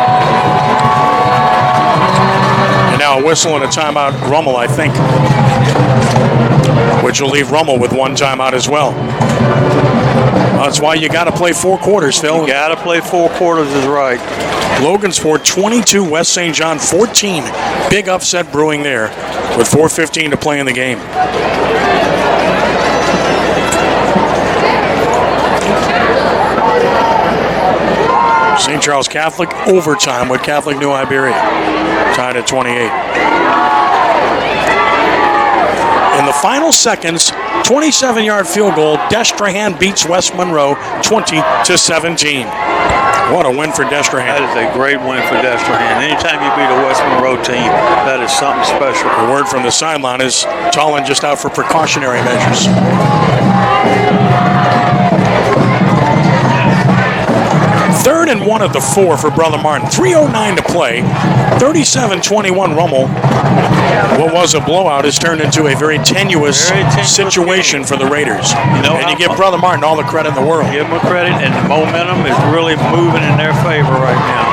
And now a whistle and a timeout. Rummel, I think, which will leave Rummel with 1 timeout as well. That's why you got to play 4 quarters, Phil. You got to play 4 quarters is right. Logansport 22, West St. John 14. Big upset brewing there with 4:15 to play in the game. St. Charles Catholic overtime with Catholic New Iberia. Tied at 28. In the final seconds, 27-yard field goal. Destrehan beats West Monroe 20-17. What a win for Destrehan. That is a great win for Destrehan. Anytime you beat a West Monroe team, that is something special. The word from the sideline is Tollin just out for precautionary measures. 3rd and 1 at the 4 for Brother Martin. 3:09 to play. 37-21 Rummel. What was a blowout has turned into a very tenuous situation for the Raiders. And you give Brother Martin all the credit in the world. Give him credit, and the momentum is really moving in their favor right now.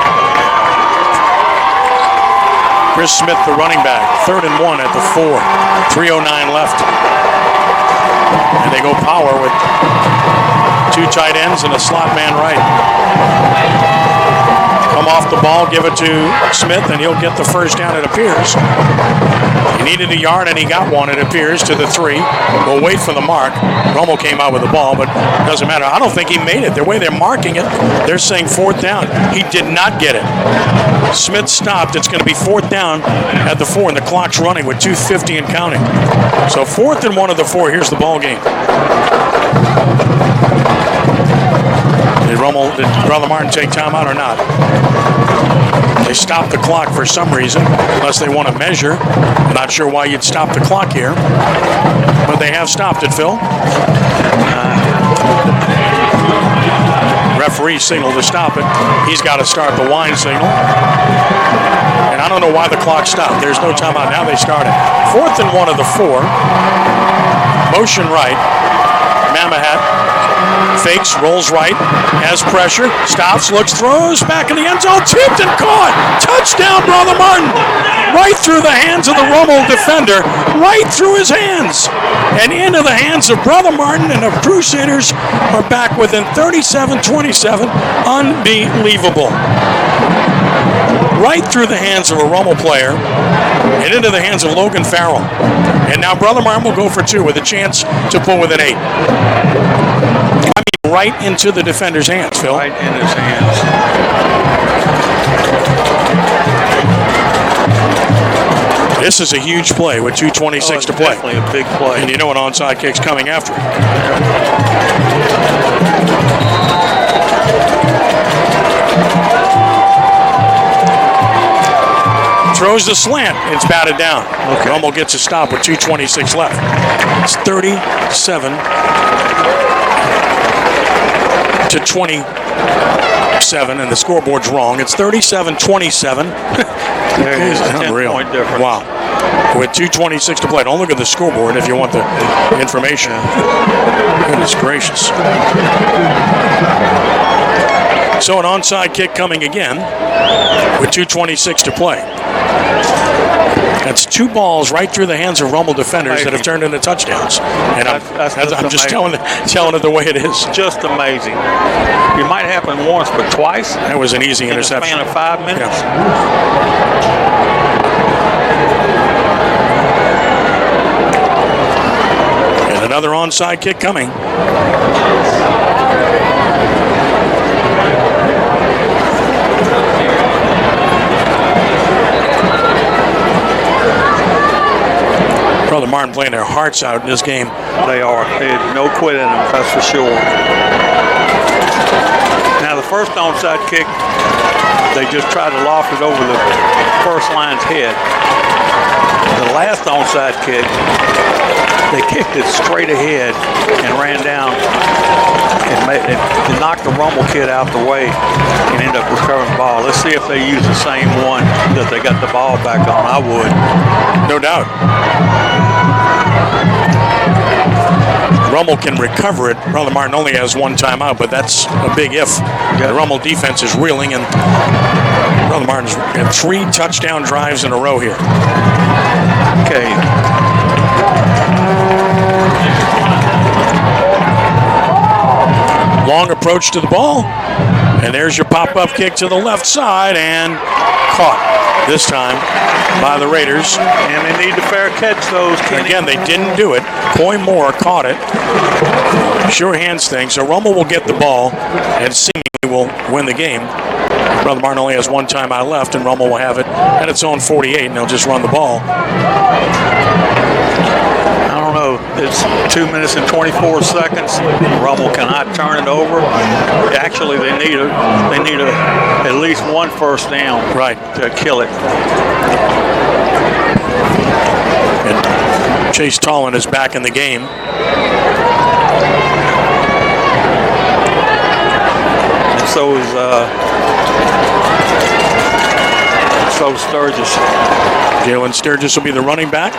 Chris Smith, the running back. 3rd and 1 at the 4. 3:09 left. And they go power with 2 tight ends and a slot man right. Come off the ball, give it to Smith, and he'll get the first down, it appears. He needed a yard, and he got 1, it appears, to the 3. We'll wait for the mark. Rummel came out with the ball, but it doesn't matter. I don't think he made it. The way they're marking it, they're saying 4th down. He did not get it. Smith stopped. It's going to be 4th down at the 4, and the clock's running with 2:50 and counting. So 4th and 1 of the 4. Here's the ball game. Did Brother Martin take timeout or not? They stopped the clock for some reason, unless they want to measure. I'm not sure why you'd stop the clock here, but they have stopped it, Phil. Referee signal to stop it. He's got to start the wine signal. And I don't know why the clock stopped. There's no timeout. Now they started. 4th and 1 of the 4. Motion right. Mammoth fakes, rolls right, has pressure, stops, looks, throws, back in the end zone, tipped and caught. Touchdown, Brother Martin. Right through the hands of the Rummel defender, right through his hands. And into the hands of Brother Martin, and the Crusaders are back within 37-27. Unbelievable. Right through the hands of a Rummel player and into the hands of Logan Farrell. And now Brother Martin will go for 2 with a chance to pull within 8. Right into the defender's hands, Phil. Right in his hands. This is a huge play with 2:26 to play. Definitely a big play. And you know an onside kick's coming after it. Throws the slant. It's batted down. Okay. Rummel gets a stop with 2:26 left. It's 37-27, and the scoreboard's wrong. It's 37-27. There's a 10-point difference. Wow. With 2:26 to play. Don't look at the scoreboard if you want the information. Goodness gracious. So an onside kick coming again with 2:26 to play. That's two balls right through the hands of Rummel defenders that have turned into touchdowns. And I'm just telling it the way it is. Just amazing. It might happen once, but twice. That was an easy interception. In a span of 5 minutes. Yeah. And another onside kick coming. Brother Martin playing their hearts out in this game. They are. They had no quit in them, that's for sure. Now the first onside kick, they just tried to loft it over the first line's head. The last onside kick, they kicked it straight ahead and ran down and knocked the Rummel kid out the way and ended up recovering the ball. Let's see if they use the same one that they got the ball back on. I would. No doubt. Rummel can recover it. Brother Martin only has one timeout, but that's a big if. The Rummel defense is reeling, and Brother Martin's got 3 touchdown drives in a row here. Okay. Long approach to the ball, and there's your pop-up kick to the left side, and caught this time by the Raiders. And they need to fair catch those. Again, they didn't do it. Coy Moore caught it. Sure hands thing, so Rummel will get the ball and seemingly will win the game. Brother Martin only has one timeout left, and Rummel will have it at its own 48, and they'll just run the ball. I don't know. It's 2 minutes and 24 seconds. Rummel cannot turn it over. Actually, they need at least one first down, right, to kill it. And Chase Tollin is back in the game. And so is Sturgis. Jalen Sturgis will be the running back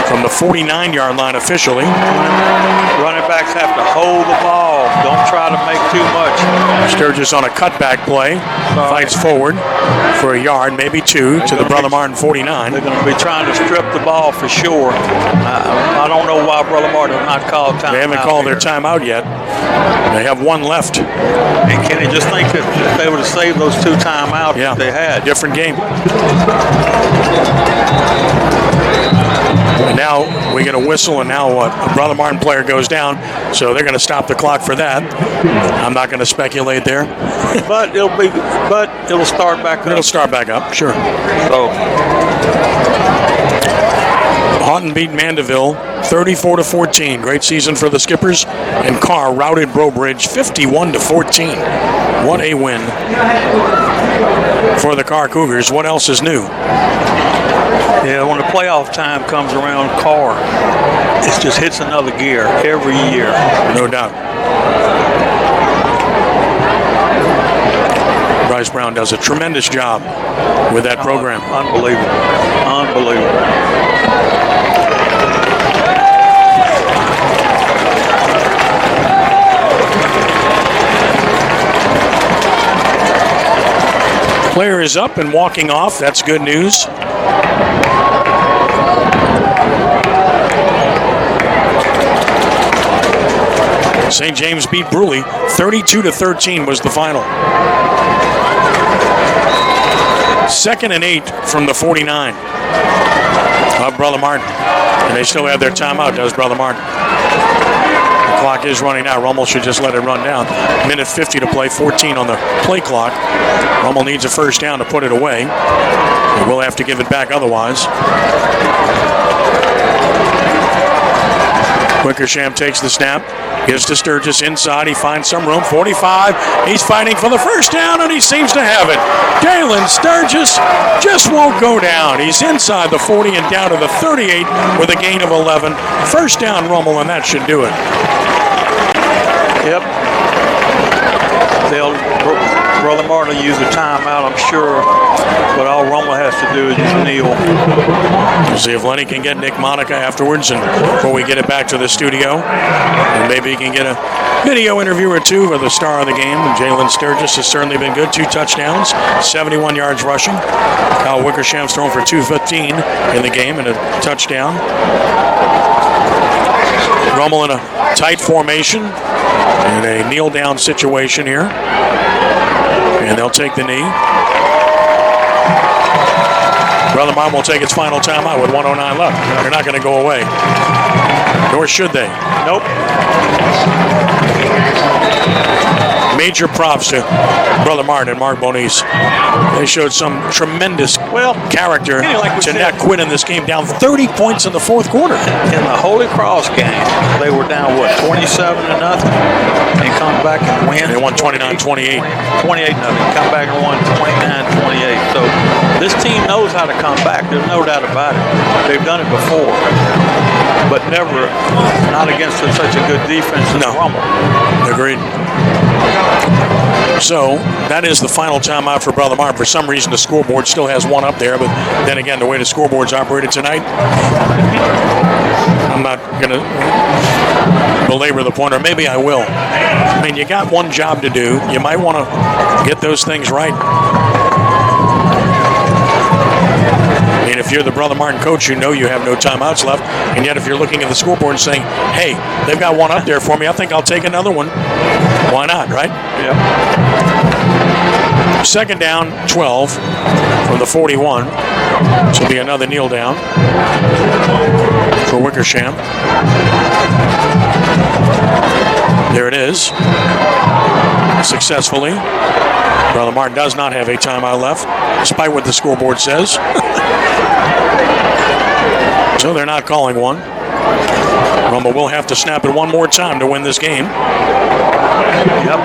from the 49-yard line officially. Running backs have to hold the ball. Don't try to make too much. Sturgis on a cutback play. Fights forward for a yard, maybe 2, to the Brother Martin 49. They're going to be trying to strip the ball for sure. I don't know why Brother Martin has not called timeout. They haven't called their timeout yet. They have one left. And can you just think that if they would have saved those 2 timeouts that they had? Different game. And now we get a whistle, and now what? A Brother Martin player goes down, so they're going to stop the clock for that. I'm not going to speculate there. But it'll start back up. It'll start back up, sure. So Houghton beat Mandeville 34-14. Great season for the Skippers. And Carr routed Brobridge 51-14. What a win for the Carr Cougars. What else is new? Yeah, when the playoff time comes around, Carr, it just hits another gear every year. No doubt. Bryce Brown does a tremendous job with that program. Unbelievable. Unbelievable. Player is up and walking off. That's good news. St. James beat Bruley 32-13 was the final. 2nd and 8 from the 49 of Brother Martin. And they still have their timeout, does Brother Martin. The clock is running out. Rummel should just let it run down. Minute 50 to play, 14 on the play clock. Rummel needs a first down to put it away. He will have to give it back otherwise. Wickersham takes the snap. Gives to Sturgis inside. He finds some room. 45. He's fighting for the first down, and he seems to have it. Jalen Sturgis just won't go down. He's inside the 40 and down to the 38 with a gain of 11. First down, Rummel, and that should do it. Yep. Brother Martin will use a timeout, I'm sure, but all Rummel has to do is just kneel. We'll see if Lenny can get Nick Monica afterwards and before we get it back to the studio. And maybe he can get a video interview or two with the star of the game. And Jalen Sturgis has certainly been good. 2 touchdowns, 71 yards rushing. Kyle Wickersham's thrown for 215 in the game and a touchdown. Rummel in a tight formation in a kneel-down situation here. And they'll take the knee. Brother Martin will take its final timeout with 1:09 left. They're not going to go away. Nor should they. Nope. Major props to Brother Martin and Mark Bonise. They showed some tremendous character to not quit in this game, down 30 points in the fourth quarter. In the Holy Cross game, they were down, 27-0, and come back and win. They won 29-28. 28-0. Come back and won 29-28. So this team knows how to come back. There's no doubt about it. They've done it before, but never, not against such a good defense as Rummel. Agreed. So that is the final timeout for Brother Martin. For some reason, the scoreboard still has one up there, but then again, the way the scoreboard's operated tonight, I'm not going to belabor the point, or maybe I will. I mean, you got one job to do. You might want to get those things right. I mean, if you're the Brother Martin coach, you know you have no timeouts left, and yet if you're looking at the scoreboard and saying, hey, they've got one up there for me, I think I'll take another one. Why not, right? Yep. Second down, 12 from the 41. This will be another kneel down for Wickersham. There it is. Successfully. Brother Martin does not have a timeout left, despite what the scoreboard says. So they're not calling one. Rummel will have to snap it one more time to win this game. Yep.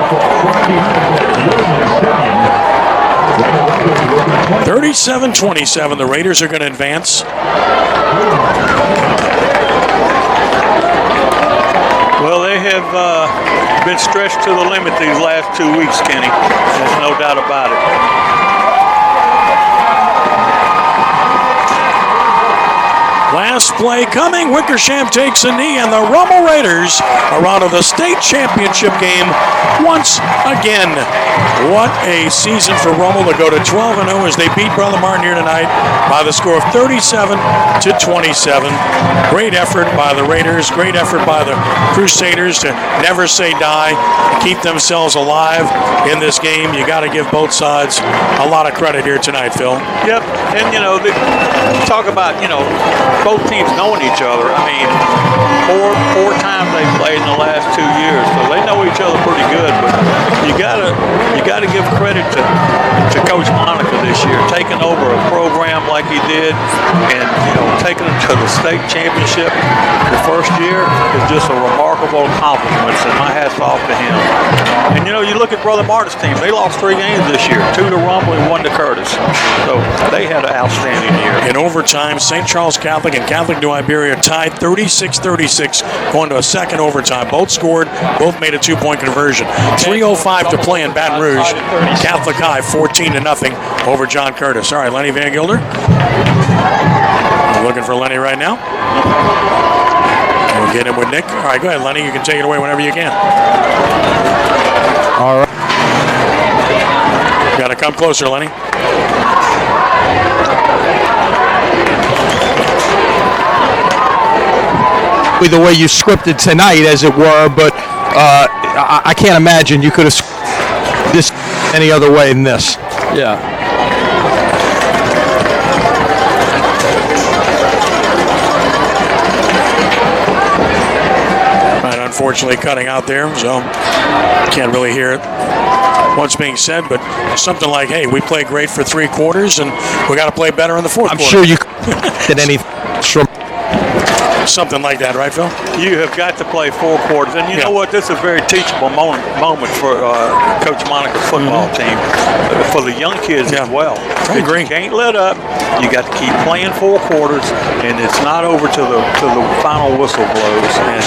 37-27, the Raiders are going to advance. Well, they have been stretched to the limit these last 2 weeks, Kenny. There's no doubt about it. Last play coming. Wickersham takes a knee, and the Rummel Raiders are out of the state championship game once again. What a season for Rummel to go to 12-0 as they beat Brother Martin here tonight by the score of 37-27. Great effort by the Raiders. Great effort by the Crusaders to never say die, keep themselves alive in this game. You got to give both sides a lot of credit here tonight, Phil. Yep, and they talk about both teams knowing each other. I mean, four times they played in the last 2 years, so they know each other pretty good. But you gotta give credit to Coach Monica this year, taking over a program like he did, and taking them to the state championship the first year is just a remarkable accomplishment. And my hat's off to him. And you look at Brother Martin's team; they lost 3 games this year, 2 to Rummel and 1 to Curtis. So they had an outstanding year. In overtime, St. Charles Catholic and Catholic New Iberia tied 36-36, going to a second overtime. Both scored, both made a 2-point conversion. 3:05 to play in Baton Rouge. Catholic High 14-0 over John Curtis. All right, Lenny Van Gilder. I'm looking for Lenny right now. We'll get him with Nick. All right, go ahead, Lenny. You can take it away whenever you can. All right. Got to come closer, Lenny. The way you scripted tonight, as it were, but I can't imagine you could have this any other way than this. Yeah. Right, unfortunately cutting out there, so can't really hear what's being said, but something like, hey, we played great for 3 quarters, and we got to play better in the fourth quarter. I'm sure you did anything. something like that, right, Phil? You have got to play 4 quarters. And you know what? This is a very teachable moment for Coach Monica's football team, for the young kids as well. I agree. You can't let up. You got to keep playing 4 quarters, and it's not over till the final whistle blows. And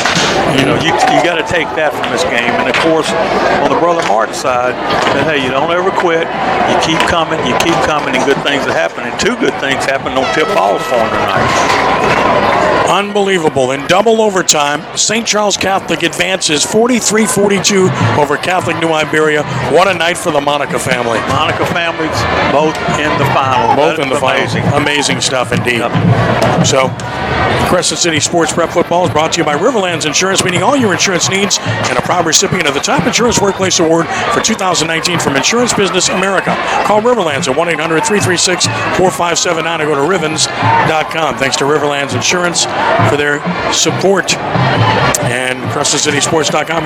you know, you got to take that from this game. And of course, on the Brother Martin side, hey, you don't ever quit. You keep coming, and good things will happen. And 2 good things happen. Don't tip balls for them tonight. Unbelievable. In double overtime, St. Charles Catholic advances 43-42 over Catholic New Iberia. What a night for the Monica family. Monica families both in the final. Both in the final. Amazing stuff indeed. Yep. So, Crescent City Sports Prep Football is brought to you by Riverlands Insurance, meeting all your insurance needs, and a proud recipient of the Top Insurance Workplace Award for 2019 from Insurance Business America. Call Riverlands at 1-800-336-4579 or go to Rivens.com. Thanks to Riverlands Insurance for their support. And CrescentCitySports.com,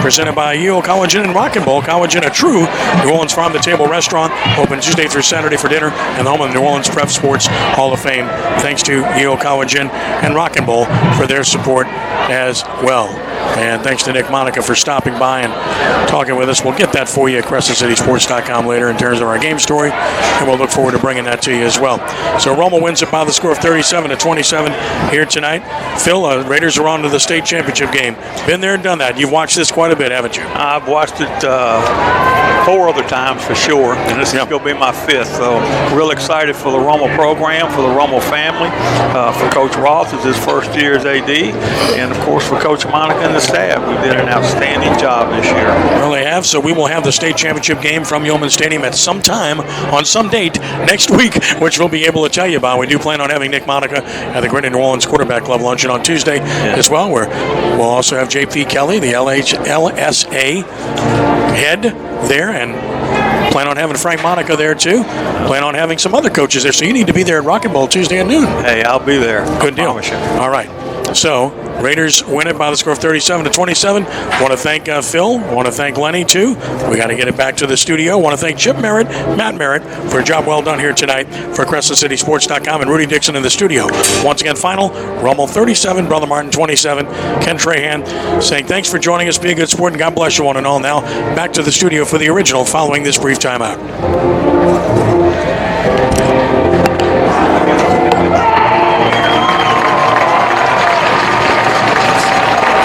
presented by Yale College Inn and Rockin' Bowl. College Inn, a true New Orleans farm-to-table restaurant, open Tuesday through Saturday for dinner, and the home of the New Orleans Prep Sports Hall of Fame. Thanks to Yale College Inn and Rockin' Bowl for their support as well. And thanks to Nick Monica for stopping by and talking with us. We'll get that for you at CrescentCitySports.com later in terms of our game story, and we'll look forward to bringing that to you as well. So Rummel wins it by the score of 37-27 here tonight. Phil, Raiders are on to the state championship game. Been there and done that. You've watched this quite a bit, haven't you? I've watched it 4 other times for sure, and this is going to be my 5th. So real excited for the Rummel program, for the Rummel family, for Coach Roth as his first year as AD, and of course for Coach Monica and the staff, who did an outstanding job this year. Really have. So we will have the state championship game from Yeoman Stadium at some time on some date next week, which we'll be able to tell you about. We do plan on having Nick Monica at the Greater New Orleans Quarterback Club luncheon on Tuesday as well, where we'll also have J.P. Kelly, the LHSAA head there, and plan on having Frank Monica there too. Plan on having some other coaches there. So you need to be there at Rockin' Bowl Tuesday at noon. Hey, I'll be there. Good deal. All right. So Raiders win it by the score of 37-27. Want to thank Phil. Want to thank Lenny too. We got to get it back to the studio. Want to thank Chip Merritt, Matt Merritt, for a job well done here tonight for CrescentCitySports.com, and Rudy Dixon in the studio. Once again, final Rummel 37, Brother Martin 27. Ken Trahan saying thanks for joining us. Be a good sport, and God bless you one and all. Now back to the studio for the original following this brief timeout.